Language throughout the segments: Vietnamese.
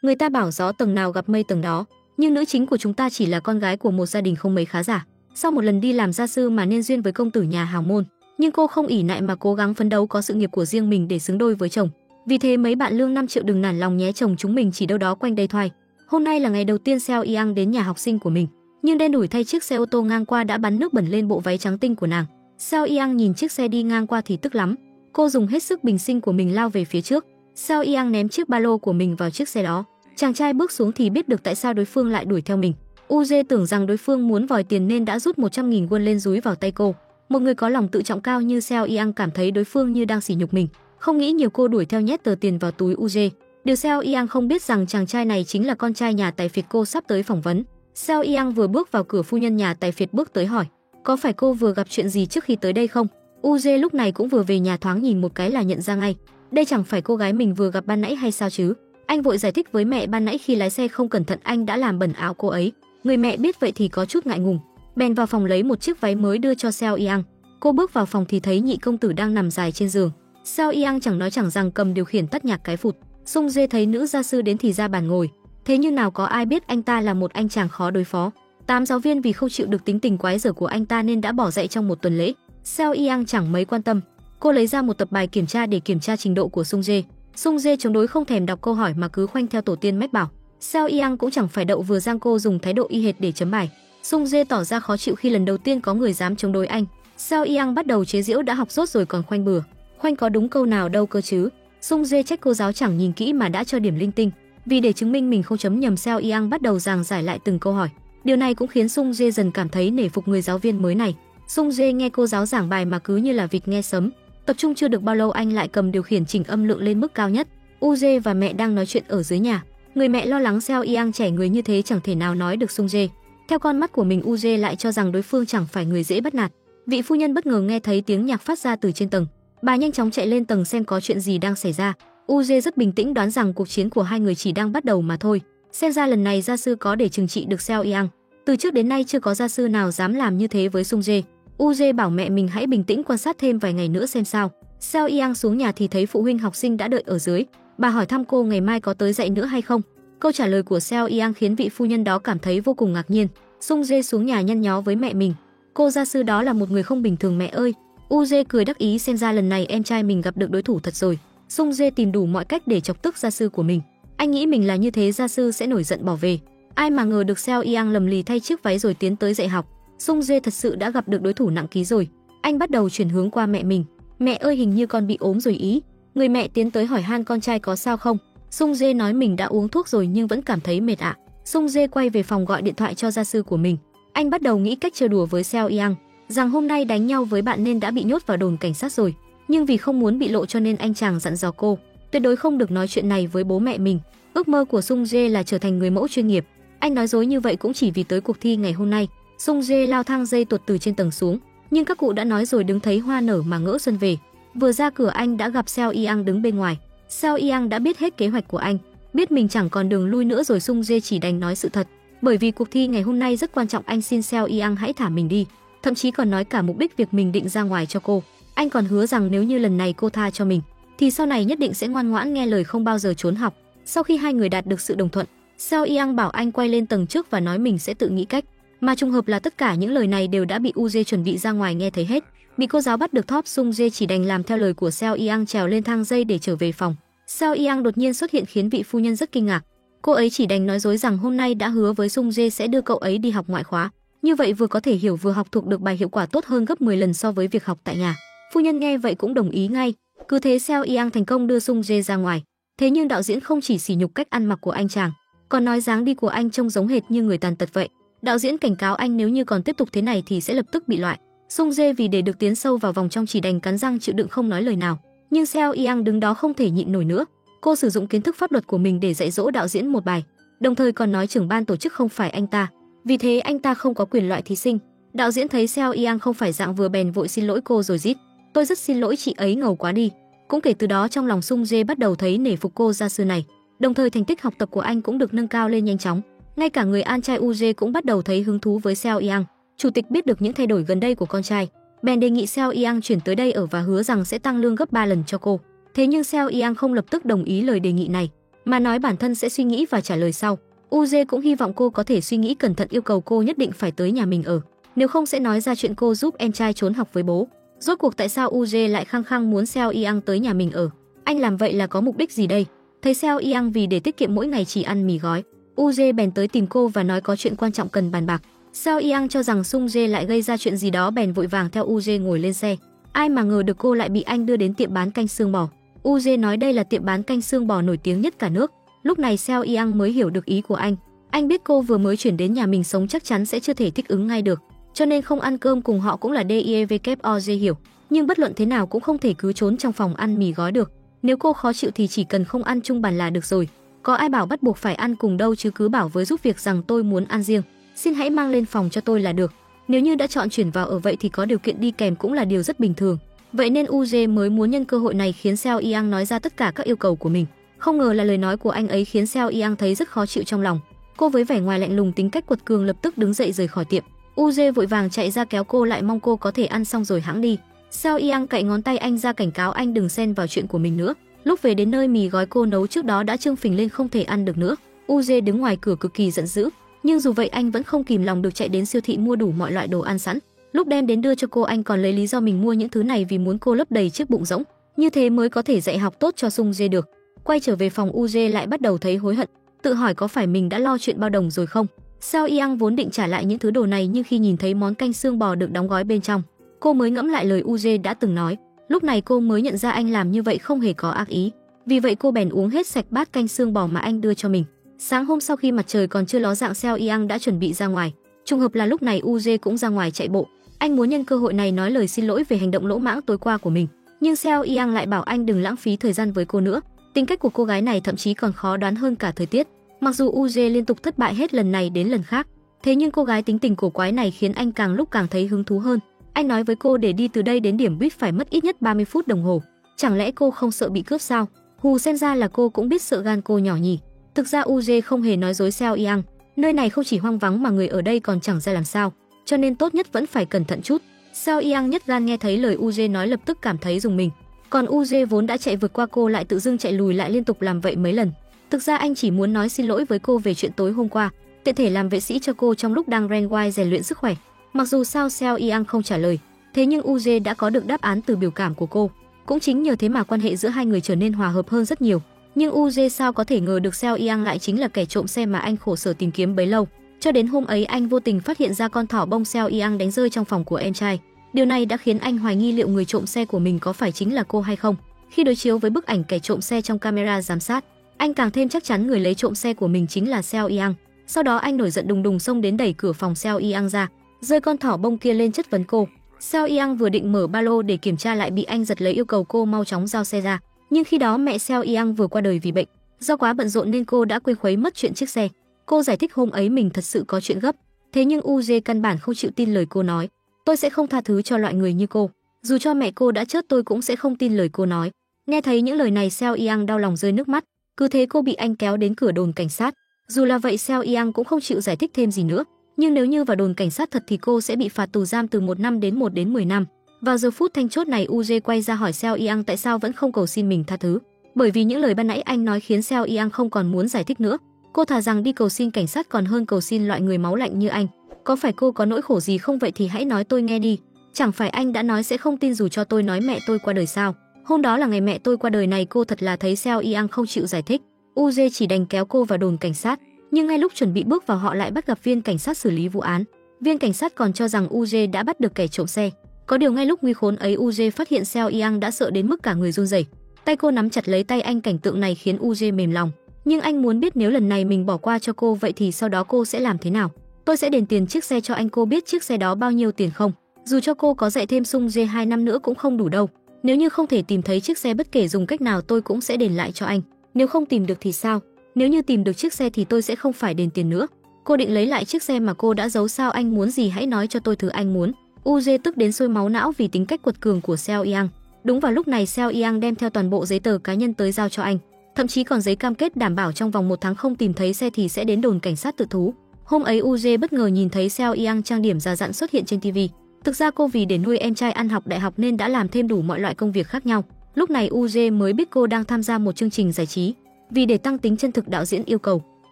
Người ta bảo gió tầng nào gặp mây tầng đó, nhưng nữ chính của chúng ta chỉ là con gái của một gia đình không mấy khá giả. Sau một lần đi làm gia sư mà nên duyên với công tử nhà hào môn, nhưng cô không ỷ nại mà cố gắng phấn đấu có sự nghiệp của riêng mình để xứng đôi với chồng. Vì thế mấy bạn lương 5 triệu đừng nản lòng nhé, chồng chúng mình chỉ đâu đó quanh đây thôi. Hôm nay là ngày đầu tiên Seo Yang đến nhà học sinh của mình, nhưng đen đủi thay chiếc xe ô tô ngang qua đã bắn nước bẩn lên bộ váy trắng tinh của nàng. Seo Yang nhìn chiếc xe đi ngang qua thì tức lắm. Cô dùng hết sức bình sinh của mình lao về phía trước. Seo Yang ném chiếc ba lô của mình vào chiếc xe đó. Chàng trai bước xuống thì biết được tại sao đối phương lại đuổi theo mình. Uje tưởng rằng đối phương muốn vòi tiền nên đã rút 100.000 won lên dúi vào tay cô. Một người có lòng tự trọng cao như Seo Yang cảm thấy đối phương như đang sỉ nhục mình. Không nghĩ nhiều cô đuổi theo nhét tờ tiền vào túi Uje. Điều Seo Yang không biết rằng chàng trai này chính là con trai nhà tài phiệt cô sắp tới phỏng vấn. Seo Yang vừa bước vào cửa, phu nhân nhà tài phiệt bước tới hỏi: "Có phải cô vừa gặp chuyện gì trước khi tới đây không?" Uje lúc này cũng vừa về nhà, thoáng nhìn một cái là nhận ra ngay. Đây chẳng phải cô gái mình vừa gặp ban nãy hay sao chứ? Anh vội giải thích với mẹ ban nãy khi lái xe không cẩn thận anh đã làm bẩn áo cô ấy. Người mẹ biết vậy thì có chút ngại ngùng, bèn vào phòng lấy một chiếc váy mới đưa cho Seo Yang. Cô bước vào phòng thì thấy nhị công tử đang nằm dài trên giường. Seo Yang chẳng nói chẳng rằng cầm điều khiển tắt nhạc cái phụt. Sung Jae thấy nữ gia sư đến thì ra bàn ngồi. Thế nhưng nào có ai biết anh ta là một anh chàng khó đối phó. 8 giáo viên vì không chịu được tính tình quái dở của anh ta nên đã bỏ dạy trong một tuần lễ. Seo Yang chẳng mấy quan tâm. Cô lấy ra một tập bài kiểm tra để kiểm tra trình độ của Sung Jae. Sung Jae chống đối không thèm đọc câu hỏi mà cứ khoanh theo tổ tiên mách bảo. Seo Yang cũng chẳng phải đậu vừa giang, cô dùng thái độ y hệt để chấm bài. Sung Jae tỏ ra khó chịu khi lần đầu tiên có người dám chống đối anh. Seo Yang bắt đầu chế giễu đã học dốt rồi còn khoanh bừa. Khoanh có đúng câu nào đâu cơ chứ. Sung Jae trách cô giáo chẳng nhìn kỹ mà đã cho điểm linh tinh. Vì để chứng minh mình không chấm nhầm, Seo Yang bắt đầu giảng giải lại từng câu hỏi. Điều này cũng khiến Sung Jae dần cảm thấy nể phục người giáo viên mới này. Sung Jae nghe cô giáo giảng bài mà cứ như là vịt nghe sấm. Tập trung chưa được bao lâu anh lại cầm điều khiển chỉnh âm lượng lên mức cao nhất. Uje và mẹ đang nói chuyện ở dưới nhà. Người mẹ lo lắng Seo Yang trẻ người như thế chẳng thể nào nói được Sung Jae. Theo con mắt của mình, Uje lại cho rằng đối phương chẳng phải người dễ bắt nạt. Vị phu nhân bất ngờ nghe thấy tiếng nhạc phát ra từ trên tầng. Bà nhanh chóng chạy lên tầng xem có chuyện gì đang xảy ra. Uje rất bình tĩnh đoán rằng cuộc chiến của hai người chỉ đang bắt đầu mà thôi. Xem ra lần này gia sư có để trừng trị được Seo Yang. Từ trước đến nay chưa có gia sư nào dám làm như thế với Sung Jae. Uje bảo mẹ mình hãy bình tĩnh quan sát thêm vài ngày nữa xem sao. Seo Yang xuống nhà thì thấy phụ huynh học sinh đã đợi ở dưới. Bà hỏi thăm cô ngày mai có tới dạy nữa hay không. Câu trả lời của Seo Yang khiến vị phu nhân đó cảm thấy vô cùng ngạc nhiên. Sung Jae xuống nhà nhăn nhó với mẹ mình. Cô gia sư đó là một người không bình thường mẹ ơi. Uje cười đắc ý, xem ra lần này em trai mình gặp được đối thủ thật rồi. Sung Jae tìm đủ mọi cách để chọc tức gia sư của mình. Anh nghĩ mình là như thế gia sư sẽ nổi giận bỏ về. Ai mà ngờ được Seo Yang lầm lì thay chiếc váy rồi tiến tới dạy học. Sung Jae thật sự đã gặp được đối thủ nặng ký rồi. Anh bắt đầu chuyển hướng qua mẹ mình. Mẹ ơi, hình như con bị ốm rồi ý. Người mẹ tiến tới hỏi han con trai có sao không. Sung Jae nói mình đã uống thuốc rồi nhưng vẫn cảm thấy mệt ạ. Sung Jae quay về phòng gọi điện thoại cho gia sư của mình. Anh bắt đầu nghĩ cách chơi đùa với Seo Yang, rằng hôm nay đánh nhau với bạn nên đã bị nhốt vào đồn cảnh sát rồi. Nhưng vì không muốn bị lộ cho nên anh chàng dặn dò cô tuyệt đối không được nói chuyện này với bố mẹ mình. Ước mơ của Sung Jae là trở thành người mẫu chuyên nghiệp. Anh nói dối như vậy cũng chỉ vì tới cuộc thi ngày hôm nay. Sung Jae lao thang dây tuột từ trên tầng xuống, nhưng các cụ đã nói rồi đừng thấy hoa nở mà ngỡ xuân về. Vừa ra cửa anh đã gặp Seo Yang đứng bên ngoài. Seo Yang đã biết hết kế hoạch của anh, biết mình chẳng còn đường lui nữa rồi. Sung Jae chỉ đành nói sự thật, bởi vì cuộc thi ngày hôm nay rất quan trọng. Anh xin Seo Yang hãy thả mình đi, thậm chí còn nói cả mục đích việc mình định ra ngoài cho cô. Anh còn hứa rằng nếu như lần này cô tha cho mình thì sau này nhất định sẽ ngoan ngoãn nghe lời, không bao giờ trốn học. Sau khi hai người đạt được sự đồng thuận, Seo Yang bảo anh quay lên tầng trước và nói mình sẽ tự nghĩ cách. Mà trùng hợp là tất cả những lời này đều đã bị Uje chuẩn bị ra ngoài nghe thấy hết. Bị cô giáo bắt được thóp, Sung Jae chỉ đành làm theo lời của Seo Yang trèo lên thang dây để trở về phòng. Seo Yang đột nhiên xuất hiện khiến vị phu nhân rất kinh ngạc. Cô ấy chỉ đành nói dối rằng hôm nay đã hứa với Sung Jae sẽ đưa cậu ấy đi học ngoại khóa. Như vậy vừa có thể hiểu vừa học thuộc được bài, hiệu quả tốt hơn gấp 10 lần so với việc học tại nhà. Phu nhân nghe vậy cũng đồng ý ngay. Cứ thế Seo Yang thành công đưa Sung Jae ra ngoài. Thế nhưng đạo diễn không chỉ sỉ nhục cách ăn mặc của anh chàng, còn nói dáng đi của anh trông giống hệt như người tàn tật vậy. Đạo diễn cảnh cáo anh nếu như còn tiếp tục thế này thì sẽ lập tức bị loại. Sung Jae vì để được tiến sâu vào vòng trong chỉ đành cắn răng chịu đựng không nói lời nào. Nhưng Seo Yang đứng đó không thể nhịn nổi nữa. Cô sử dụng kiến thức pháp luật của mình để dạy dỗ đạo diễn một bài, đồng thời còn nói trưởng ban tổ chức không phải anh ta, vì thế anh ta không có quyền loại thí sinh. Đạo diễn thấy Seo Yang không phải dạng vừa bèn vội xin lỗi cô rồi rít: "Tôi rất xin lỗi chị ấy, ngầu quá đi." Cũng kể từ đó trong lòng Sung Jae bắt đầu thấy nể phục cô gia sư này. Đồng thời thành tích học tập của anh cũng được nâng cao lên nhanh chóng. Ngay cả người anh trai Uje cũng bắt đầu thấy hứng thú với Seo Yang. Chủ tịch biết được những thay đổi gần đây của con trai, bèn đề nghị Seo Yang chuyển tới đây ở và hứa rằng sẽ tăng lương gấp 3 lần cho cô. Thế nhưng Seo Yang không lập tức đồng ý lời đề nghị này, mà nói bản thân sẽ suy nghĩ và trả lời sau. UJ cũng hy vọng cô có thể suy nghĩ cẩn thận, yêu cầu cô nhất định phải tới nhà mình ở, nếu không sẽ nói ra chuyện cô giúp em trai trốn học với bố. Rốt cuộc tại sao UJ lại khăng khăng muốn Seo Yang tới nhà mình ở? Anh làm vậy là có mục đích gì đây? Thấy Seo Yang vì để tiết kiệm mỗi ngày chỉ ăn mì gói, UJ bèn tới tìm cô và nói có chuyện quan trọng cần bàn bạc. Seo Yang cho rằng Sung Jae lại gây ra chuyện gì đó bèn vội vàng theo UJ ngồi lên xe. Ai mà ngờ được cô lại bị anh đưa đến tiệm bán canh xương bò. UJ nói đây là tiệm bán canh xương bò nổi tiếng nhất cả nước. Lúc này Seo Yang mới hiểu được ý của anh. Anh biết cô vừa mới chuyển đến nhà mình sống chắc chắn sẽ chưa thể thích ứng ngay được, cho nên không ăn cơm cùng họ cũng là DIEVKOJ hiểu. Nhưng bất luận thế nào cũng không thể cứ trốn trong phòng ăn mì gói được. Nếu cô khó chịu thì chỉ cần không ăn chung bàn là được rồi. Có ai bảo bắt buộc phải ăn cùng đâu chứ, cứ bảo với giúp việc rằng tôi muốn ăn riêng. Xin hãy mang lên phòng cho tôi là được. Nếu như đã chọn chuyển vào ở vậy thì có điều kiện đi kèm cũng là điều rất bình thường. Vậy nên UJ mới muốn nhân cơ hội này khiến Seo Yang nói ra tất cả các yêu cầu của mình. Không ngờ là lời nói của anh ấy khiến Seo Yang thấy rất khó chịu trong lòng. Cô với vẻ ngoài lạnh lùng tính cách quật cường lập tức đứng dậy rời khỏi tiệm. UJ vội vàng chạy ra kéo cô lại, mong cô có thể ăn xong rồi hãng đi. Seo Yang cạy ngón tay anh ra cảnh cáo anh đừng xen vào chuyện của mình nữa. Lúc về đến nơi, mì gói cô nấu trước đó đã trương phình lên không thể ăn được nữa. UJ đứng ngoài cửa cực kỳ giận dữ, nhưng dù vậy anh vẫn không kìm lòng được chạy đến siêu thị mua đủ mọi loại đồ ăn sẵn. Lúc đem đến đưa cho cô, anh còn lấy lý do mình mua những thứ này vì muốn cô lấp đầy chiếc bụng rỗng, như thế mới có thể dạy học tốt cho Sung Jae được. Quay trở về phòng, UJ lại bắt đầu thấy hối hận, tự hỏi có phải mình đã lo chuyện bao đồng rồi không. Seo Yang vốn định trả lại những thứ đồ này, nhưng khi nhìn thấy món canh xương bò được đóng gói bên trong, cô mới ngẫm lại lời UJ đã từng nói. Lúc này cô mới nhận ra anh làm như vậy không hề có ác ý. Vì vậy cô bèn uống hết sạch bát canh xương bò mà anh đưa cho mình. Sáng hôm sau khi mặt trời còn chưa ló dạng, Seo Yang đã chuẩn bị ra ngoài. Trùng hợp là lúc này UJ cũng ra ngoài chạy bộ. Anh muốn nhân cơ hội này nói lời xin lỗi về hành động lỗ mãng tối qua của mình. Nhưng Seo Yang lại bảo anh đừng lãng phí thời gian với cô nữa. Tính cách của cô gái này thậm chí còn khó đoán hơn cả thời tiết. Mặc dù UJ liên tục thất bại hết lần này đến lần khác, thế nhưng cô gái tính tình cổ quái này khiến anh càng lúc càng thấy hứng thú hơn. Anh nói với cô để đi từ đây đến điểm buýt phải mất ít nhất 30 phút đồng hồ. Chẳng lẽ cô không sợ bị cướp sao? Hù xem ra là cô cũng biết sợ gan cô nhỏ nhỉ. Thực ra UJ không hề nói dối Seo Yang. Nơi này không chỉ hoang vắng mà người ở đây còn chẳng ra làm sao, cho nên tốt nhất vẫn phải cẩn thận chút. Seo Yang nhất gan nghe thấy lời UJ nói lập tức cảm thấy rùng mình. Còn UJ vốn đã chạy vượt qua cô lại tự dưng chạy lùi lại liên tục làm vậy mấy lần. Thực ra anh chỉ muốn nói xin lỗi với cô về chuyện tối hôm qua, tiện thể làm vệ sĩ cho cô trong lúc đang ren wai rèn luyện sức khỏe. Mặc dù sao Seo Yang không trả lời, thế nhưng UJ đã có được đáp án từ biểu cảm của cô. Cũng chính nhờ thế mà quan hệ giữa hai người trở nên hòa hợp hơn rất nhiều. Nhưng UJ sao có thể ngờ được Seo Yang lại chính là kẻ trộm xe mà anh khổ sở tìm kiếm bấy lâu. Cho đến hôm ấy anh vô tình phát hiện ra con thỏ bông Seo Yang đánh rơi trong phòng của em trai. Điều này đã khiến anh hoài nghi liệu người trộm xe của mình có phải chính là cô hay không. Khi đối chiếu với bức ảnh kẻ trộm xe trong camera giám sát, anh càng thêm chắc chắn người lấy trộm xe của mình chính là Seo Yang. Sau đó anh nổi giận đùng đùng xông đến đẩy cửa phòng Seo Yang ra, rơi con thỏ bông kia lên chất vấn cô. Seo Yang vừa định mở ba lô để kiểm tra lại bị anh giật lấy, yêu cầu cô mau chóng giao xe ra. Nhưng khi đó mẹ Seo Yang vừa qua đời vì bệnh, do quá bận rộn nên cô đã quên khuấy mất chuyện chiếc xe. Cô giải thích hôm ấy mình thật sự có chuyện gấp, thế nhưng UJ căn bản không chịu tin lời cô nói. Tôi sẽ không tha thứ cho loại người như cô, dù cho mẹ cô đã chết tôi cũng sẽ không tin lời cô nói. Nghe thấy những lời này Seo Yang đau lòng rơi nước mắt. Cứ thế cô bị anh kéo đến cửa đồn cảnh sát. Dù là vậy Seo Yang cũng không chịu giải thích thêm gì nữa. Nhưng nếu như vào đồn cảnh sát thật thì cô sẽ bị phạt tù giam từ 1 năm đến 10 năm. Vào giờ phút then chốt này, UJ quay ra hỏi Seo Yang tại sao vẫn không cầu xin mình tha thứ. Bởi vì những lời ban nãy anh nói khiến Seo Yang không còn muốn giải thích nữa. Cô thà rằng đi cầu xin cảnh sát còn hơn cầu xin loại người máu lạnh như anh. Có phải cô có nỗi khổ gì không, vậy thì hãy nói tôi nghe đi. Chẳng phải anh đã nói sẽ không tin dù cho tôi nói mẹ tôi qua đời sao? Hôm đó là ngày mẹ tôi qua đời này. Cô thật là thấy Seo Yang không chịu giải thích. UJ chỉ đành kéo cô vào đồn cảnh sát. Nhưng ngay lúc chuẩn bị bước vào họ lại bắt gặp viên cảnh sát xử lý vụ án. Viên cảnh sát còn cho rằng UJ đã bắt được kẻ trộm xe. Có điều ngay lúc nguy khốn ấy UJ phát hiện Seo Yang đã sợ đến mức cả người run rẩy. Tay cô nắm chặt lấy tay anh, cảnh tượng này khiến UJ mềm lòng. Nhưng anh muốn biết nếu lần này mình bỏ qua cho cô vậy thì sau đó cô sẽ làm thế nào. Tôi sẽ đền tiền chiếc xe cho anh, cô biết chiếc xe đó bao nhiêu tiền không? Dù cho cô có dạy thêm Sung Jae 2 năm nữa cũng không đủ đâu. Nếu như không thể tìm thấy chiếc xe bất kể dùng cách nào tôi cũng sẽ đền lại cho anh. Nếu không tìm được thì sao? Nếu như tìm được chiếc xe thì tôi sẽ không phải đền tiền nữa. Cô định lấy lại chiếc xe mà cô đã giấu sao? Anh muốn gì hãy nói cho tôi thứ anh muốn. UJ tức đến sôi máu não vì tính cách quật cường của Seo Yang. Đúng vào lúc này Seo Yang đem theo toàn bộ giấy tờ cá nhân tới giao cho anh, thậm chí còn giấy cam kết đảm bảo trong vòng 1 tháng không tìm thấy xe thì sẽ đến đồn cảnh sát tự thú. Hôm ấy UJ bất ngờ nhìn thấy Seo Yang trang điểm già dặn xuất hiện trên TV. Thực ra cô vì để nuôi em trai ăn học đại học nên đã làm thêm đủ mọi loại công việc khác nhau. Lúc này UJ mới biết cô đang tham gia một chương trình giải trí. Vì để tăng tính chân thực, đạo diễn yêu cầu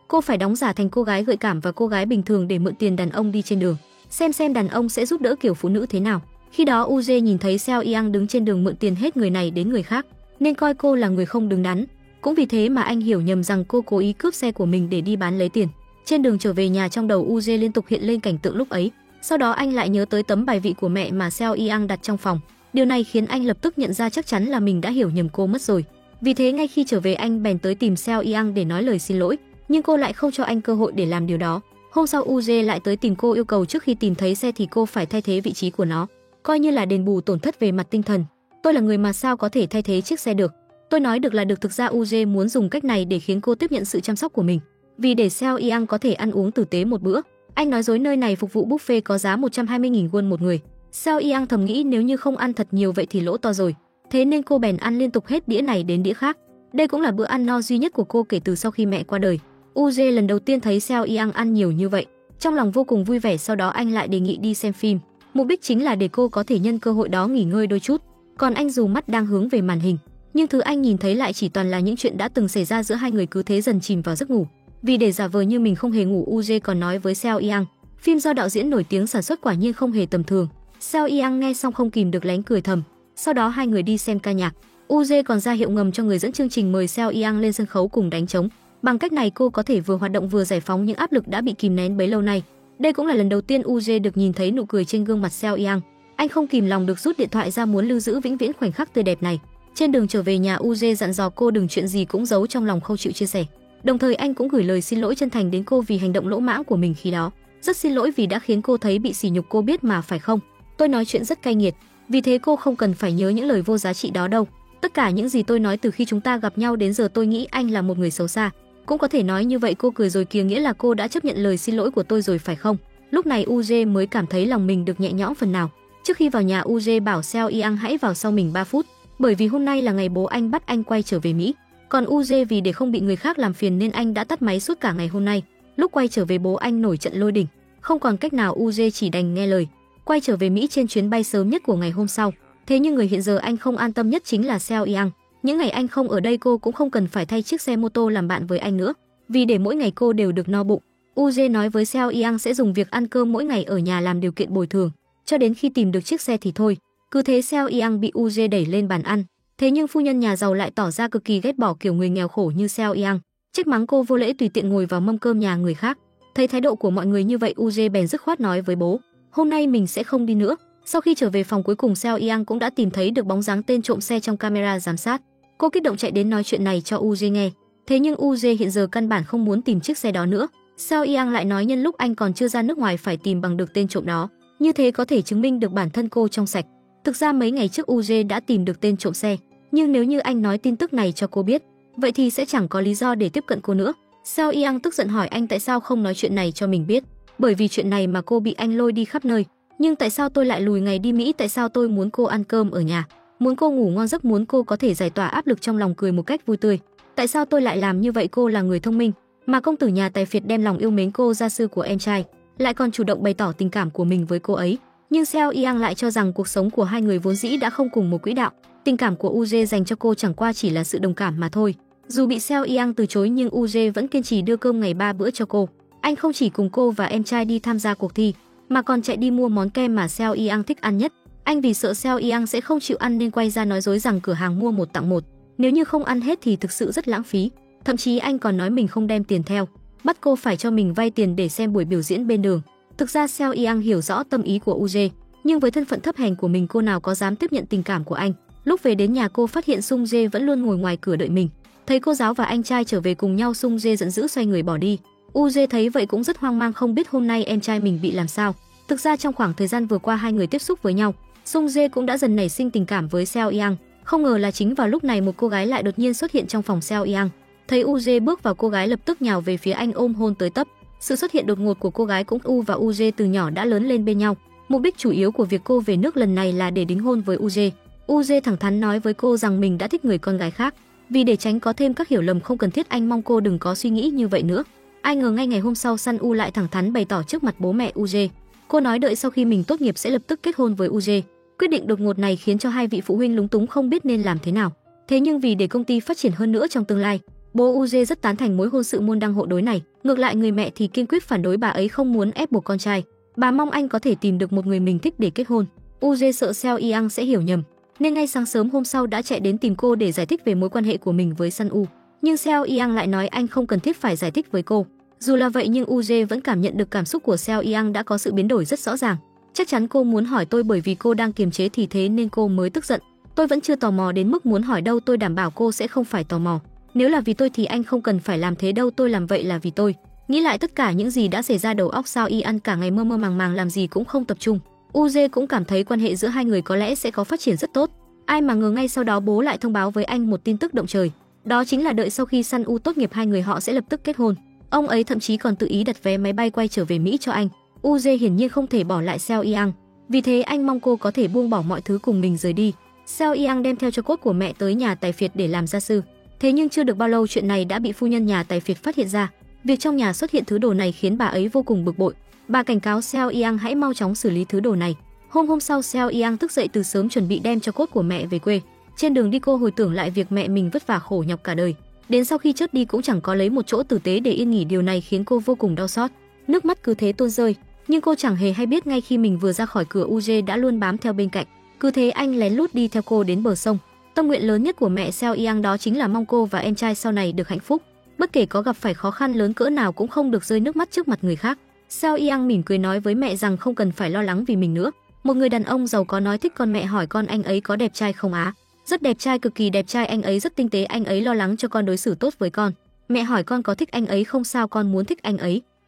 cô phải đóng giả thành cô gái gợi cảm và cô gái bình thường để mượn tiền đàn ông đi trên đường, xem đàn ông sẽ giúp đỡ kiểu phụ nữ thế nào. Khi đó Uje nhìn thấy Seo Yang đứng trên đường mượn tiền hết người này đến người khác, nên coi cô là người không đứng đắn. Cũng vì thế mà anh hiểu nhầm rằng cô cố ý cướp xe của mình để đi bán lấy tiền. Trên đường trở về nhà, trong đầu Uje liên tục hiện lên cảnh tượng lúc ấy. Sau đó anh lại nhớ tới tấm bài vị của mẹ mà Seo Yang đặt trong phòng. Điều này khiến anh lập tức nhận ra chắc chắn là mình đã hiểu nhầm cô mất rồi. Vì thế ngay khi trở về, anh bèn tới tìm Seo Yang để nói lời xin lỗi, nhưng cô lại không cho anh cơ hội để làm điều đó. Hôm sau Uje lại tới tìm cô, yêu cầu trước khi tìm thấy xe thì cô phải thay thế vị trí của nó, coi như là đền bù tổn thất về mặt tinh thần. Tôi là người mà sao có thể thay thế chiếc xe được? Tôi nói được là được. Thực ra Uje muốn dùng cách này để khiến cô tiếp nhận sự chăm sóc của mình. Vì để Seo Yang có thể ăn uống tử tế một bữa, anh nói dối nơi này phục vụ buffet có giá 120.000 won một người. Seo Yang thầm nghĩ nếu như không ăn thật nhiều vậy thì lỗ to rồi. Thế nên cô bèn ăn liên tục hết đĩa này đến đĩa khác. Đây cũng là bữa ăn no duy nhất của cô kể từ sau khi mẹ qua đời. Uje lần đầu tiên thấy Seo Yang ăn nhiều như vậy, trong lòng vô cùng vui vẻ. Sau đó anh lại đề nghị đi xem phim, mục đích chính là để cô có thể nhân cơ hội đó nghỉ ngơi đôi chút. Còn anh dù mắt đang hướng về màn hình, nhưng thứ anh nhìn thấy lại chỉ toàn là những chuyện đã từng xảy ra giữa hai người, cứ thế dần chìm vào giấc ngủ. Vì để giả vờ như mình không hề ngủ, Uje còn nói với Seo Yang, phim do đạo diễn nổi tiếng sản xuất quả nhiên không hề tầm thường. Seo Yang nghe xong không kìm được lén cười thầm. Sau đó hai người đi xem ca nhạc. Uje còn ra hiệu ngầm cho người dẫn chương trình mời Seo Yang lên sân khấu cùng đánh trống. Bằng cách này cô có thể vừa hoạt động vừa giải phóng những áp lực đã bị kìm nén bấy lâu nay. Đây cũng là lần đầu tiên Uje được nhìn thấy nụ cười trên gương mặt Seo Yang. Anh không kìm lòng được rút điện thoại ra muốn lưu giữ vĩnh viễn khoảnh khắc tươi đẹp này. Trên đường trở về nhà, Uje dặn dò cô đừng chuyện gì cũng giấu trong lòng, không chịu chia sẻ. Đồng thời anh cũng gửi lời xin lỗi chân thành đến cô vì hành động lỗ mãng của mình khi đó. Rất xin lỗi vì đã khiến cô thấy bị sỉ nhục, cô biết mà phải không? Tôi nói chuyện rất cay nghiệt, vì thế cô không cần phải nhớ những lời vô giá trị đó đâu. Tất cả những gì tôi nói từ khi chúng ta gặp nhau đến giờ, tôi nghĩ anh là một người xấu xa. Cũng có thể nói như vậy. Cô cười rồi kìa, nghĩa là cô đã chấp nhận lời xin lỗi của tôi rồi phải không? Lúc này Uje mới cảm thấy lòng mình được nhẹ nhõm phần nào. Trước khi vào nhà, Uje bảo Seo Yang hãy vào sau mình 3 phút, bởi vì hôm nay là ngày bố anh bắt anh quay trở về Mỹ. Còn Uje vì để không bị người khác làm phiền nên anh đã tắt máy suốt cả ngày hôm nay. Lúc quay trở về, bố anh nổi trận lôi đình, không còn cách nào, Uje chỉ đành nghe lời quay trở về Mỹ trên chuyến bay sớm nhất của ngày hôm sau. Thế nhưng người hiện giờ anh không an tâm nhất chính là Seo Yang. Những ngày anh không ở đây, cô cũng không cần phải thay chiếc xe mô tô làm bạn với anh nữa, vì để mỗi ngày cô đều được no bụng. Uje nói với Seo Yang sẽ dùng việc ăn cơm mỗi ngày ở nhà làm điều kiện bồi thường, cho đến khi tìm được chiếc xe thì thôi. Cứ thế Seo Yang bị Uje đẩy lên bàn ăn. Thế nhưng phu nhân nhà giàu lại tỏ ra cực kỳ ghét bỏ kiểu người nghèo khổ như Seo Yang, trách mắng cô vô lễ tùy tiện ngồi vào mâm cơm nhà người khác. Thấy thái độ của mọi người như vậy, Uje bèn dứt khoát nói với bố, hôm nay mình sẽ không đi nữa. Sau khi trở về phòng, cuối cùng Seo Yang cũng đã tìm thấy được bóng dáng tên trộm xe trong camera giám sát. Cô kích động chạy đến nói chuyện này cho Uje nghe. Thế nhưng Uje hiện giờ căn bản không muốn tìm chiếc xe đó nữa. Seo Yang lại nói nhân lúc anh còn chưa ra nước ngoài phải tìm bằng được tên trộm đó, như thế có thể chứng minh được bản thân cô trong sạch. Thực ra mấy ngày trước Uje đã tìm được tên trộm xe, nhưng nếu như anh nói tin tức này cho cô biết, vậy thì sẽ chẳng có lý do để tiếp cận cô nữa. Seo Yang tức giận hỏi anh tại sao không nói chuyện này cho mình biết. Bởi vì chuyện này mà cô bị anh lôi đi khắp nơi. Nhưng tại sao tôi lại lùi ngày đi Mỹ? Tại sao tôi muốn cô ăn cơm ở nhà, muốn cô ngủ ngon giấc, muốn cô có thể giải tỏa áp lực trong lòng, cười một cách vui tươi? Tại sao tôi lại làm như vậy? Cô là người thông minh, mà công tử nhà tài phiệt đem lòng yêu mến cô, gia sư của em trai, lại còn chủ động bày tỏ tình cảm của mình với cô ấy. Nhưng Seo Yang lại cho rằng cuộc sống của hai người vốn dĩ đã không cùng một quỹ đạo. Tình cảm của Uje dành cho cô chẳng qua chỉ là sự đồng cảm mà thôi. Dù bị Seo Yang từ chối nhưng Uje vẫn kiên trì đưa cơm ngày 3 bữa cho cô. Anh không chỉ cùng cô và em trai đi tham gia cuộc thi, mà còn chạy đi mua món kem mà Seo Yang thích ăn nhất. Anh vì sợ Seo Yang sẽ không chịu ăn nên quay ra nói dối rằng cửa hàng mua 1 tặng 1, nếu như không ăn hết thì thực sự rất lãng phí. Thậm chí anh còn nói mình không đem tiền theo, bắt cô phải cho mình vay tiền để xem buổi biểu diễn bên đường. Thực ra Seo Yang hiểu rõ tâm ý của Uje, nhưng với thân phận thấp hèn của mình, cô nào có dám tiếp nhận tình cảm của anh. Lúc về đến nhà, cô phát hiện Sung Jae vẫn luôn ngồi ngoài cửa đợi mình. Thấy cô giáo và anh trai trở về cùng nhau, Sung Jae giận dữ xoay người bỏ đi. Uje thấy vậy cũng rất hoang mang, không biết hôm nay em trai mình bị làm sao. Thực ra trong khoảng thời gian vừa qua hai người tiếp xúc với nhau, Sung Jae cũng đã dần nảy sinh tình cảm với Seo Yang. Không ngờ là chính vào lúc này một cô gái lại đột nhiên xuất hiện trong phòng Seo Yang. Thấy Uje bước vào, cô gái lập tức nhào về phía anh, ôm hôn tới tấp. Sự xuất hiện đột ngột của cô gái cũng U và Uje từ nhỏ đã lớn lên bên nhau. Mục đích chủ yếu của việc cô về nước lần này là để đính hôn với Uje. Uje thẳng thắn nói với cô rằng mình đã thích người con gái khác. Vì để tránh có thêm các hiểu lầm không cần thiết, anh mong cô đừng có suy nghĩ như vậy nữa. Ai ngờ ngay ngày hôm sau, Sun U lại thẳng thắn bày tỏ trước mặt bố mẹ Uje. Cô nói đợi sau khi mình tốt nghiệp sẽ lập tức kết hôn với Uje. Quyết định đột ngột này khiến cho hai vị phụ huynh lúng túng không biết nên làm thế nào. Thế nhưng vì để công ty phát triển hơn nữa trong tương lai, Bố Uze rất tán thành mối hôn sự môn đăng hộ đối này, ngược lại người mẹ thì kiên quyết phản đối, bà ấy không muốn ép buộc con trai. Bà mong anh có thể tìm được một người mình thích để kết hôn. Uze sợ Seo Yang sẽ hiểu nhầm, nên ngay sáng sớm hôm sau đã chạy đến tìm cô để giải thích về mối quan hệ của mình với Sun U. Nhưng Seo Yang lại nói anh không cần thiết phải giải thích với cô. Dù là vậy nhưng Uze vẫn cảm nhận được cảm xúc của Seo Yang đã có sự biến đổi rất rõ ràng. Chắc chắn cô muốn hỏi tôi bởi vì cô đang kiềm chế thì thế nên cô mới tức giận. Tôi vẫn chưa tò mò đến mức muốn hỏi đâu, tôi đảm bảo cô sẽ không phải tò mò. Nếu là vì tôi thì anh không cần phải làm thế đâu, tôi làm vậy là vì tôi. Nghĩ lại tất cả những gì đã xảy ra, đầu óc Sao Y ăn cả ngày mơ mơ màng màng làm gì cũng không tập trung. Uze cũng cảm thấy quan hệ giữa hai người có lẽ sẽ có phát triển rất tốt. Ai mà ngờ ngay sau đó bố lại thông báo với anh một tin tức động trời. Đó chính là đợi sau khi Sun U tốt nghiệp hai người họ sẽ lập tức kết hôn. Ông ấy thậm chí còn tự ý đặt vé máy bay quay trở về Mỹ cho anh. Uze hiển nhiên không thể bỏ lại Seo Yang, vì thế anh mong cô có thể buông bỏ mọi thứ cùng mình rời đi. Seo Yang đem theo tro cốt của mẹ tới nhà tài phiệt để làm gia sư. Thế nhưng chưa được bao lâu chuyện này đã bị phu nhân nhà tài phiệt phát hiện ra. Việc trong nhà xuất hiện thứ đồ này khiến bà ấy vô cùng bực bội. Bà cảnh cáo Seo Yang hãy mau chóng xử lý thứ đồ này. Hôm sau Seo Yang thức dậy từ sớm chuẩn bị đem tro cốt của mẹ về quê. Trên đường đi cô hồi tưởng lại việc mẹ mình vất vả khổ nhọc cả đời, đến sau khi chớt đi cũng chẳng có lấy một chỗ tử tế để yên nghỉ, điều này khiến cô vô cùng đau xót. Nước mắt cứ thế tuôn rơi, nhưng cô chẳng hề hay biết ngay khi mình vừa ra khỏi cửa Uze đã luôn bám theo bên cạnh. Cứ thế anh lén lút đi theo cô đến bờ sông. Tâm nguyện lớn nhất của mẹ Seo Yang đó chính là mong cô và em trai sau này được hạnh phúc, bất kể có gặp phải khó khăn lớn cỡ nào cũng không được rơi nước mắt trước mặt người khác. Seo Yang mỉm cười nói với mẹ rằng không cần phải lo lắng vì mình nữa. Một người đàn ông giàu có nói thích con. Mẹ hỏi con anh ấy có đẹp trai không á? Rất đẹp trai, cực kỳ đẹp trai, anh ấy rất tinh tế, anh ấy lo lắng cho con, đối xử tốt với con. Mẹ hỏi con có thích anh ấy không? Sao con muốn thích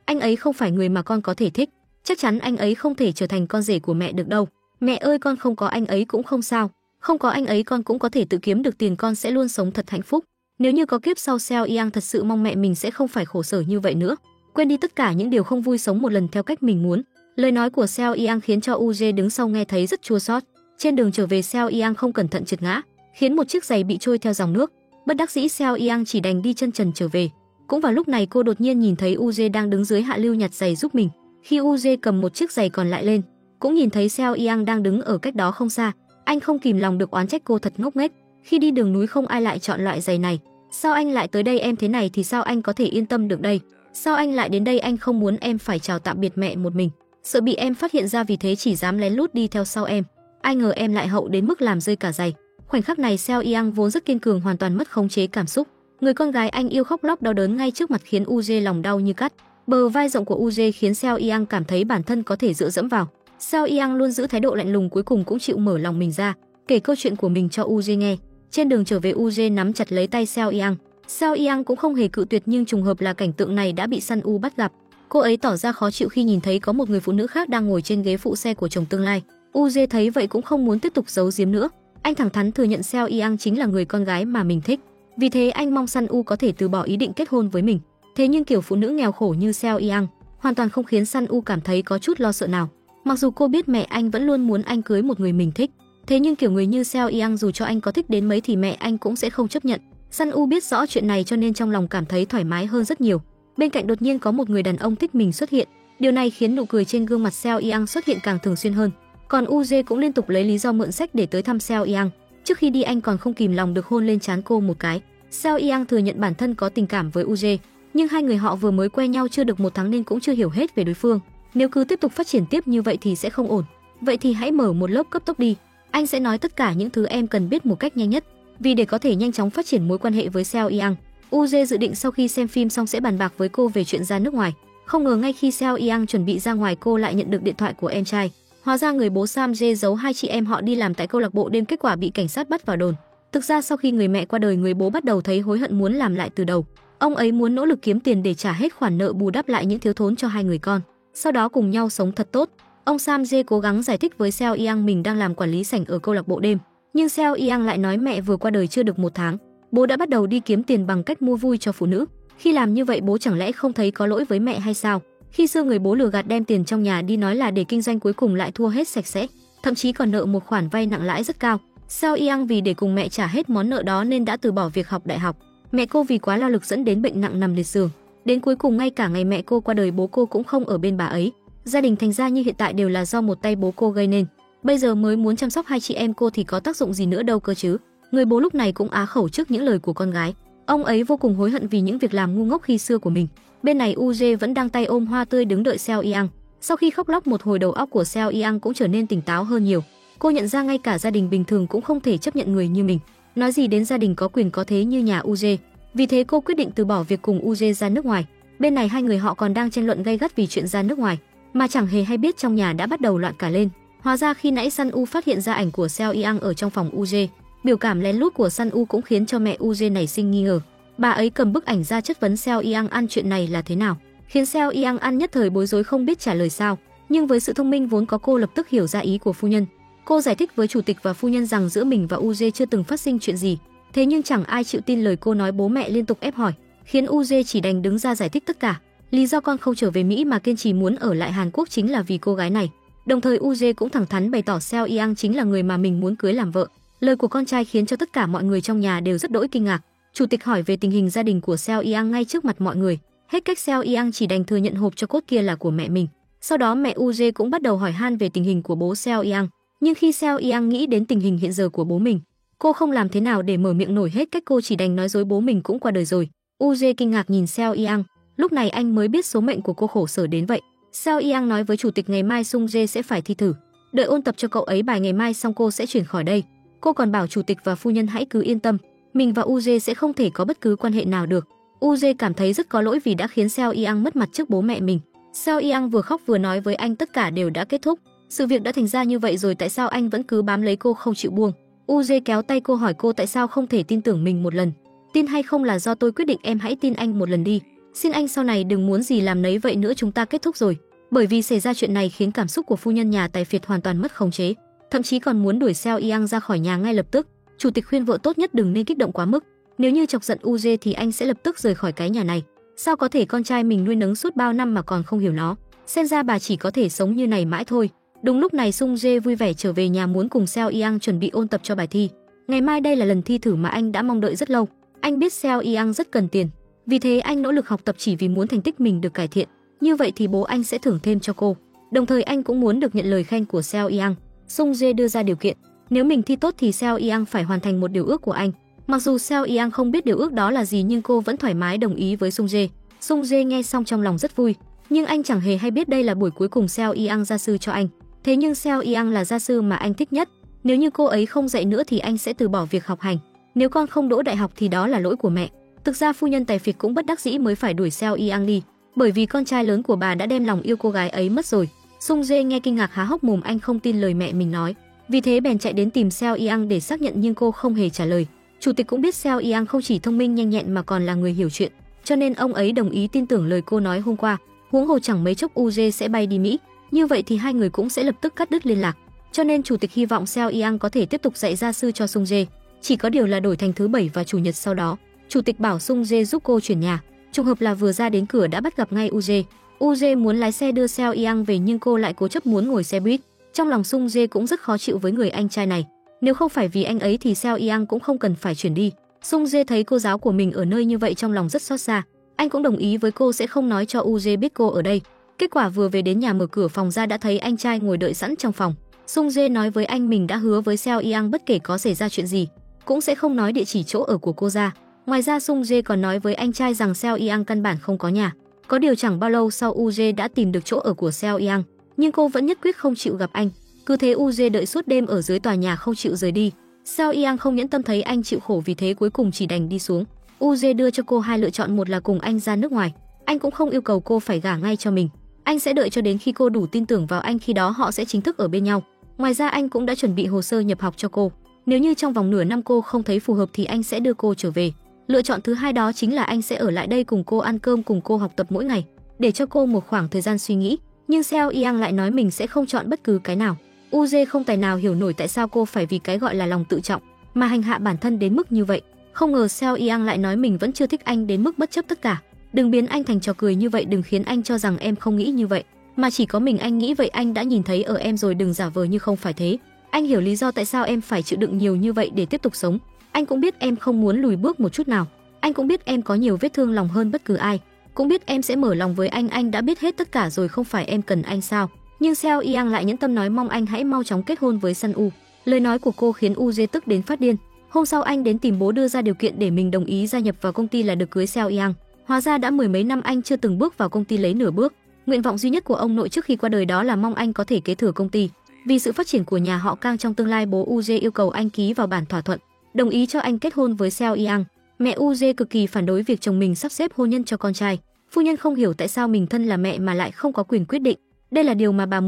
anh ấy không phải người mà con có thể thích. Chắc chắn anh ấy không thể trở thành con rể của mẹ được đâu. Mẹ ơi, con không có anh ấy cũng không sao. Không có anh ấy con cũng có thể tự kiếm được tiền, con sẽ luôn sống thật hạnh phúc. Nếu như có kiếp sau, Seo Yang thật sự mong mẹ mình sẽ không phải khổ sở như vậy nữa. Quên đi tất cả những điều không vui, sống một lần theo cách mình muốn. Lời nói của Seo Yang khiến cho Uze đứng sau nghe thấy rất chua xót. Trên đường trở về, Seo Yang không cẩn thận trượt ngã, khiến một chiếc giày bị trôi theo dòng nước. Bất đắc dĩ, Seo Yang chỉ đành đi chân trần trở về. Cũng vào lúc này cô đột nhiên nhìn thấy Uze đang đứng dưới hạ lưu nhặt giày giúp mình. Khi Uze cầm một chiếc giày còn lại lên, cũng nhìn thấy Seo Yang đang đứng ở cách đó không xa. Anh không kìm lòng được oán trách cô thật ngốc nghếch. Khi đi đường núi không ai lại chọn loại giày này. Sao anh lại tới đây? Em thế này thì sao anh có thể yên tâm được đây? Sao anh lại đến đây? Anh không muốn em phải chào tạm biệt mẹ một mình, sợ bị em phát hiện ra, vì thế chỉ dám lén lút đi theo sau em. Ai ngờ em lại hậu đến mức làm rơi cả giày. Khoảnh khắc này Seo Yang vốn rất kiên cường hoàn toàn mất khống chế cảm xúc. Người con gái anh yêu khóc lóc đau đớn ngay trước mặt khiến Uze lòng đau như cắt. Bờ vai rộng của Uze khiến Seo Yang cảm thấy bản thân có thể dựa dẫm vào. Seo Yang luôn giữ thái độ lạnh lùng, cuối cùng cũng chịu mở lòng mình ra, kể câu chuyện của mình cho Uze nghe. Trên đường trở về, Uze nắm chặt lấy tay Seo Yang. Seo Yang cũng không hề cự tuyệt, nhưng trùng hợp là cảnh tượng này đã bị Sun U bắt gặp. Cô ấy tỏ ra khó chịu khi nhìn thấy có một người phụ nữ khác đang ngồi trên ghế phụ xe của chồng tương lai. Uze thấy vậy cũng không muốn tiếp tục giấu giếm nữa. Anh thẳng thắn thừa nhận Seo Yang chính là người con gái mà mình thích. Vì thế anh mong Sun U có thể từ bỏ ý định kết hôn với mình. Thế nhưng kiểu phụ nữ nghèo khổ như Seo Yang hoàn toàn không khiến Sun U cảm thấy có chút lo sợ nào. Mặc dù cô biết mẹ anh vẫn luôn muốn anh cưới một người mình thích, thế nhưng kiểu người như Seo Yang dù cho anh có thích đến mấy thì mẹ anh cũng sẽ không chấp nhận. Sun U biết rõ chuyện này cho nên trong lòng cảm thấy thoải mái hơn rất nhiều. Bên cạnh đột nhiên có một người đàn ông thích mình xuất hiện. Điều này khiến nụ cười trên gương mặt Seo Yang xuất hiện càng thường xuyên hơn. Còn Uze cũng liên tục lấy lý do mượn sách để tới thăm Seo Yang. Trước khi đi anh còn không kìm lòng được hôn lên trán cô một cái. Seo Yang thừa nhận bản thân có tình cảm với Uze, nhưng hai người họ vừa mới quen nhau chưa được 1 tháng nên cũng chưa hiểu hết về đối phương. Nếu cứ tiếp tục phát triển tiếp như vậy thì sẽ không ổn. Vậy thì hãy mở một lớp cấp tốc đi. Anh sẽ nói tất cả những thứ em cần biết một cách nhanh nhất. Vì để có thể nhanh chóng phát triển mối quan hệ với Seo Yang, Uze dự định sau khi xem phim xong sẽ bàn bạc với cô về chuyện ra nước ngoài. Không ngờ ngay khi Seo Yang chuẩn bị ra ngoài, cô lại nhận được điện thoại của em trai. Hóa ra người bố Sam Jae giấu hai chị em họ đi làm tại câu lạc bộ đêm, kết quả bị cảnh sát bắt vào đồn. Thực ra sau khi người mẹ qua đời, người bố bắt đầu thấy hối hận muốn làm lại từ đầu. Ông ấy muốn nỗ lực kiếm tiền để trả hết khoản nợ, bù đắp lại những thiếu thốn cho hai người con, sau đó cùng nhau sống thật tốt. Ông Sam Jae cố gắng giải thích với Seo Yang mình đang làm quản lý sảnh ở câu lạc bộ đêm, nhưng Seo Yang lại nói mẹ vừa qua đời chưa được 1 tháng, bố đã bắt đầu đi kiếm tiền bằng cách mua vui cho phụ nữ. Khi làm như vậy bố chẳng lẽ không thấy có lỗi với mẹ hay sao? Khi xưa người bố lừa gạt đem tiền trong nhà đi nói là để kinh doanh, cuối cùng lại thua hết sạch sẽ, thậm chí còn nợ một khoản vay nặng lãi rất cao. Seo Yang vì để cùng mẹ trả hết món nợ đó nên đã từ bỏ việc học đại học. Mẹ cô vì quá lao lực dẫn đến bệnh nặng nằm liệt giường. Đến cuối cùng ngay cả ngày mẹ cô qua đời bố cô cũng không ở bên bà ấy. Gia đình thành ra như hiện tại đều là do một tay bố cô gây nên. Bây giờ mới muốn chăm sóc hai chị em cô thì có tác dụng gì nữa đâu cơ chứ. Người bố lúc này cũng á khẩu trước những lời của con gái. Ông ấy vô cùng hối hận vì những việc làm ngu ngốc khi xưa của mình. Bên này UJ vẫn đang tay ôm hoa tươi đứng đợi Seo Yang. Sau khi khóc lóc một hồi, đầu óc của Seo Yang cũng trở nên tỉnh táo hơn nhiều. Cô nhận ra ngay cả gia đình bình thường cũng không thể chấp nhận người như mình. Nói gì đến gia đình có quyền có thế như nhà UJ. Vì thế cô quyết định từ bỏ việc cùng UJ ra nước ngoài. Bên này hai người họ còn đang tranh luận gay gắt vì chuyện ra nước ngoài, mà chẳng hề hay biết trong nhà đã bắt đầu loạn cả lên. Hóa ra khi nãy Sun U phát hiện ra ảnh của Seo Yang ở trong phòng UJ, biểu cảm lén lút của Sun U cũng khiến cho mẹ UJ nảy sinh nghi ngờ. Bà ấy cầm bức ảnh ra chất vấn Seo Yang An chuyện này là thế nào, khiến Seo Yang An nhất thời bối rối không biết trả lời sao. Nhưng với sự thông minh vốn có, cô lập tức hiểu ra ý của phu nhân. Cô giải thích với chủ tịch và phu nhân rằng giữa mình và UJ chưa từng phát sinh chuyện gì. Thế nhưng chẳng ai chịu tin lời cô nói, bố mẹ liên tục ép hỏi, khiến UJ chỉ đành đứng ra giải thích tất cả. Lý do con không trở về Mỹ mà kiên trì muốn ở lại Hàn Quốc chính là vì cô gái này. Đồng thời UJ cũng thẳng thắn bày tỏ Seo Yang chính là người mà mình muốn cưới làm vợ. Lời của con trai khiến cho tất cả mọi người trong nhà đều rất đỗi kinh ngạc. Chủ tịch hỏi về tình hình gia đình của Seo Yang ngay trước mặt mọi người. Hết cách Seo Yang chỉ đành thừa nhận hộp cho cốt kia là của mẹ mình. Sau đó mẹ UJ cũng bắt đầu hỏi han về tình hình của bố Seo Yang. Nhưng khi Seo Yang nghĩ đến tình hình hiện giờ của bố mình, cô không làm thế nào để mở miệng nổi, hết cách cô chỉ đành nói dối bố mình cũng qua đời rồi. UJ kinh ngạc nhìn Seo Yang, lúc này anh mới biết số mệnh của cô khổ sở đến vậy. Seo Yang nói với chủ tịch ngày mai Sung Jae sẽ phải thi thử, đợi ôn tập cho cậu ấy bài ngày mai xong cô sẽ chuyển khỏi đây. Cô còn bảo chủ tịch và phu nhân hãy cứ yên tâm, mình và UJ sẽ không thể có bất cứ quan hệ nào được. UJ cảm thấy rất có lỗi vì đã khiến Seo Yang mất mặt trước bố mẹ mình. Seo Yang vừa khóc vừa nói với anh tất cả đều đã kết thúc, sự việc đã thành ra như vậy rồi, tại sao anh vẫn cứ bám lấy cô không chịu buông. UJ kéo tay cô hỏi cô tại sao không thể tin tưởng mình một lần. Tin hay không là do tôi quyết định, em hãy tin anh một lần đi. Xin anh sau này đừng muốn gì làm nấy vậy nữa, chúng ta kết thúc rồi. Bởi vì xảy ra chuyện này khiến cảm xúc của phu nhân nhà tài phiệt hoàn toàn mất khống chế, thậm chí còn muốn đuổi Seo Yang ra khỏi nhà ngay lập tức. Chủ tịch khuyên vợ tốt nhất đừng nên kích động quá mức, nếu như chọc giận UJ thì anh sẽ lập tức rời khỏi cái nhà này. Sao có thể, con trai mình nuôi nấng suốt bao năm mà còn không hiểu nó, xem ra bà chỉ có thể sống như này mãi thôi. Đúng lúc này Sung Jae vui vẻ trở về nhà muốn cùng Seo Yang chuẩn bị ôn tập cho bài thi. Ngày mai đây là lần thi thử mà anh đã mong đợi rất lâu. Anh biết Seo Yang rất cần tiền, vì thế anh nỗ lực học tập chỉ vì muốn thành tích mình được cải thiện. Như vậy thì bố anh sẽ thưởng thêm cho cô. Đồng thời anh cũng muốn được nhận lời khen của Seo Yang. Sung Jae đưa ra điều kiện, nếu mình thi tốt thì Seo Yang phải hoàn thành một điều ước của anh. Mặc dù Seo Yang không biết điều ước đó là gì nhưng cô vẫn thoải mái đồng ý với Sung Jae. Sung Jae nghe xong trong lòng rất vui, nhưng anh chẳng hề hay biết đây là buổi cuối cùng Seo Yang gia sư cho anh. Thế nhưng Seo Yang là gia sư mà anh thích nhất, nếu như cô ấy không dạy nữa thì anh sẽ từ bỏ việc học hành. Nếu con không đỗ đại học thì đó là lỗi của mẹ. Thực ra phu nhân tài phiệt cũng bất đắc dĩ mới phải đuổi Seo Yang đi, bởi vì con trai lớn của bà đã đem lòng yêu cô gái ấy mất rồi. Sung Jae nghe kinh ngạc há hốc mồm, anh không tin lời mẹ mình nói, vì thế bèn chạy đến tìm Seo Yang để xác nhận nhưng cô không hề trả lời. Chủ tịch cũng biết Seo Yang không chỉ thông minh nhanh nhẹn mà còn là người hiểu chuyện, cho nên ông ấy đồng ý tin tưởng lời cô nói hôm qua. Huống hồ chẳng mấy chốc UJ sẽ bay đi Mỹ, như vậy thì hai người cũng sẽ lập tức cắt đứt liên lạc. Cho nên chủ tịch hy vọng Seo Yang có thể tiếp tục dạy gia sư cho Sung Jae, chỉ có điều là đổi thành thứ Bảy và Chủ nhật sau đó. Chủ tịch bảo Sung Jae giúp cô chuyển nhà, trùng hợp là vừa ra đến cửa đã bắt gặp ngay UJ. UJ muốn lái xe đưa Seo Yang về nhưng cô lại cố chấp muốn ngồi xe buýt. Trong lòng Sung Jae cũng rất khó chịu với người anh trai này, nếu không phải vì anh ấy thì Seo Yang cũng không cần phải chuyển đi. Sung Jae thấy cô giáo của mình ở nơi như vậy trong lòng rất xót xa. Anh cũng đồng ý với cô sẽ không nói cho UJ biết cô ở đây. Kết quả vừa về đến nhà mở cửa phòng ra đã thấy anh trai ngồi đợi sẵn trong phòng. Sung Jae nói với anh mình đã hứa với Seo Yang bất kể có xảy ra chuyện gì cũng sẽ không nói địa chỉ chỗ ở của cô ra. Ngoài ra Sung Jae còn nói với anh trai rằng Seo Yang căn bản không có nhà. Có điều chẳng bao lâu sau UJ đã tìm được chỗ ở của Seo Yang, nhưng cô vẫn nhất quyết không chịu gặp anh. Cứ thế UJ đợi suốt đêm ở dưới tòa nhà không chịu rời đi. Seo Yang không nhẫn tâm thấy anh chịu khổ, vì thế cuối cùng chỉ đành đi xuống. UJ đưa cho cô hai lựa chọn, một là cùng anh ra nước ngoài. Anh cũng không yêu cầu cô phải gả ngay cho mình, anh sẽ đợi cho đến khi cô đủ tin tưởng vào anh, khi đó họ sẽ chính thức ở bên nhau. Ngoài ra anh cũng đã chuẩn bị hồ sơ nhập học cho cô, nếu như trong vòng nửa năm cô không thấy phù hợp thì anh sẽ đưa cô trở về. Lựa chọn thứ hai đó chính là anh sẽ ở lại đây cùng cô ăn cơm, cùng cô học tập mỗi ngày, để cho cô một khoảng thời gian suy nghĩ. Nhưng Seo Yang lại nói mình sẽ không chọn bất cứ cái nào. UJ không tài nào hiểu nổi tại sao cô phải vì cái gọi là lòng tự trọng mà hành hạ bản thân đến mức như vậy. Không ngờ Seo Yang lại nói mình vẫn chưa thích anh đến mức bất chấp tất cả. Đừng biến anh thành trò cười như vậy, đừng khiến anh cho rằng em không nghĩ như vậy, mà chỉ có mình anh nghĩ vậy. Anh đã nhìn thấy ở em rồi, đừng giả vờ như không phải thế. Anh hiểu lý do tại sao em phải chịu đựng nhiều như vậy để tiếp tục sống. Anh cũng biết em không muốn lùi bước một chút nào. Anh cũng biết em có nhiều vết thương lòng hơn bất cứ ai. Cũng biết em sẽ mở lòng với anh đã biết hết tất cả rồi, không phải em cần anh sao? Nhưng Seo Yang lại nhẫn tâm nói mong anh hãy mau chóng kết hôn với Sun U. Lời nói của cô khiến UJ tức đến phát điên. Hôm sau anh đến tìm bố đưa ra điều kiện để mình đồng ý gia nhập vào công ty là được cưới Seo Yang. Hóa ra đã mười mấy năm anh chưa từng bước vào công ty lấy nửa bước. Nguyện vọng duy nhất của ông nội trước khi qua đời đó là mong anh có thể kế thừa công ty. Vì sự phát triển của nhà họ Kang trong tương lai, bố Uje yêu cầu anh ký vào bản thỏa thuận, đồng ý cho anh kết hôn với Seo Yang. Mẹ Uje cực kỳ phản đối việc chồng mình sắp xếp hôn nhân cho con trai. Phu nhân không hiểu tại sao mình thân là mẹ mà lại không có quyền quyết định. Đây là điều mà bà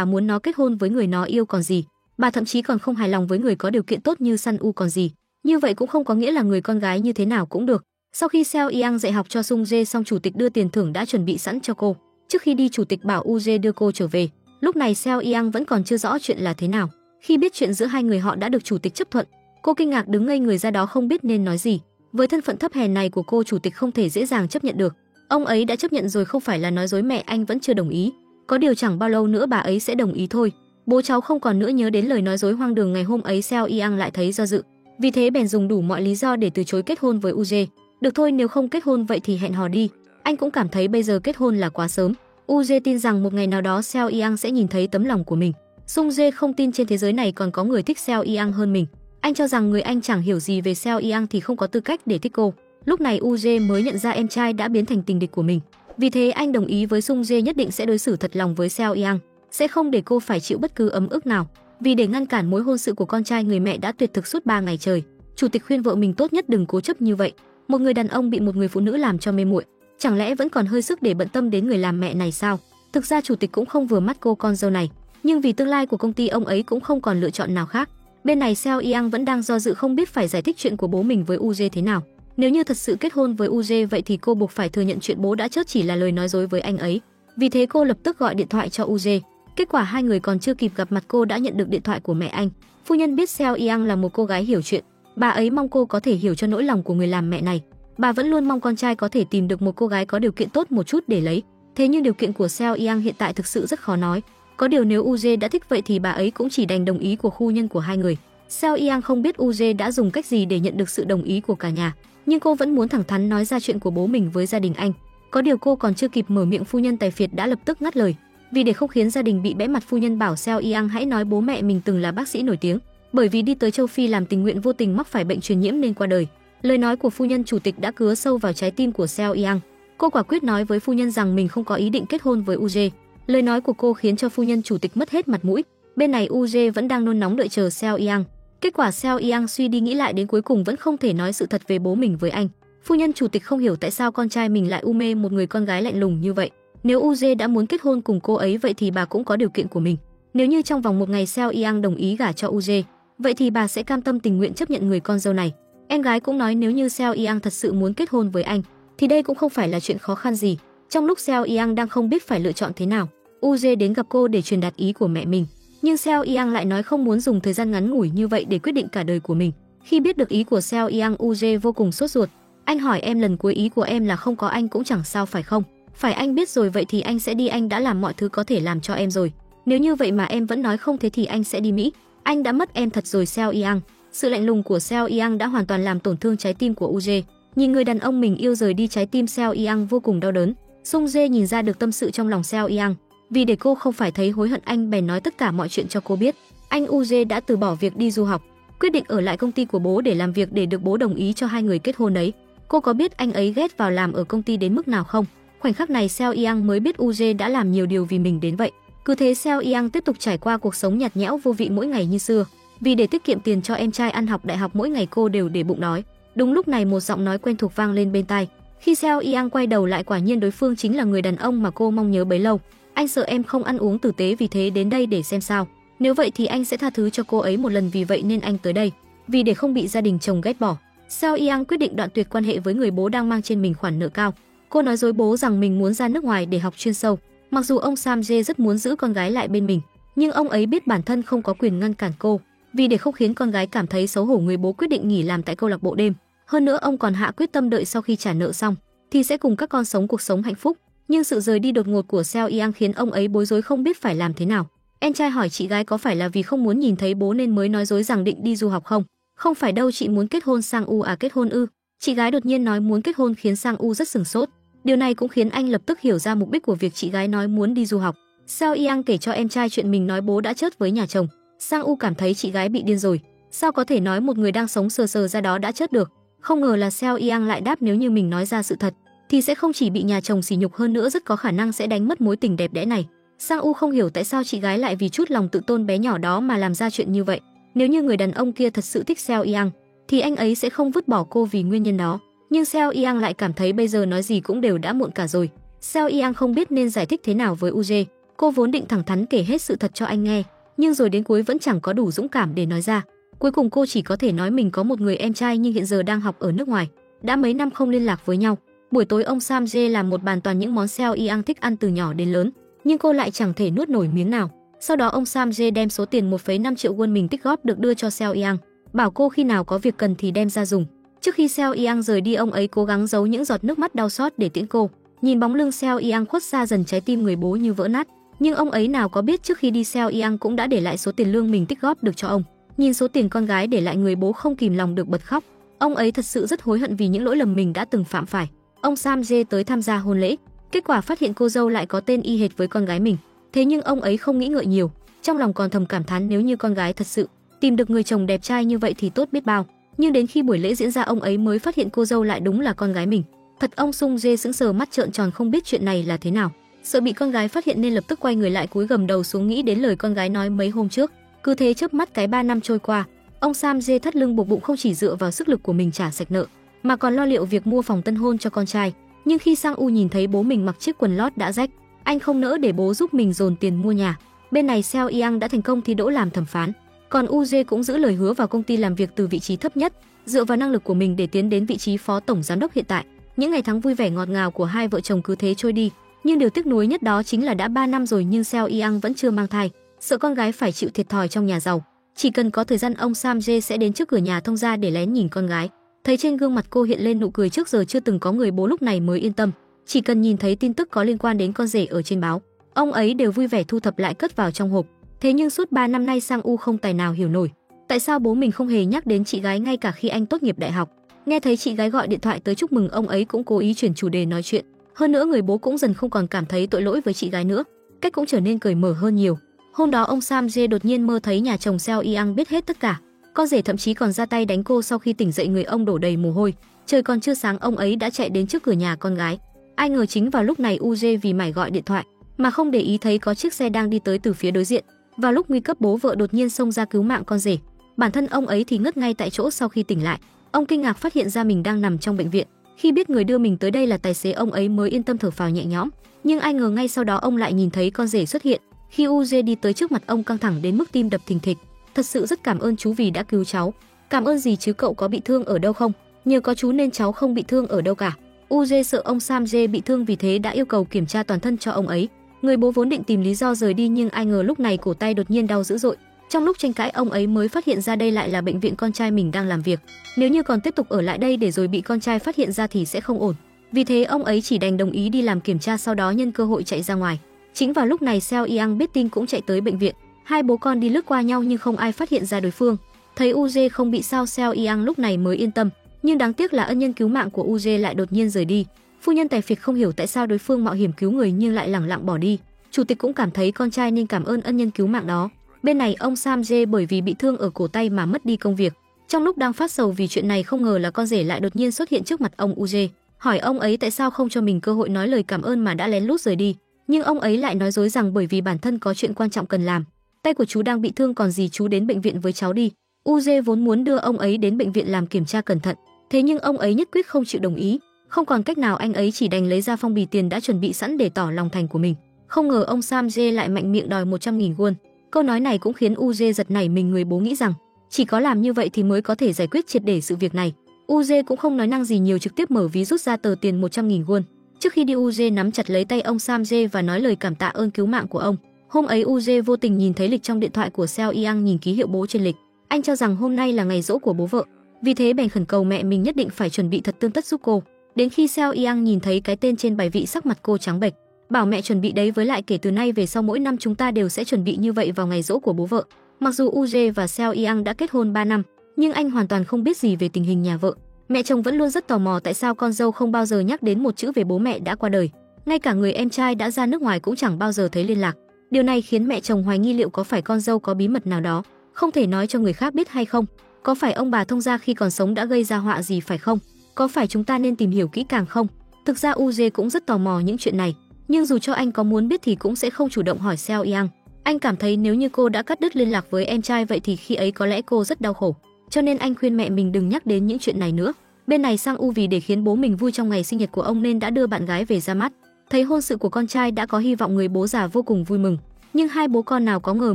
muốn nó kết hôn với người nó yêu còn gì. Bà thậm chí còn không hài lòng với người có điều kiện tốt như Sun U còn gì. Như vậy cũng không có nghĩa là người con gái như thế nào cũng được. Sau khi Seo Yang dạy học cho Sung Jae xong, chủ tịch đưa tiền thưởng đã chuẩn bị sẵn cho cô. Trước khi đi, chủ tịch bảo Uje đưa cô trở về. Lúc này Seo Yang vẫn còn chưa rõ chuyện là thế nào. Khi biết chuyện giữa hai người họ đã được chủ tịch chấp thuận, cô kinh ngạc đứng ngây người ra đó không biết nên nói gì. Với thân phận thấp hèn này của cô, chủ tịch không thể dễ dàng chấp nhận được. Ông ấy đã chấp nhận rồi, không phải là nói dối, mẹ anh vẫn chưa đồng ý. Có điều chẳng bao lâu nữa bà ấy sẽ đồng ý thôi. Bố cháu không còn nữa nhớ đến lời nói dối hoang đường ngày hôm ấy. Seo Yang lại thấy do dự, vì thế bèn dùng đủ mọi lý do để từ chối kết hôn với Uje. Được thôi, nếu không kết hôn vậy thì hẹn hò đi. Anh cũng cảm thấy bây giờ kết hôn là quá sớm. Uje tin rằng một ngày nào đó Seo Yang sẽ nhìn thấy tấm lòng của mình. Sung Jae không tin trên thế giới này còn có người thích Seo Yang hơn mình. Anh cho rằng người anh chẳng hiểu gì về Seo Yang thì không có tư cách để thích cô. Lúc này Uje mới nhận ra em trai đã biến thành tình địch của mình. Vì thế anh đồng ý với Sung Jae nhất định sẽ đối xử thật lòng với Seo Yang, sẽ không để cô phải chịu bất cứ ấm ức nào. Vì để ngăn cản mối hôn sự của con trai, người mẹ đã tuyệt thực suốt 3 ngày trời. Chủ tịch khuyên vợ mình tốt nhất đừng cố chấp như vậy. Một người đàn ông bị một người phụ nữ làm cho mê muội, chẳng lẽ vẫn còn hơi sức để bận tâm đến người làm mẹ này sao? Thực ra chủ tịch cũng không vừa mắt cô con dâu này, nhưng vì tương lai của công ty ông ấy cũng không còn lựa chọn nào khác. Bên này Seo Yang vẫn đang do dự không biết phải giải thích chuyện của bố mình với Uje thế nào. Nếu như thật sự kết hôn với Uje vậy thì cô buộc phải thừa nhận chuyện bố đã chớt chỉ là lời nói dối với anh ấy. Vì thế cô lập tức gọi điện thoại cho Uje. Kết quả hai người còn chưa kịp gặp mặt cô đã nhận được điện thoại của mẹ anh. Phu nhân biết Seo Yang là một cô gái hiểu chuyện, bà ấy mong cô có thể hiểu cho nỗi lòng của người làm mẹ này. Bà vẫn luôn mong con trai có thể tìm được một cô gái có điều kiện tốt một chút để lấy. Thế nhưng điều kiện của Seo Yang hiện tại thực sự rất khó nói. Có điều nếu Uje đã thích vậy thì bà ấy cũng chỉ đành đồng ý của phu nhân của hai người. Seo Yang không biết Uje đã dùng cách gì để nhận được sự đồng ý của cả nhà, nhưng cô vẫn muốn thẳng thắn nói ra chuyện của bố mình với gia đình anh. Có điều cô còn chưa kịp mở miệng, phu nhân Tài Phiệt đã lập tức ngắt lời. Vì để không khiến gia đình bị bẽ mặt, phu nhân bảo Seo Yang hãy nói bố mẹ mình từng là bác sĩ nổi tiếng, bởi vì đi tới châu Phi làm tình nguyện vô tình mắc phải bệnh truyền nhiễm nên qua đời. Lời nói của phu nhân chủ tịch đã cứa sâu vào trái tim của Seo Yang. Cô quả quyết nói với phu nhân rằng mình không có ý định kết hôn với Uje. Lời nói của cô khiến cho phu nhân chủ tịch mất hết mặt mũi. Bên này Uje vẫn đang nôn nóng đợi chờ Seo Yang. Kết quả Seo Yang suy đi nghĩ lại đến cuối cùng vẫn không thể nói sự thật về bố mình với anh. Phu nhân chủ tịch không hiểu tại sao con trai mình lại u mê một người con gái lạnh lùng như vậy. Nếu Uje đã muốn kết hôn cùng cô ấy vậy thì bà cũng có điều kiện của mình. Nếu như trong vòng một ngày Seo Yang đồng ý gả cho Uje, vậy thì bà sẽ cam tâm tình nguyện chấp nhận người con dâu này. Em gái cũng nói nếu như Seo Yang thật sự muốn kết hôn với anh thì đây cũng không phải là chuyện khó khăn gì. Trong lúc Seo Yang đang không biết phải lựa chọn thế nào, Uje đến gặp cô để truyền đạt ý của mẹ mình. Nhưng Seo Yang lại nói không muốn dùng thời gian ngắn ngủi như vậy để quyết định cả đời của mình. Khi biết được ý của Seo Yang, Uje vô cùng sốt ruột. Anh hỏi em lần cuối ý của em là không có anh cũng chẳng sao phải không? Phải, anh biết rồi, vậy thì anh sẽ đi, anh đã làm mọi thứ có thể làm cho em rồi. Nếu như vậy mà em vẫn nói không thế thì anh sẽ đi Mỹ. Anh đã mất em thật rồi Seo Yang. Sự lạnh lùng của Seo Yang đã hoàn toàn làm tổn thương trái tim của Uje. Nhìn người đàn ông mình yêu rời đi, trái tim Seo Yang vô cùng đau đớn. Sung Jae nhìn ra được tâm sự trong lòng Seo Yang. Vì để cô không phải thấy hối hận, anh bèn nói tất cả mọi chuyện cho cô biết. Anh Uje đã từ bỏ việc đi du học, quyết định ở lại công ty của bố để làm việc để được bố đồng ý cho hai người kết hôn ấy. Cô có biết anh ấy ghét vào làm ở công ty đến mức nào không? Khoảnh khắc này Seo Yang mới biết Uje đã làm nhiều điều vì mình đến vậy. Cứ thế Seo Yang tiếp tục trải qua cuộc sống nhạt nhẽo vô vị mỗi ngày như xưa. Vì để tiết kiệm tiền cho em trai ăn học đại học, mỗi ngày cô đều để bụng đói. Đúng lúc này một giọng nói quen thuộc vang lên bên tai. Khi Seo Yang quay đầu lại, quả nhiên đối phương chính là người đàn ông mà cô mong nhớ bấy lâu. Anh sợ em không ăn uống tử tế, vì thế đến đây để xem sao. Nếu vậy thì anh sẽ tha thứ cho cô ấy một lần, vì vậy nên anh tới đây. Vì để không bị gia đình chồng ghét bỏ, Seo Yang quyết định đoạn tuyệt quan hệ với người bố đang mang trên mình khoản nợ cao. Cô nói dối bố rằng mình muốn ra nước ngoài để học chuyên sâu. Mặc dù ông Sam Jae rất muốn giữ con gái lại bên mình, nhưng ông ấy biết bản thân không có quyền ngăn cản cô. Vì để không khiến con gái cảm thấy xấu hổ, người bố quyết định nghỉ làm tại câu lạc bộ đêm. Hơn nữa ông còn hạ quyết tâm đợi sau khi trả nợ xong thì sẽ cùng các con sống cuộc sống hạnh phúc. Nhưng sự rời đi đột ngột của Seo Yang khiến ông ấy bối rối không biết phải làm thế nào. Em trai hỏi chị gái có phải là vì không muốn nhìn thấy bố nên mới nói dối rằng định đi du học không? Không phải đâu, chị muốn kết hôn. Sang U à, kết hôn ư? Chị gái đột nhiên nói muốn kết hôn khiến Sang U rất sửng sốt. Điều này cũng khiến anh lập tức hiểu ra mục đích của việc chị gái nói muốn đi du học. Seo Yang kể cho em trai chuyện mình nói bố đã chớt với nhà chồng. Sang U cảm thấy chị gái bị điên rồi. Sao có thể nói một người đang sống sờ sờ ra đó đã chết được? Không ngờ là Seo Yang lại đáp nếu như mình nói ra sự thật thì sẽ không chỉ bị nhà chồng sỉ nhục, hơn nữa rất có khả năng sẽ đánh mất mối tình đẹp đẽ này. Sang U không hiểu tại sao chị gái lại vì chút lòng tự tôn bé nhỏ đó mà làm ra chuyện như vậy. Nếu như người đàn ông kia thật sự thích Seo Yang thì anh ấy sẽ không vứt bỏ cô vì nguyên nhân đó. Nhưng Seo Yang lại cảm thấy bây giờ nói gì cũng đều đã muộn cả rồi. Seo Yang không biết nên giải thích thế nào với UJ. Cô vốn định thẳng thắn kể hết sự thật cho anh nghe, nhưng rồi đến cuối vẫn chẳng có đủ dũng cảm để nói ra. Cuối cùng cô chỉ có thể nói mình có một người em trai nhưng hiện giờ đang học ở nước ngoài, đã mấy năm không liên lạc với nhau. Buổi tối ông Sam Jae làm một bàn toàn những món Seo Yang thích ăn từ nhỏ đến lớn, nhưng cô lại chẳng thể nuốt nổi miếng nào. Sau đó ông Sam Jae đem số tiền 1,5 triệu won mình tích góp được đưa cho Seo Yang, bảo cô khi nào có việc cần thì đem ra dùng. Trước khi Seo Yang rời đi, ông ấy cố gắng giấu những giọt nước mắt đau xót để tiễn cô. Nhìn bóng lưng Seo Yang khuất xa dần, trái tim người bố như vỡ nát. Nhưng ông ấy nào có biết trước khi đi Seo Yang cũng đã để lại số tiền lương mình tích góp được cho ông. Nhìn số tiền con gái để lại, người bố không kìm lòng được bật khóc. Ông ấy thật sự rất hối hận vì những lỗi lầm mình đã từng phạm phải. Ông Sam Jae tới tham gia hôn lễ, kết quả phát hiện cô dâu lại có tên y hệt với con gái mình. Thế nhưng ông ấy không nghĩ ngợi nhiều, trong lòng còn thầm cảm thán nếu như con gái thật sự tìm được người chồng đẹp trai như vậy thì tốt biết bao. Nhưng đến khi buổi lễ diễn ra, ông ấy mới phát hiện cô dâu lại đúng là con gái mình. Thật, ông Sung Jae sững sờ mắt trợn tròn không biết chuyện này là thế nào. Sợ bị con gái phát hiện nên lập tức quay người lại, cúi gầm đầu xuống nghĩ đến lời con gái nói mấy hôm trước. Cứ thế chớp mắt cái 3 năm trôi qua, ông Sam Jae thắt lưng buộc bụng, không chỉ dựa vào sức lực của mình trả sạch nợ mà còn lo liệu việc mua phòng tân hôn cho con trai. Nhưng khi Sang U nhìn thấy bố mình mặc chiếc quần lót đã rách, anh không nỡ để bố giúp mình dồn tiền mua nhà. Bên này Seo Yang đã thành công thi đỗ làm thẩm phán, còn UJ cũng giữ lời hứa vào công ty làm việc từ vị trí thấp nhất, dựa vào năng lực của mình để tiến đến vị trí phó tổng giám đốc hiện tại. Những ngày tháng vui vẻ ngọt ngào của hai vợ chồng cứ thế trôi đi, nhưng điều tiếc nuối nhất đó chính là đã 3 năm rồi nhưng Seo Yang vẫn chưa mang thai, sợ con gái phải chịu thiệt thòi trong nhà giàu. Chỉ cần có thời gian, ông Sam Jae sẽ đến trước cửa nhà thông gia để lén nhìn con gái. Thấy trên gương mặt cô hiện lên nụ cười trước giờ chưa từng có, người bố lúc này mới yên tâm. Chỉ cần nhìn thấy tin tức có liên quan đến con rể ở trên báo, ông ấy đều vui vẻ thu thập lại cất vào trong hộp. Thế nhưng suốt 3 năm nay Sang U không tài nào hiểu nổi tại sao bố mình không hề nhắc đến chị gái ngay cả khi anh tốt nghiệp đại học. Nghe thấy chị gái gọi điện thoại tới chúc mừng, ông ấy cũng cố ý chuyển chủ đề nói chuyện. Hơn nữa người bố cũng dần không còn cảm thấy tội lỗi với chị gái nữa, cách cũng trở nên cởi mở hơn nhiều. Hôm đó ông Sam Jae đột nhiên mơ thấy nhà chồng Seo Yang biết hết tất cả. Con rể thậm chí còn ra tay đánh cô. Sau khi tỉnh dậy, người ông đổ đầy mồ hôi. Trời còn chưa sáng, ông ấy đã chạy đến trước cửa nhà con gái. Ai ngờ chính vào lúc này UJ vì mải gọi điện thoại mà không để ý thấy có chiếc xe đang đi tới từ phía đối diện. Vào lúc nguy cấp, bố vợ đột nhiên xông ra cứu mạng con rể. Bản thân ông ấy thì ngất ngay tại chỗ. Sau khi tỉnh lại, ông kinh ngạc phát hiện ra mình đang nằm trong bệnh viện. Khi biết người đưa mình tới đây là tài xế, ông ấy mới yên tâm thở phào nhẹ nhõm. Nhưng ai ngờ ngay sau đó ông lại nhìn thấy con rể xuất hiện. Khi UJ đi tới trước mặt ông, căng thẳng đến mức tim đập thình thịch. Thật sự rất cảm ơn chú vì đã cứu cháu. Cảm ơn gì chứ, cậu có bị thương ở đâu không? Nhờ có chú nên cháu không bị thương ở đâu cả. UJ sợ ông Sam Jae bị thương, vì thế đã yêu cầu kiểm tra toàn thân cho ông ấy. Người bố vốn định tìm lý do rời đi, nhưng ai ngờ lúc này cổ tay đột nhiên đau dữ dội. Trong lúc tranh cãi, ông ấy mới phát hiện ra đây lại là bệnh viện con trai mình đang làm việc. Nếu như còn tiếp tục ở lại đây để rồi bị con trai phát hiện ra thì sẽ không ổn. Vì thế ông ấy chỉ đành đồng ý đi làm kiểm tra, sau đó nhân cơ hội chạy ra ngoài. Chính vào lúc này Seo Yang biết tin cũng chạy tới bệnh viện. Hai bố con đi lướt qua nhau nhưng không ai phát hiện ra đối phương. Thấy UJ không bị sao, Seo Yang lúc này mới yên tâm. Nhưng đáng tiếc là ân nhân cứu mạng của UJ lại đột nhiên rời đi. Phu nhân Tài Phiệt không hiểu tại sao đối phương mạo hiểm cứu người nhưng lại lẳng lặng bỏ đi. Chủ tịch cũng cảm thấy con trai nên cảm ơn ân nhân cứu mạng đó. Bên này ông Sam Jae bởi vì bị thương ở cổ tay mà mất đi công việc. Trong lúc đang phát sầu vì chuyện này, không ngờ là con rể lại đột nhiên xuất hiện trước mặt ông UJ, hỏi ông ấy tại sao không cho mình cơ hội nói lời cảm ơn mà đã lén lút rời đi. Nhưng ông ấy lại nói dối rằng bởi vì bản thân có chuyện quan trọng cần làm. Tay của chú đang bị thương, còn gì chú đến bệnh viện với cháu đi. UJ vốn muốn đưa ông ấy đến bệnh viện làm kiểm tra cẩn thận, thế nhưng ông ấy nhất quyết không chịu đồng ý. Không còn cách nào, anh ấy chỉ đành lấy ra phong bì tiền đã chuẩn bị sẵn để tỏ lòng thành của mình. Không ngờ ông Sam Jae lại mạnh miệng đòi 100.000 won. Câu nói này cũng khiến UJ giật nảy mình. Người bố nghĩ rằng chỉ có làm như vậy thì mới có thể giải quyết triệt để sự việc này. UJ cũng không nói năng gì nhiều, trực tiếp mở ví rút ra tờ tiền 100.000 won. Trước khi đi, UJ nắm chặt lấy tay ông Sam Jae và nói lời cảm tạ ơn cứu mạng của ông. Hôm ấy UJ vô tình nhìn thấy lịch trong điện thoại của Seo Yang, nhìn ký hiệu bố trên lịch. Anh cho rằng hôm nay là ngày giỗ của bố vợ, vì thế bèn khẩn cầu mẹ mình nhất định phải chuẩn bị thật tươm tất giúp cô. Đến khi Seo Yang nhìn thấy cái tên trên bài vị, sắc mặt cô trắng bệch, bảo mẹ chuẩn bị đấy, với lại kể từ nay về sau mỗi năm chúng ta đều sẽ chuẩn bị như vậy vào ngày giỗ của bố vợ. Mặc dù UJ và Seo Yang đã kết hôn 3 năm, nhưng anh hoàn toàn không biết gì về tình hình nhà vợ. Mẹ chồng vẫn luôn rất tò mò tại sao con dâu không bao giờ nhắc đến một chữ về bố mẹ đã qua đời. Ngay cả người em trai đã ra nước ngoài cũng chẳng bao giờ thấy liên lạc. Điều này khiến mẹ chồng hoài nghi liệu có phải con dâu có bí mật nào đó. Không thể nói cho người khác biết hay không? Có phải ông bà thông gia khi còn sống đã gây ra họa gì phải không? Có phải chúng ta nên tìm hiểu kỹ càng không? Thực ra Uje cũng rất tò mò những chuyện này, nhưng dù cho anh có muốn biết thì cũng sẽ không chủ động hỏi Seo Yang. Anh cảm thấy nếu như cô đã cắt đứt liên lạc với em trai vậy thì khi ấy có lẽ cô rất đau khổ. Cho nên anh khuyên mẹ mình đừng nhắc đến những chuyện này nữa. Bên này Sang U vì để khiến bố mình vui trong ngày sinh nhật của ông nên đã đưa bạn gái về ra mắt. Thấy hôn sự của con trai đã có hy vọng, người bố già vô cùng vui mừng. Nhưng hai bố con nào có ngờ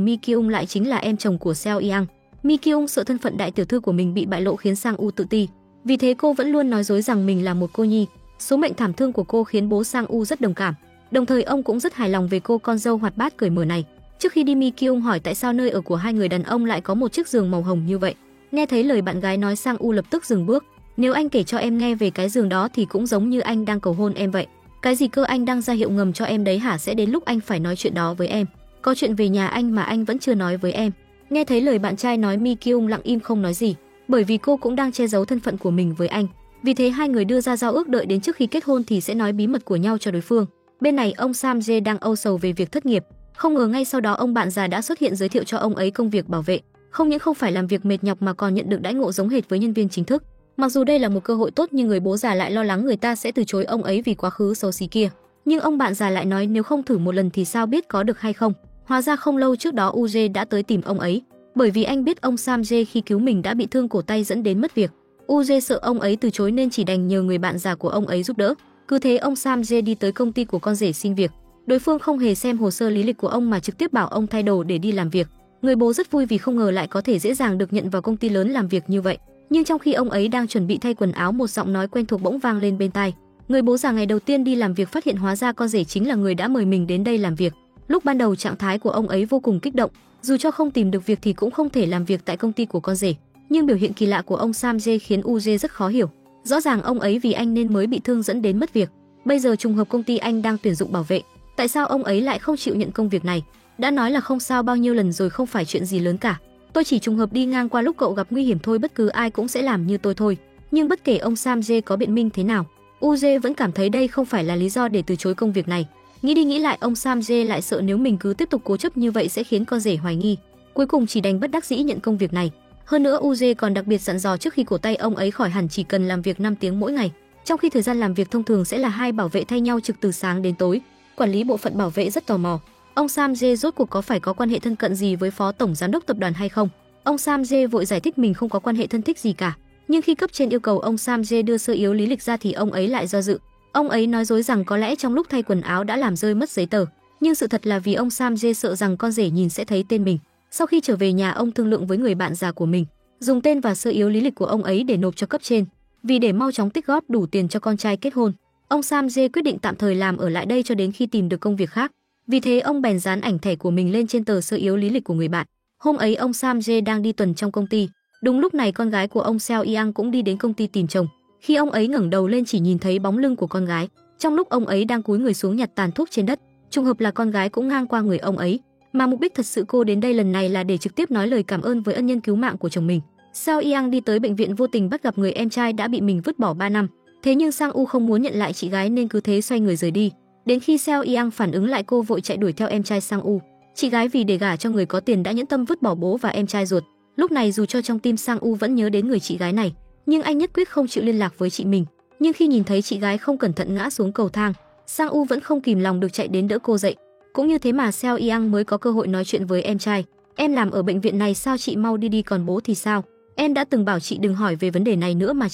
Mi Kyung lại chính là em chồng của Seo Yang. Mi Kyung sợ thân phận đại tiểu thư của mình bị bại lộ khiến Sang U tự ti. Vì thế cô vẫn luôn nói dối rằng mình là một cô nhi. Số mệnh thảm thương của cô khiến bố Sang U rất đồng cảm. Đồng thời ông cũng rất hài lòng về cô con dâu hoạt bát cởi mở này. Trước khi đi, Mi Kyung hỏi tại sao nơi ở của hai người đàn ông lại có một chiếc giường màu hồng như vậy. Nghe thấy lời bạn gái nói, Sang U lập tức dừng bước. Nếu anh kể cho em nghe về cái giường đó thì cũng giống như anh đang cầu hôn em vậy. Cái gì cơ, anh đang ra hiệu ngầm cho em đấy hả? Sẽ đến lúc anh phải nói chuyện đó với em. Có chuyện về nhà anh mà anh vẫn chưa nói với em. Nghe thấy lời bạn trai nói, Mi Kyung lặng im không nói gì, bởi vì cô cũng đang che giấu thân phận của mình với anh. Vì thế hai người đưa ra giao ước đợi đến trước khi kết hôn thì sẽ nói bí mật của nhau cho đối phương. Bên này ông Sam Jae đang âu sầu về việc thất nghiệp, không ngờ ngay sau đó ông bạn già đã xuất hiện giới thiệu cho ông ấy công việc bảo vệ. Không những không phải làm việc mệt nhọc mà còn nhận được đãi ngộ giống hệt với nhân viên chính thức. Mặc dù đây là một cơ hội tốt nhưng người bố già lại lo lắng người ta sẽ từ chối ông ấy vì quá khứ xấu xí kia. Nhưng ông bạn già lại nói nếu không thử một lần thì sao biết có được hay không. Hóa ra không lâu trước đó Uje đã tới tìm ông ấy, bởi vì anh biết ông Sam Jae khi cứu mình đã bị thương cổ tay dẫn đến mất việc. Uje sợ ông ấy từ chối nên chỉ đành nhờ người bạn già của ông ấy giúp đỡ. Cứ thế ông Sam Jae đi tới công ty của con rể xin việc. Đối phương không hề xem hồ sơ lý lịch của ông mà trực tiếp bảo ông thay đồ để đi làm việc. Người bố rất vui vì không ngờ lại có thể dễ dàng được nhận vào công ty lớn làm việc như vậy. Nhưng trong khi ông ấy đang chuẩn bị thay quần áo, một giọng nói quen thuộc bỗng vang lên bên tai. Người bố già ngày đầu tiên đi làm việc phát hiện hóa ra con rể chính là người đã mời mình đến đây làm việc. Lúc ban đầu trạng thái của ông ấy vô cùng kích động, dù cho không tìm được việc thì cũng không thể làm việc tại công ty của con rể. Nhưng biểu hiện kỳ lạ của ông Sam Jae khiến Uje rất khó hiểu. Rõ ràng ông ấy vì anh nên mới bị thương dẫn đến mất việc. Bây giờ trùng hợp công ty anh đang tuyển dụng bảo vệ, tại sao ông ấy lại không chịu nhận công việc này? Đã nói là không sao bao nhiêu lần rồi, không phải chuyện gì lớn cả. Tôi chỉ trùng hợp đi ngang qua lúc cậu gặp nguy hiểm thôi, bất cứ ai cũng sẽ làm như tôi thôi. Nhưng bất kể ông Sam Jae có biện minh thế nào, Uje vẫn cảm thấy đây không phải là lý do để từ chối công việc này. Nghĩ đi nghĩ lại, ông Sam Jae lại sợ nếu mình cứ tiếp tục cố chấp như vậy sẽ khiến con rể hoài nghi. Cuối cùng chỉ đành bất đắc dĩ nhận công việc này. Hơn nữa Uje còn đặc biệt dặn dò trước khi cổ tay ông ấy khỏi hẳn chỉ cần làm việc 5 tiếng mỗi ngày, trong khi thời gian làm việc thông thường sẽ là hai bảo vệ thay nhau trực từ sáng đến tối. Quản lý bộ phận bảo vệ rất tò mò, ông Sam Jae rốt cuộc có phải có quan hệ thân cận gì với phó tổng giám đốc tập đoàn hay không? Ông Sam Jae vội giải thích mình không có quan hệ thân thích gì cả. Nhưng khi cấp trên yêu cầu ông Sam Jae đưa sơ yếu lý lịch ra thì ông ấy lại do dự. Ông ấy nói dối rằng có lẽ trong lúc thay quần áo đã làm rơi mất giấy tờ. Nhưng sự thật là vì ông Sam Jae sợ rằng con rể nhìn sẽ thấy tên mình. Sau khi trở về nhà, ông thương lượng với người bạn già của mình, dùng tên và sơ yếu lý lịch của ông ấy để nộp cho cấp trên. Vì để mau chóng tích góp đủ tiền cho con trai kết hôn, ông Sam Jae quyết định tạm thời làm ở lại đây cho đến khi tìm được công việc khác. Vì thế ông bèn dán ảnh thẻ của mình lên trên tờ sơ yếu lý lịch của người bạn. Hôm ấy ông Sam Jae đang đi tuần trong công ty. Đúng lúc này con gái của ông Seo Yang cũng đi đến công ty tìm chồng. Khi ông ấy ngẩng đầu lên chỉ nhìn thấy bóng lưng của con gái. Trong lúc ông ấy đang cúi người xuống nhặt tàn thuốc trên đất, trùng hợp là con gái cũng ngang qua người ông ấy. Mà mục đích thật sự cô đến đây lần này là để trực tiếp nói lời cảm ơn với ân nhân cứu mạng của chồng mình. Seo Yang đi tới bệnh viện vô tình bắt gặp người em trai đã bị mình vứt bỏ 3 năm. Thế nhưng Sang U không muốn nhận lại chị gái nên cứ thế xoay người rời đi. Đến khi Seo Yang phản ứng lại, cô vội chạy đuổi theo em trai Sang U. Chị gái vì để gả cho người có tiền đã nhẫn tâm vứt bỏ bố và em trai ruột. Lúc này dù cho trong tim Sang U vẫn nhớ đến người chị gái này, nhưng anh nhất quyết không chịu liên lạc với chị mình. Nhưng khi nhìn thấy chị gái không cẩn thận ngã xuống cầu thang, Sang U vẫn không kìm lòng được chạy đến đỡ cô dậy. Cũng như thế mà Seo Yang mới có cơ hội nói chuyện với em trai. Em làm ở bệnh viện này sao, chị mau đi đi, còn bố thì sao? Em đã từng bảo chị đừng hỏi về vấn đề này nữa mà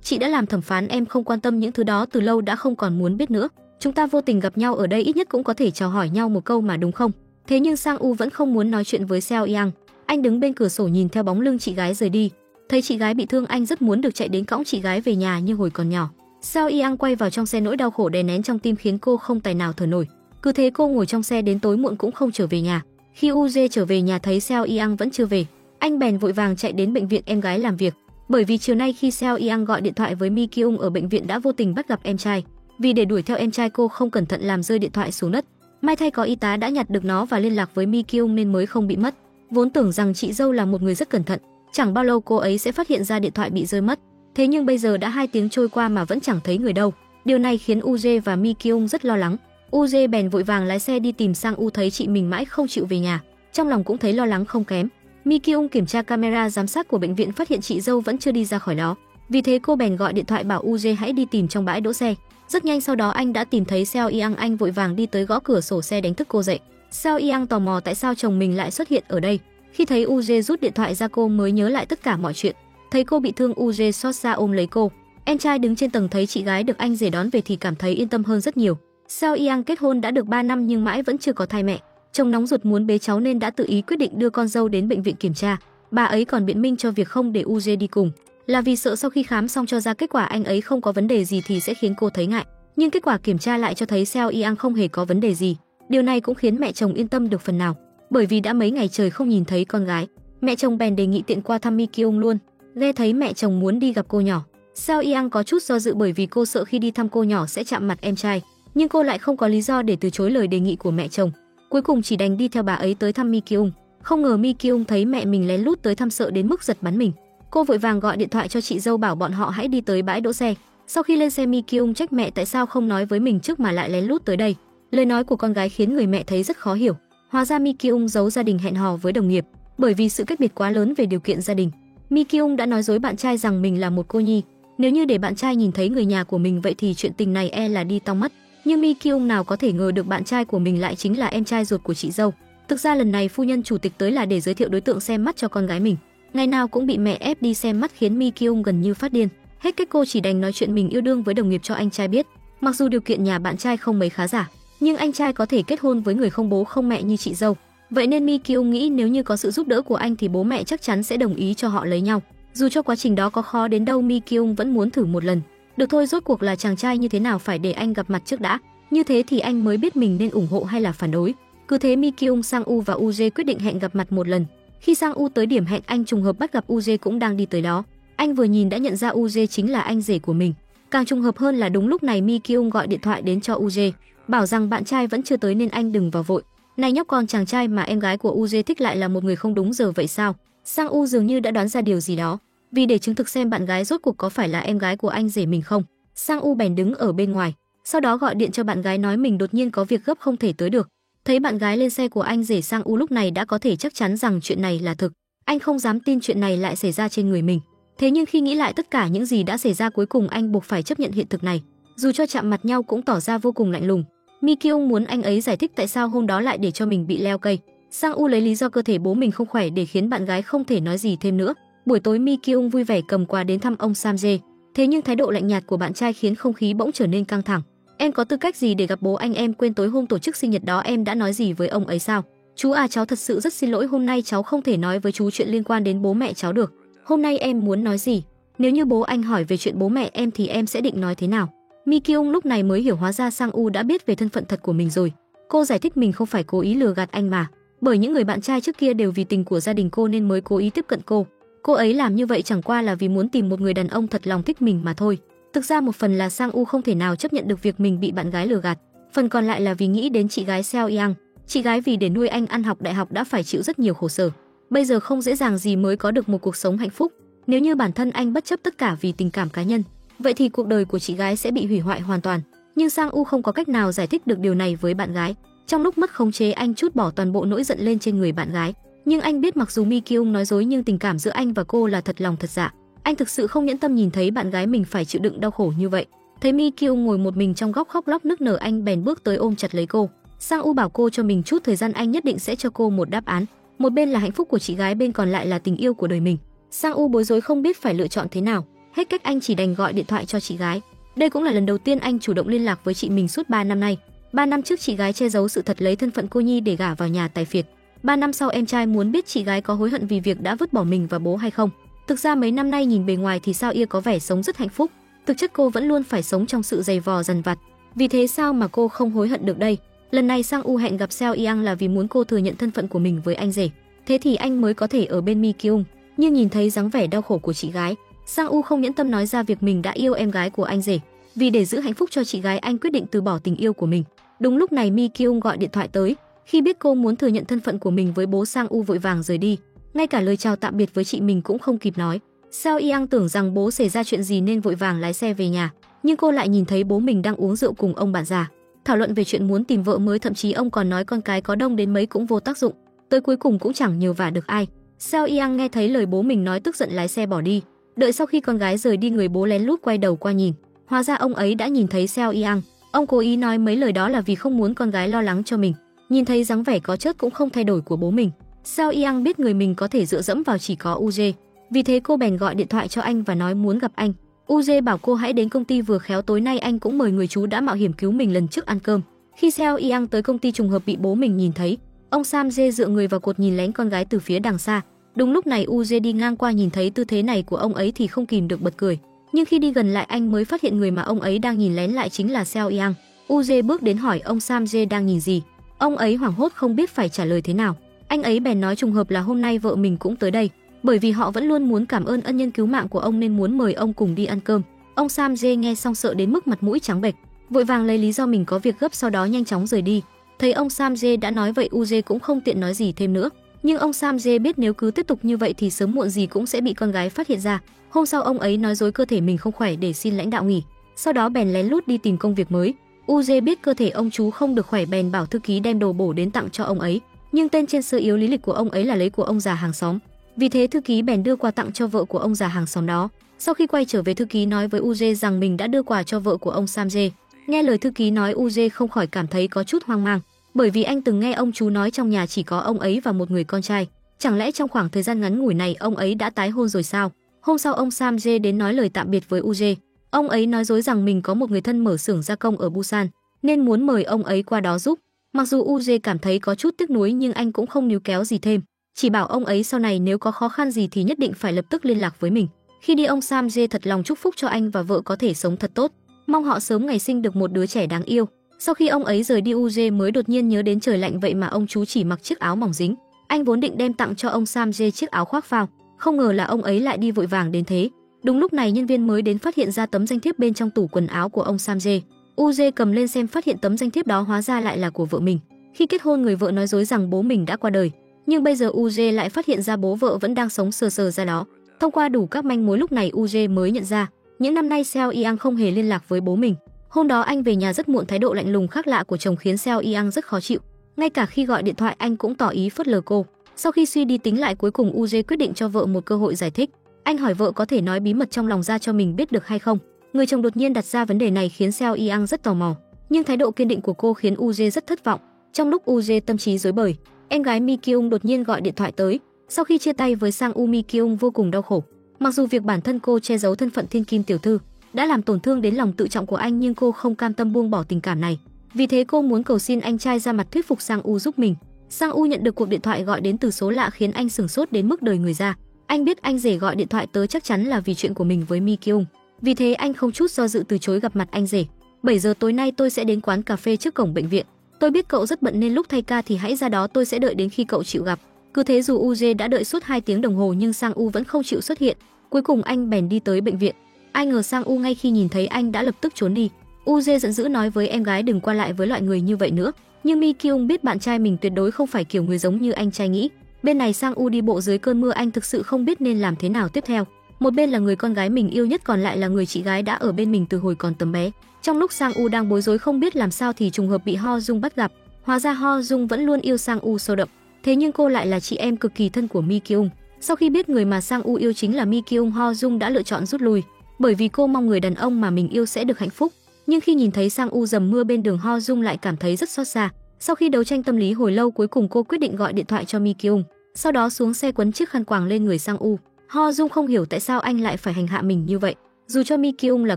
chị đã làm thẩm phán, em không quan tâm những thứ đó từ lâu, đã không còn muốn biết nữa. Chúng ta vô tình gặp nhau ở đây, ít nhất cũng có thể chào hỏi nhau một câu mà, đúng không? Thế nhưng Sang U vẫn không muốn nói chuyện với Seo Yang. Anh đứng bên cửa sổ nhìn theo bóng lưng chị gái rời đi. Thấy chị gái bị thương, anh rất muốn được chạy đến cõng chị gái về nhà như hồi còn nhỏ. Seo Yang quay vào trong xe, nỗi đau khổ đè nén trong tim khiến cô không tài nào thở nổi. Cứ thế cô ngồi trong xe đến tối muộn cũng không trở về nhà. Khi Uje trở về nhà thấy Seo Yang vẫn chưa về, anh bèn vội vàng chạy đến bệnh viện em gái làm việc. Bởi vì chiều nay khi Seo Yang gọi điện thoại với Mi Kyung ở bệnh viện đã vô tình bắt gặp em trai. Vì để đuổi theo em trai, cô không cẩn thận làm rơi điện thoại xuống đất. May thay có y tá đã nhặt được nó và liên lạc với Mi Kyung nên mới không bị mất. Vốn tưởng rằng chị dâu là một người rất cẩn thận, chẳng bao lâu cô ấy sẽ phát hiện ra điện thoại bị rơi mất. Thế nhưng bây giờ đã 2 tiếng trôi qua mà vẫn chẳng thấy người đâu. Điều này khiến Uje và Mi Kyung rất lo lắng. Uje bèn vội vàng lái xe đi tìm Sang U, thấy chị mình mãi không chịu về nhà, trong lòng cũng thấy lo lắng không kém. Mi Kyung kiểm tra camera giám sát của bệnh viện phát hiện chị dâu vẫn chưa đi ra khỏi đó. Vì thế cô bèn gọi điện thoại bảo UJ hãy đi tìm trong bãi đỗ xe. Rất nhanh sau đó anh đã tìm thấy Seo Yang, anh vội vàng đi tới gõ cửa sổ xe đánh thức cô dậy. Seo Yang tò mò tại sao chồng mình lại xuất hiện ở đây. Khi thấy UJ rút điện thoại ra cô mới nhớ lại tất cả mọi chuyện. Thấy cô bị thương, UJ xót xa ôm lấy cô. Em trai đứng trên tầng thấy chị gái được anh rể đón về thì cảm thấy yên tâm hơn rất nhiều. Seo Yang kết hôn đã được 3 năm nhưng mãi vẫn chưa có thai mẹ. Chồng nóng ruột muốn bế cháu nên đã tự ý quyết định đưa con dâu đến bệnh viện kiểm tra. Bà ấy còn biện minh cho việc không để UJ đi cùng là vì sợ sau khi khám xong cho ra kết quả anh ấy không có vấn đề gì thì sẽ khiến cô thấy ngại. Nhưng kết quả kiểm tra lại cho thấy Seo Yang không hề có vấn đề gì. Điều này cũng khiến mẹ chồng yên tâm được phần nào. Bởi vì đã mấy ngày trời không nhìn thấy con gái, mẹ chồng bèn đề nghị tiện qua thăm Mi Kyung luôn. Nghe thấy mẹ chồng muốn đi gặp cô nhỏ, Seo Yang có chút do dự bởi vì cô sợ khi đi thăm cô nhỏ sẽ chạm mặt em trai, nhưng cô lại không có lý do để từ chối lời đề nghị của mẹ chồng. Cuối cùng chỉ đành đi theo bà ấy tới thăm Mi Kyung. Không ngờ Mi Kyung thấy mẹ mình lén lút tới thăm sợ đến mức giật bắn mình. Cô vội vàng gọi điện thoại cho chị dâu bảo bọn họ hãy đi tới bãi đỗ xe. Sau khi lên xe, Mi Kyung trách mẹ tại sao không nói với mình trước mà lại lén lút tới đây. Lời nói của con gái khiến người mẹ thấy rất khó hiểu. Hóa ra Mi Kyung giấu gia đình hẹn hò với đồng nghiệp, bởi vì sự cách biệt quá lớn về điều kiện gia đình. Mi Kyung đã nói dối bạn trai rằng mình là một cô nhi. Nếu như để bạn trai nhìn thấy người nhà của mình vậy thì chuyện tình này e là đi tong mất. Nhưng Mi Kyung nào có thể ngờ được bạn trai của mình lại chính là em trai ruột của chị dâu. Thực ra lần này phu nhân chủ tịch tới là để giới thiệu đối tượng xem mắt cho con gái mình. Ngày nào cũng bị mẹ ép đi xem mắt khiến Mi Kyung gần như phát điên. Hết cách cô chỉ đành nói chuyện mình yêu đương với đồng nghiệp cho anh trai biết. Mặc dù điều kiện nhà bạn trai không mấy khá giả, nhưng anh trai có thể kết hôn với người không bố không mẹ như chị dâu. Vậy nên Mi Kyung nghĩ nếu như có sự giúp đỡ của anh thì bố mẹ chắc chắn sẽ đồng ý cho họ lấy nhau. Dù cho quá trình đó có khó đến đâu, Mi Kyung vẫn muốn thử một lần. Được thôi, rốt cuộc là chàng trai như thế nào phải để anh gặp mặt trước đã. Như thế thì anh mới biết mình nên ủng hộ hay là phản đối. Cứ thế Mi Kyung, Sang U và UJ quyết định hẹn gặp mặt một lần. Khi Sang U tới điểm hẹn, anh trùng hợp bắt gặp UJ cũng đang đi tới đó. Anh vừa nhìn đã nhận ra UJ chính là anh rể của mình. Càng trùng hợp hơn là đúng lúc này Mi Kyung gọi điện thoại đến cho UJ, bảo rằng bạn trai vẫn chưa tới nên anh đừng vào vội. Này nhóc con, chàng trai mà em gái của UJ thích lại là một người không đúng giờ vậy sao? Sang U dường như đã đoán ra điều gì đó. Vì để chứng thực xem bạn gái rốt cuộc có phải là em gái của anh rể mình không, Sang U bèn đứng ở bên ngoài, sau đó gọi điện cho bạn gái nói mình đột nhiên có việc gấp không thể tới được. Thấy bạn gái lên xe của anh rể, Sang U lúc này đã có thể chắc chắn rằng chuyện này là thực. Anh không dám tin chuyện này lại xảy ra trên người mình. Thế nhưng khi nghĩ lại tất cả những gì đã xảy ra, cuối cùng anh buộc phải chấp nhận hiện thực này. Dù cho chạm mặt nhau cũng tỏ ra vô cùng lạnh lùng. Mi Kyung muốn anh ấy giải thích tại sao hôm đó lại để cho mình bị leo cây. Sang U lấy lý do cơ thể bố mình không khỏe để khiến bạn gái không thể nói gì thêm nữa. Buổi tối Mi Kyung vui vẻ cầm quà đến thăm ông Sam Jae. Thế nhưng thái độ lạnh nhạt của bạn trai khiến không khí bỗng trở nên căng thẳng. Em có tư cách gì để gặp bố anh? Em quên tối hôm tổ chức sinh nhật đó em đã nói gì với ông ấy sao? Chú à, cháu thật sự rất xin lỗi, hôm nay cháu không thể nói với chú chuyện liên quan đến bố mẹ cháu được. Hôm nay em muốn nói gì? Nếu như bố anh hỏi về chuyện bố mẹ em thì em sẽ định nói thế nào? Mi Kyung lúc này mới hiểu hóa ra Sang U đã biết về thân phận thật của mình rồi. Cô giải thích mình không phải cố ý lừa gạt anh mà, bởi những người bạn trai trước kia đều vì tình của gia đình cô nên mới cố ý tiếp cận cô. Cô ấy làm như vậy chẳng qua là vì muốn tìm một người đàn ông thật lòng thích mình mà thôi. Thực ra một phần là Sang U không thể nào chấp nhận được việc mình bị bạn gái lừa gạt, phần còn lại là vì nghĩ đến chị gái Seo Yang. Chị gái vì để nuôi anh ăn học đại học đã phải chịu rất nhiều khổ sở, bây giờ không dễ dàng gì mới có được một cuộc sống hạnh phúc. Nếu như bản thân anh bất chấp tất cả vì tình cảm cá nhân, vậy thì cuộc đời của chị gái sẽ bị hủy hoại hoàn toàn. Nhưng Sang U không có cách nào giải thích được điều này với bạn gái. Trong lúc mất khống chế, anh trút bỏ toàn bộ nỗi giận lên trên người bạn gái. Nhưng anh biết mặc dù Mi Kyung nói dối nhưng tình cảm giữa anh và cô là thật lòng thật dạ. Anh thực sự không nhẫn tâm nhìn thấy bạn gái mình phải chịu đựng đau khổ như vậy. Thấy Mi Kyung ngồi một mình trong góc khóc lóc nức nở, anh bèn bước tới ôm chặt lấy cô. Sang U bảo cô cho mình chút thời gian, anh nhất định sẽ cho cô một đáp án. Một bên là hạnh phúc của chị gái, bên còn lại là tình yêu của đời mình. Sang U bối rối không biết phải lựa chọn thế nào. Hết cách anh chỉ đành gọi điện thoại cho chị gái. Đây cũng là lần đầu tiên anh chủ động liên lạc với chị mình suốt 3 năm nay. 3 năm trước chị gái che giấu sự thật lấy thân phận cô nhi để gả vào nhà tài phiệt. 3 năm sau em trai muốn biết chị gái có hối hận vì việc đã vứt bỏ mình và bố hay không. Thực ra mấy năm nay nhìn bề ngoài thì Sao Ia có vẻ sống rất hạnh phúc, thực chất cô vẫn luôn phải sống trong sự dày vò dằn vặt. Vì thế sao mà cô không hối hận được đây? Lần này Sang U hẹn gặp Seo Yang là vì muốn cô thừa nhận thân phận của mình với anh rể, thế thì anh mới có thể ở bên Mi Kyung. Nhưng nhìn thấy dáng vẻ đau khổ của chị gái, Sang U không nhẫn tâm nói ra việc mình đã yêu em gái của anh rể. Vì để giữ hạnh phúc cho chị gái, anh quyết định từ bỏ tình yêu của mình. Đúng lúc này Mi Kyung gọi điện thoại tới. Khi biết cô muốn thừa nhận thân phận của mình với bố, Sang U vội vàng rời đi, ngay cả lời chào tạm biệt với chị mình cũng không kịp nói. Seo Yang tưởng rằng bố xảy ra chuyện gì nên vội vàng lái xe về nhà, nhưng cô lại nhìn thấy bố mình đang uống rượu cùng ông bạn già, thảo luận về chuyện muốn tìm vợ mới, thậm chí ông còn nói con cái có đông đến mấy cũng vô tác dụng, tới cuối cùng cũng chẳng nhờ vả được ai. Seo Yang nghe thấy lời bố mình nói tức giận lái xe bỏ đi. Đợi sau khi con gái rời đi, người bố lén lút quay đầu qua nhìn. Hóa ra ông ấy đã nhìn thấy Seo Yang. Ông cố ý nói mấy lời đó là vì không muốn con gái lo lắng cho mình. Nhìn thấy dáng vẻ có chớt cũng không thay đổi của bố mình, Seo Yang biết người mình có thể dựa dẫm vào chỉ có UJ. Vì thế cô bèn gọi điện thoại cho anh và nói muốn gặp anh. UJ bảo cô hãy đến công ty, vừa khéo tối nay anh cũng mời người chú đã mạo hiểm cứu mình lần trước ăn cơm. Khi Seo Yang tới công ty trùng hợp bị bố mình nhìn thấy. Ông Sam Jae dựa người vào cột nhìn lén con gái từ phía đằng xa. Đúng lúc này UJ đi ngang qua nhìn thấy tư thế này của ông ấy thì không kìm được bật cười. Nhưng khi đi gần lại anh mới phát hiện người mà ông ấy đang nhìn lén lại chính là Seo Yang. UJ bước đến hỏi ông Sam Jae đang nhìn gì. Ông ấy hoảng hốt không biết phải trả lời thế nào. Anh ấy bèn nói trùng hợp là hôm nay vợ mình cũng tới đây, bởi vì họ vẫn luôn muốn cảm ơn ân nhân cứu mạng của ông nên muốn mời ông cùng đi ăn cơm. Ông Sam Jae nghe xong sợ đến mức mặt mũi trắng bệch, vội vàng lấy lý do mình có việc gấp, sau đó nhanh chóng rời đi. Thấy ông Sam Jae đã nói vậy, UJ cũng không tiện nói gì thêm nữa. Nhưng ông Sam Jae biết nếu cứ tiếp tục như vậy thì sớm muộn gì cũng sẽ bị con gái phát hiện ra. Hôm sau ông ấy nói dối cơ thể mình không khỏe để xin lãnh đạo nghỉ, sau đó bèn lén lút đi tìm công việc mới. UJ biết cơ thể ông chú không được khỏe bèn bảo thư ký đem đồ bổ đến tặng cho ông ấy. Nhưng tên trên sơ yếu lý lịch của ông ấy là lấy của ông già hàng xóm. Vì thế thư ký bèn đưa quà tặng cho vợ của ông già hàng xóm đó. Sau khi quay trở về, thư ký nói với UJ rằng mình đã đưa quà cho vợ của ông Sam Jae. Nghe lời thư ký nói, UJ không khỏi cảm thấy có chút hoang mang, bởi vì anh từng nghe ông chú nói trong nhà chỉ có ông ấy và một người con trai. Chẳng lẽ trong khoảng thời gian ngắn ngủi này ông ấy đã tái hôn rồi sao? Hôm sau ông Sam Jae đến nói lời tạm biệt với UJ. Ông ấy nói dối rằng mình có một người thân mở xưởng gia công ở Busan nên muốn mời ông ấy qua đó giúp. Mặc dù UJ cảm thấy có chút tiếc nuối nhưng anh cũng không níu kéo gì thêm, chỉ bảo ông ấy sau này nếu có khó khăn gì thì nhất định phải lập tức liên lạc với mình. Khi đi, ông Sam Jae thật lòng chúc phúc cho anh và vợ có thể sống thật tốt, mong họ sớm ngày sinh được một đứa trẻ đáng yêu. Sau khi ông ấy rời đi, UJ mới đột nhiên nhớ đến trời lạnh vậy mà ông chú chỉ mặc chiếc áo mỏng dính. Anh vốn định đem tặng cho ông Sam Jae chiếc áo khoác phao, không ngờ là ông ấy lại đi vội vàng đến thế. Đúng lúc này nhân viên mới đến phát hiện ra tấm danh thiếp bên trong tủ quần áo của ông Sam Jae. UJ cầm lên xem, phát hiện tấm danh thiếp đó hóa ra lại là của vợ mình. Khi kết hôn, người vợ nói dối rằng bố mình đã qua đời, nhưng bây giờ UJ lại phát hiện ra bố vợ vẫn đang sống sờ sờ ra đó. Thông qua đủ các manh mối, lúc này UJ mới nhận ra những năm nay Seo Yang không hề liên lạc với bố mình. Hôm đó anh về nhà rất muộn, thái độ lạnh lùng khác lạ của chồng khiến Seo Yang rất khó chịu. Ngay cả khi gọi điện thoại anh cũng tỏ ý phớt lờ cô. Sau khi suy đi tính lại, cuối cùng UJ quyết định cho vợ một cơ hội giải thích. Anh hỏi vợ có thể nói bí mật trong lòng ra cho mình biết được hay không. Người chồng đột nhiên đặt ra vấn đề này khiến Seo Yang rất tò mò, nhưng thái độ kiên định của cô khiến UJ rất thất vọng. Trong lúc UJ tâm trí rối bời, em gái Mi Kyung đột nhiên gọi điện thoại tới. Sau khi chia tay với Sang U, Mi Kyung vô cùng đau khổ. Mặc dù việc bản thân cô che giấu thân phận thiên kim tiểu thư đã làm tổn thương đến lòng tự trọng của anh, nhưng cô không cam tâm buông bỏ tình cảm này. Vì thế cô muốn cầu xin anh trai ra mặt thuyết phục Sang U giúp mình. Sang U nhận được cuộc điện thoại gọi đến từ số lạ khiến anh sửng sốt đến mức đời người ra. Anh biết anh rể gọi điện thoại tới chắc chắn là vì chuyện của mình với Mi Kyung. Vì thế anh không chút do dự từ chối gặp mặt anh rể. 7 giờ tối nay tôi sẽ đến quán cà phê trước cổng bệnh viện. Tôi biết cậu rất bận nên lúc thay ca thì hãy ra đó, tôi sẽ đợi đến khi cậu chịu gặp. Cứ thế dù UJ đã đợi suốt 2 tiếng đồng hồ nhưng Sang U vẫn không chịu xuất hiện. Cuối cùng anh bèn đi tới bệnh viện. Ai ngờ Sang U ngay khi nhìn thấy anh đã lập tức trốn đi. UJ giận dữ nói với em gái đừng qua lại với loại người như vậy nữa. Nhưng Mi Kyung biết bạn trai mình tuyệt đối không phải kiểu người giống như anh trai nghĩ. Bên này Sang U đi bộ dưới cơn mưa, anh thực sự không biết nên làm thế nào tiếp theo. Một bên là người con gái mình yêu nhất, còn lại là người chị gái đã ở bên mình từ hồi còn tấm bé. Trong lúc Sang U đang bối rối không biết làm sao thì trùng hợp bị Ho Dung bắt gặp. Hóa ra Ho Dung vẫn luôn yêu Sang U sâu đậm, thế nhưng cô lại là chị em cực kỳ thân của Mi Kyung. Sau khi biết người mà Sang U yêu chính là Mi Kyung, Ho Dung đã lựa chọn rút lui, bởi vì cô mong người đàn ông mà mình yêu sẽ được hạnh phúc. Nhưng khi nhìn thấy Sang U dầm mưa bên đường, Ho Dung lại cảm thấy rất xót xa. Sau khi đấu tranh tâm lý hồi lâu, cuối cùng cô quyết định gọi điện thoại cho Mi Kyung, sau đó xuống xe quấn chiếc khăn quàng lên người Sang U. Ho Dung không hiểu tại sao anh lại phải hành hạ mình như vậy. Dù cho Mi Kyung là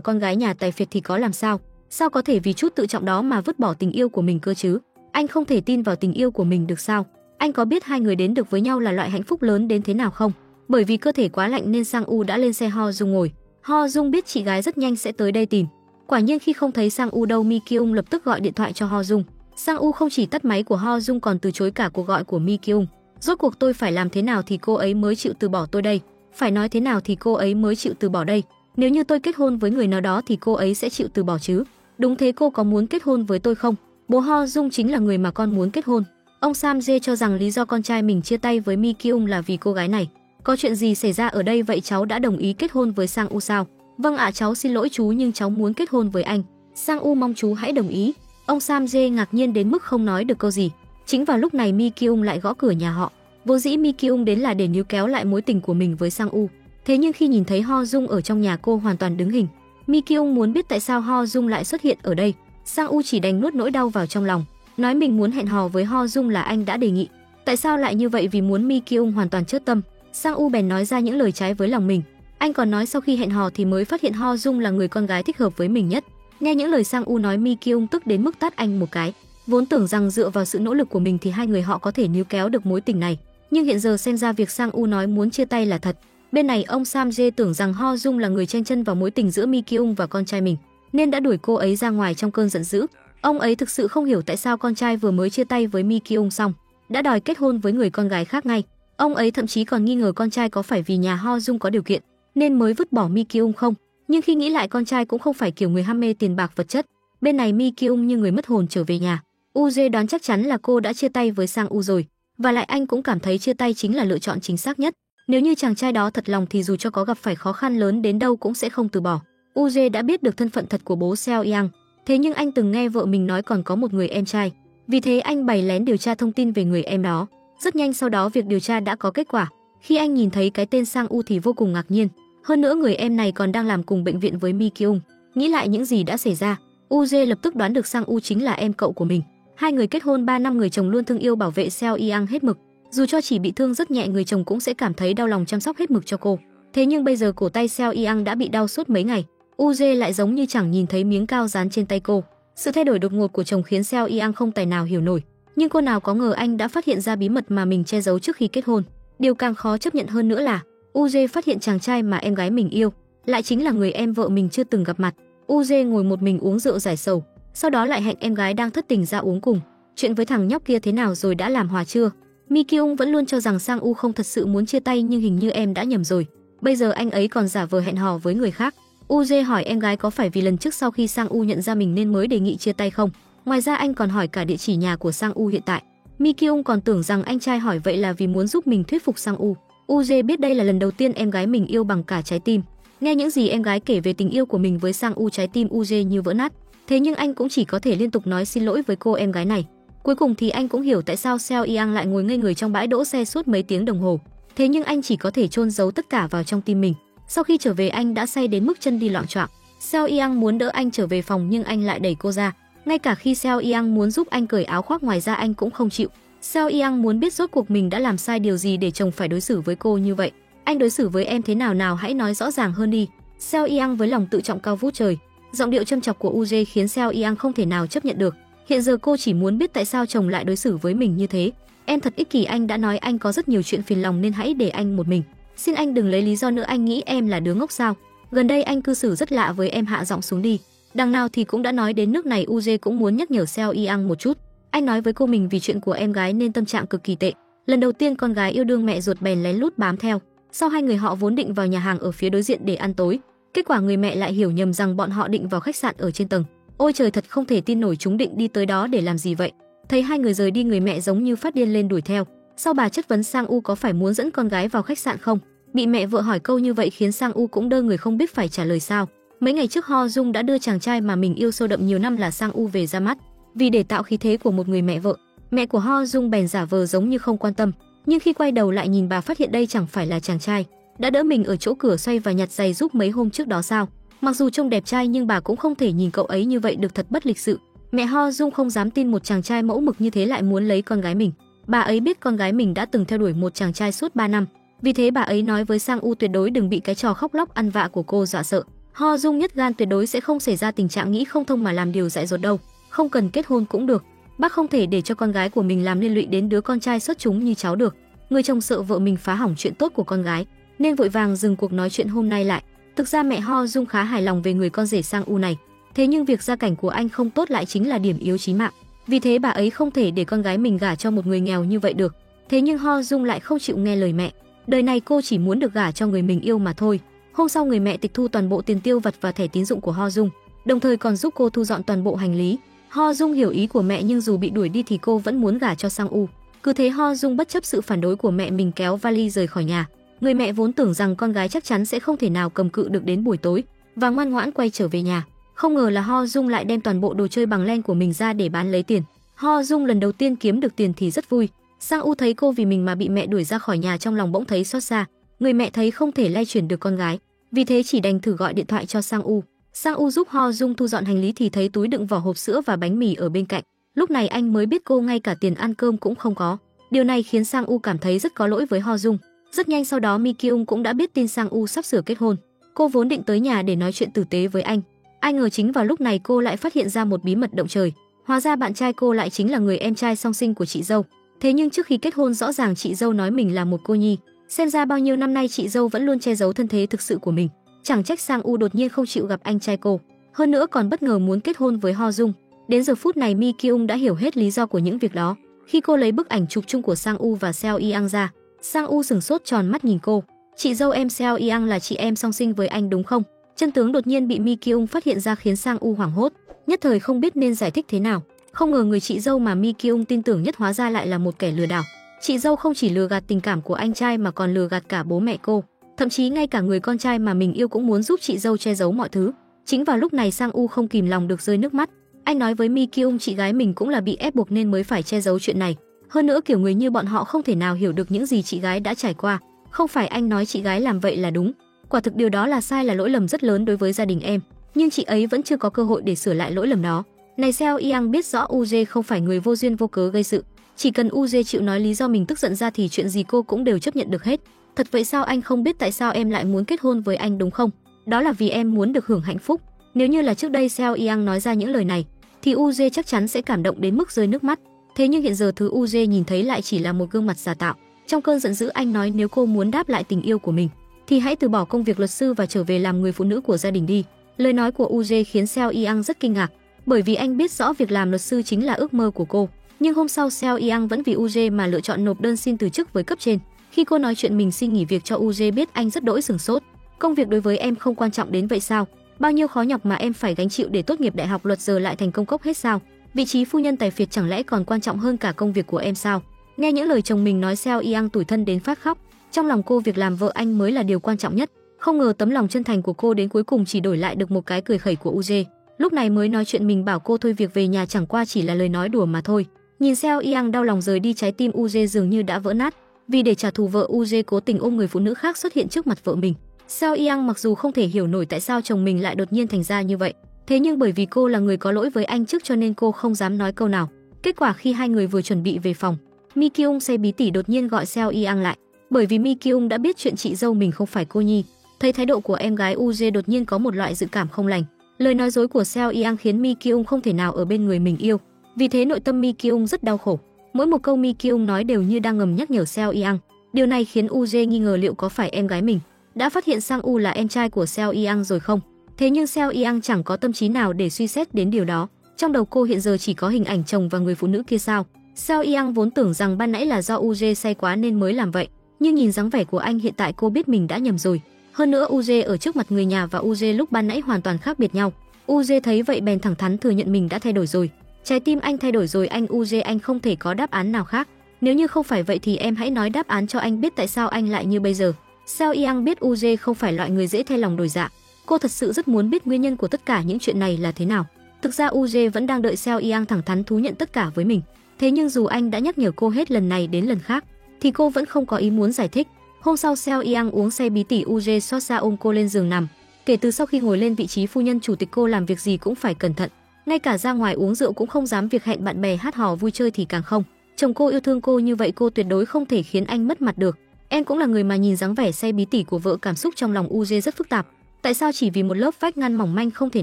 con gái nhà tài phiệt thì có làm sao? Sao có thể vì chút tự trọng đó mà vứt bỏ tình yêu của mình cơ chứ? Anh không thể tin vào tình yêu của mình được sao? Anh có biết hai người đến được với nhau là loại hạnh phúc lớn đến thế nào không? Bởi vì cơ thể quá lạnh nên Sang U đã lên xe Ho Dung ngồi. Ho Dung biết chị gái rất nhanh sẽ tới đây tìm. Quả nhiên khi không thấy Sang U đâu, Mi Kyung lập tức gọi điện thoại cho Ho Dung. Sang U không chỉ tắt máy của Ho Dung còn từ chối cả cuộc gọi của Mi Kyung. Rốt cuộc tôi phải làm thế nào thì cô ấy mới chịu từ bỏ tôi đây? Phải nói thế nào thì cô ấy mới chịu từ bỏ đây? Nếu như tôi kết hôn với người nào đó thì cô ấy sẽ chịu từ bỏ chứ? Đúng thế, cô có muốn kết hôn với tôi không? Bố Ho Dung chính là người mà con muốn kết hôn. Ông Sam Jae cho rằng lý do con trai mình chia tay với Mi Kyung là vì cô gái này. Có chuyện gì xảy ra ở đây vậy? Cháu đã đồng ý kết hôn với Sang U sao? Vâng ạ, cháu xin lỗi chú, nhưng cháu muốn kết hôn với anh. Sang U mong chú hãy đồng ý. Ông Sam Jae ngạc nhiên đến mức không nói được câu gì. Chính vào lúc này Mi Kyung lại gõ cửa nhà họ. Vốn dĩ Mi Kyung đến là để níu kéo lại mối tình của mình với Sang U. Thế nhưng khi nhìn thấy Ho Dung ở trong nhà, cô hoàn toàn đứng hình. Mi Kyung muốn biết tại sao Ho Dung lại xuất hiện ở đây. Sang U chỉ đành nuốt nỗi đau vào trong lòng, nói mình muốn hẹn hò với Ho Dung là anh đã đề nghị. Tại sao lại như vậy? Vì muốn Mi Kyung hoàn toàn chớt tâm. Sang U bèn nói ra những lời trái với lòng mình. Anh còn nói sau khi hẹn hò thì mới phát hiện Ho Dung là người con gái thích hợp với mình nhất. Nghe những lời Sang U nói, Mi Kyung tức đến mức tát anh một cái. Vốn tưởng rằng dựa vào sự nỗ lực của mình thì hai người họ có thể níu kéo được mối tình này, nhưng hiện giờ xem ra việc Sang U nói muốn chia tay là thật. Bên này ông Sam Jae tưởng rằng Ho Dung là người chen chân vào mối tình giữa Mi Kyung và con trai mình, nên đã đuổi cô ấy ra ngoài trong cơn giận dữ. Ông ấy thực sự không hiểu tại sao con trai vừa mới chia tay với Mi Kyung xong đã đòi kết hôn với người con gái khác ngay. Ông ấy thậm chí còn nghi ngờ con trai có phải vì nhà Ho Dung có điều kiện nên mới vứt bỏ Mi Kyung không. Nhưng khi nghĩ lại, con trai cũng không phải kiểu người ham mê tiền bạc vật chất. Bên này Mi Kyung như người mất hồn trở về nhà. Uje đoán chắc chắn là cô đã chia tay với Sang U rồi, và lại anh cũng cảm thấy chia tay chính là lựa chọn chính xác nhất. Nếu như chàng trai đó thật lòng thì dù cho có gặp phải khó khăn lớn đến đâu cũng sẽ không từ bỏ. Uje đã biết được thân phận thật của bố Seo Yang, thế nhưng anh từng nghe vợ mình nói còn có một người em trai. Vì thế anh bày lén điều tra thông tin về người em đó. Rất nhanh sau đó việc điều tra đã có kết quả. Khi anh nhìn thấy cái tên Sang U thì vô cùng ngạc nhiên. Hơn nữa người em này còn đang làm cùng bệnh viện với Mi Kyung. Nghĩ lại những gì đã xảy ra, Uje lập tức đoán được Sang U chính là em cậu của mình. Hai người kết hôn 3 năm, người chồng luôn thương yêu bảo vệ Seo Yang hết mực. Dù cho chỉ bị thương rất nhẹ, người chồng cũng sẽ cảm thấy đau lòng chăm sóc hết mực cho cô. Thế nhưng bây giờ cổ tay Seo Yang đã bị đau suốt mấy ngày. Uje lại giống như chẳng nhìn thấy miếng cao dán trên tay cô. Sự thay đổi đột ngột của chồng khiến Seo Yang không tài nào hiểu nổi. Nhưng cô nào có ngờ anh đã phát hiện ra bí mật mà mình che giấu trước khi kết hôn. Điều càng khó chấp nhận hơn nữa là Uje phát hiện chàng trai mà em gái mình yêu lại chính là người em vợ mình chưa từng gặp mặt. Uje ngồi một mình uống rượu giải sầu, sau đó lại hẹn em gái đang thất tình ra uống cùng. Chuyện với thằng nhóc kia thế nào rồi, đã làm hòa chưa? Mi Kyung vẫn luôn cho rằng Sang U không thật sự muốn chia tay, nhưng hình như em đã nhầm rồi. Bây giờ anh ấy còn giả vờ hẹn hò với người khác. Uje hỏi em gái có phải vì lần trước sau khi Sang U nhận ra mình nên mới đề nghị chia tay không? Ngoài ra anh còn hỏi cả địa chỉ nhà của Sang U hiện tại. Mi Kyung còn tưởng rằng anh trai hỏi vậy là vì muốn giúp mình thuyết phục Sang U. Uje biết đây là lần đầu tiên em gái mình yêu bằng cả trái tim. Nghe những gì em gái kể về tình yêu của mình với Sang U, trái tim Uje như vỡ nát. Thế nhưng anh cũng chỉ có thể liên tục nói xin lỗi với cô em gái này. Cuối cùng thì anh cũng hiểu tại sao Seo Yang lại ngồi ngây người trong bãi đỗ xe suốt mấy tiếng đồng hồ. Thế nhưng anh chỉ có thể chôn giấu tất cả vào trong tim mình. Sau khi trở về anh đã say đến mức chân đi loạng choạng. Seo Yang muốn đỡ anh trở về phòng nhưng anh lại đẩy cô ra. Ngay cả khi Seo Yang muốn giúp anh cởi áo khoác ngoài ra anh cũng không chịu. Seo Yang muốn biết rốt cuộc mình đã làm sai điều gì để chồng phải đối xử với cô như vậy. Anh đối xử với em thế nào nào, hãy nói rõ ràng hơn đi. Seo Yang với lòng tự trọng cao vút trời. Giọng điệu châm chọc của Uje khiến Seo Yang không thể nào chấp nhận được. Hiện giờ cô chỉ muốn biết tại sao chồng lại đối xử với mình như thế. Em thật ích kỷ, anh đã nói anh có rất nhiều chuyện phiền lòng nên hãy để anh một mình. Xin anh đừng lấy lý do nữa, anh nghĩ em là đứa ngốc sao? Gần đây anh cư xử rất lạ với em, hạ giọng xuống đi. Đằng nào thì cũng đã nói đến nước này, Uje cũng muốn nhắc nhở Seo Yang một chút. Anh nói với cô mình vì chuyện của em gái nên tâm trạng cực kỳ tệ. Lần đầu tiên con gái yêu đương mẹ ruột bèn lén lút bám theo. Sau hai người họ vốn định vào nhà hàng ở phía đối diện để ăn tối. Kết quả người mẹ lại hiểu nhầm rằng bọn họ định vào khách sạn ở trên tầng. Ôi trời, thật không thể tin nổi, chúng định đi tới đó để làm gì vậy? Thấy hai người rời đi, người mẹ giống như phát điên lên đuổi theo. Sau bà chất vấn Sang U có phải muốn dẫn con gái vào khách sạn không? Bị mẹ vợ hỏi câu như vậy khiến Sang U cũng đơ người không biết phải trả lời sao. Mấy ngày trước Ho Dung đã đưa chàng trai mà mình yêu sâu đậm nhiều năm là Sang U về ra mắt. Vì để tạo khí thế của một người mẹ vợ, mẹ của Ho Dung bèn giả vờ giống như không quan tâm. Nhưng khi quay đầu lại nhìn, bà phát hiện đây chẳng phải là chàng trai đã đỡ mình ở chỗ cửa xoay và nhặt giày giúp mấy hôm trước đó sao? Mặc dù trông đẹp trai nhưng bà cũng không thể nhìn cậu ấy như vậy được, thật bất lịch sự. Mẹ Ho Dung không dám tin một chàng trai mẫu mực như thế lại muốn lấy con gái mình. Bà ấy biết con gái mình đã từng theo đuổi một chàng trai suốt 3 năm. Vì thế bà ấy nói với Sang U tuyệt đối đừng bị cái trò khóc lóc ăn vạ của cô dọa sợ. Ho Dung nhất gan tuyệt đối sẽ không xảy ra tình trạng nghĩ không thông mà làm điều dại dột đâu. Không cần kết hôn cũng được. Bác không thể để cho con gái của mình làm liên lụy đến đứa con trai xuất chúng như cháu được. Người chồng sợ vợ mình phá hỏng chuyện tốt của con gái nên vội vàng dừng cuộc nói chuyện hôm nay lại. Thực ra mẹ Ho Dung khá hài lòng về người con rể Sang U này. Thế nhưng việc gia cảnh của anh không tốt lại chính là điểm yếu chí mạng. Vì thế bà ấy không thể để con gái mình gả cho một người nghèo như vậy được. Thế nhưng Ho Dung lại không chịu nghe lời mẹ. Đời này cô chỉ muốn được gả cho người mình yêu mà thôi. Hôm sau người mẹ tịch thu toàn bộ tiền tiêu vặt và thẻ tín dụng của Ho Dung, đồng thời còn giúp cô thu dọn toàn bộ hành lý. Ho Dung hiểu ý của mẹ nhưng dù bị đuổi đi thì cô vẫn muốn gả cho Sang U. Cứ thế Ho Dung bất chấp sự phản đối của mẹ mình kéo vali rời khỏi nhà. Người mẹ vốn tưởng rằng con gái chắc chắn sẽ không thể nào cầm cự được đến buổi tối và ngoan ngoãn quay trở về nhà. Không ngờ là Ho Dung lại đem toàn bộ đồ chơi bằng len của mình ra để bán lấy tiền. Ho Dung lần đầu tiên kiếm được tiền thì rất vui. Sang U thấy cô vì mình mà bị mẹ đuổi ra khỏi nhà, trong lòng bỗng thấy xót xa. Người mẹ thấy không thể lay chuyển được con gái, vì thế chỉ đành thử gọi điện thoại cho Sang U. Sang U giúp Ho Dung thu dọn hành lý thì thấy túi đựng vỏ hộp sữa và bánh mì ở bên cạnh. Lúc này anh mới biết cô ngay cả tiền ăn cơm cũng không có. Điều này khiến Sang U cảm thấy rất có lỗi với Ho Dung. Rất nhanh sau đó Mi Kyung cũng đã biết tin Sang U sắp sửa kết hôn. Cô vốn định tới nhà để nói chuyện tử tế với anh. Ai ngờ chính vào lúc này cô lại phát hiện ra một bí mật động trời. Hóa ra bạn trai cô lại chính là người em trai song sinh của chị dâu. Thế nhưng trước khi kết hôn rõ ràng chị dâu nói mình là một cô nhi. Xem ra bao nhiêu năm nay chị dâu vẫn luôn che giấu thân thế thực sự của mình. Chẳng trách Sang U đột nhiên không chịu gặp anh trai cô, hơn nữa còn bất ngờ muốn kết hôn với Ho Dung. Đến giờ phút này Mi Kyung đã hiểu hết lý do của những việc đó. Khi cô lấy bức ảnh chụp chung của Sang U và Seo Yang ra, Sang U sừng sốt tròn mắt nhìn cô. Chị dâu em Seo Yang là chị em song sinh với anh đúng không? Chân tướng đột nhiên bị Mi Kyung phát hiện ra khiến Sang U hoảng hốt, nhất thời không biết nên giải thích thế nào. Không ngờ người chị dâu mà Mi Kyung tin tưởng nhất hóa ra lại là một kẻ lừa đảo. Chị dâu không chỉ lừa gạt tình cảm của anh trai mà còn lừa gạt cả bố mẹ cô, thậm chí ngay cả người con trai mà mình yêu cũng muốn giúp chị dâu che giấu mọi thứ. Chính vào lúc này Sang U không kìm lòng được rơi nước mắt. Anh nói với Mi Kyung chị gái mình cũng là bị ép buộc nên mới phải che giấu chuyện này. Hơn nữa kiểu người như bọn họ không thể nào hiểu được những gì chị gái đã trải qua. Không phải anh nói chị gái làm vậy là đúng. Quả thực điều đó là sai, là lỗi lầm rất lớn đối với gia đình em. Nhưng chị ấy vẫn chưa có cơ hội để sửa lại lỗi lầm đó. Này Seo Yang biết rõ UJ không phải người vô duyên vô cớ gây sự. Chỉ cần UJ chịu nói lý do mình tức giận ra thì chuyện gì cô cũng đều chấp nhận được hết. Thật vậy sao? Anh không biết tại sao em lại muốn kết hôn với anh đúng không? Đó là vì em muốn được hưởng hạnh phúc. Nếu như là trước đây Seo Yang nói ra những lời này thì UJ chắc chắn sẽ cảm động đến mức rơi nước mắt. Thế nhưng hiện giờ thứ UJ nhìn thấy lại chỉ là một gương mặt giả tạo. Trong cơn giận dữ anh nói nếu cô muốn đáp lại tình yêu của mình thì hãy từ bỏ công việc luật sư và trở về làm người phụ nữ của gia đình đi. Lời nói của UJ khiến Seo Yang rất kinh ngạc, bởi vì anh biết rõ việc làm luật sư chính là ước mơ của cô. Nhưng hôm sau Seo Yang vẫn vì UJ mà lựa chọn nộp đơn xin từ chức với cấp trên. Khi cô nói chuyện mình xin nghỉ việc cho UJ biết, anh rất đỗi sửng sốt. Công việc đối với em không quan trọng đến vậy sao? Bao nhiêu khó nhọc mà em phải gánh chịu để tốt nghiệp đại học luật giờ lại thành công cốc hết sao? Vị trí phu nhân tài phiệt chẳng lẽ còn quan trọng hơn cả công việc của em sao? Nghe những lời chồng mình nói, Seo Yang tủi thân đến phát khóc. Trong lòng cô việc làm vợ anh mới là điều quan trọng nhất. Không ngờ tấm lòng chân thành của cô đến cuối cùng chỉ đổi lại được một cái cười khẩy của UJ. Lúc này mới nói chuyện mình bảo cô thôi việc về nhà chẳng qua chỉ là lời nói đùa mà thôi. Nhìn Seo Yang đau lòng rời đi, trái tim UJ dường như đã vỡ nát. Vì để trả thù vợ, UJ cố tình ôm người phụ nữ khác xuất hiện trước mặt vợ mình. Seo Yang mặc dù không thể hiểu nổi tại sao chồng mình lại đột nhiên thành ra như vậy, thế nhưng bởi vì cô là người có lỗi với anh trước cho nên cô không dám nói câu nào. Kết quả khi hai người vừa chuẩn bị về phòng, Mi Kyung say bí tỉ đột nhiên gọi Seo Yang lại, bởi vì Mi Kyung đã biết chuyện chị dâu mình không phải cô nhi. Thấy thái độ của em gái, UJ đột nhiên có một loại dự cảm không lành. Lời nói dối của Seo Yang khiến Mi Kyung không thể nào ở bên người mình yêu, vì thế nội tâm Mi Kyung rất đau khổ. Mỗi một câu Mi Kyung nói đều như đang ngầm nhắc nhở Seo Yang. Điều này khiến UJ nghi ngờ liệu có phải em gái mình đã phát hiện Sang U là em trai của Seo Yang rồi không. Thế nhưng Seo Yang chẳng có tâm trí nào để suy xét đến điều đó. Trong đầu cô hiện giờ chỉ có hình ảnh chồng và người phụ nữ kia sao. Seo Yang vốn tưởng rằng ban nãy là do UJ say quá nên mới làm vậy, nhưng nhìn dáng vẻ của anh hiện tại cô biết mình đã nhầm rồi. Hơn nữa UJ ở trước mặt người nhà và UJ lúc ban nãy hoàn toàn khác biệt nhau. UJ thấy vậy bèn thẳng thắn thừa nhận mình đã thay đổi rồi. Trái tim anh thay đổi rồi anh UJ, anh không thể có đáp án nào khác. Nếu như không phải vậy thì em hãy nói đáp án cho anh biết tại sao anh lại như bây giờ. Seo Yang biết UJ không phải loại người dễ thay lòng đổi dạ. Cô thật sự rất muốn biết nguyên nhân của tất cả những chuyện này là thế nào. Thực ra UJ vẫn đang đợi Seo Yang thẳng thắn thú nhận tất cả với mình. Thế nhưng dù anh đã nhắc nhở cô hết lần này đến lần khác thì cô vẫn không có ý muốn giải thích. Hôm sau Seo Yang uống say bí tỉ, UJ xót xa ôm cô lên giường nằm. Kể từ sau khi ngồi lên vị trí phu nhân chủ tịch, cô làm việc gì cũng phải cẩn thận. Ngay cả ra ngoài uống rượu cũng không dám, việc hẹn bạn bè hát hò vui chơi thì càng không. Chồng cô yêu thương cô như vậy, cô tuyệt đối không thể khiến anh mất mặt được. Em cũng là người mà nhìn dáng vẻ say bí tỉ của vợ, cảm xúc trong lòng UJ rất phức tạp. Tại sao chỉ vì một lớp vách ngăn mỏng manh không thể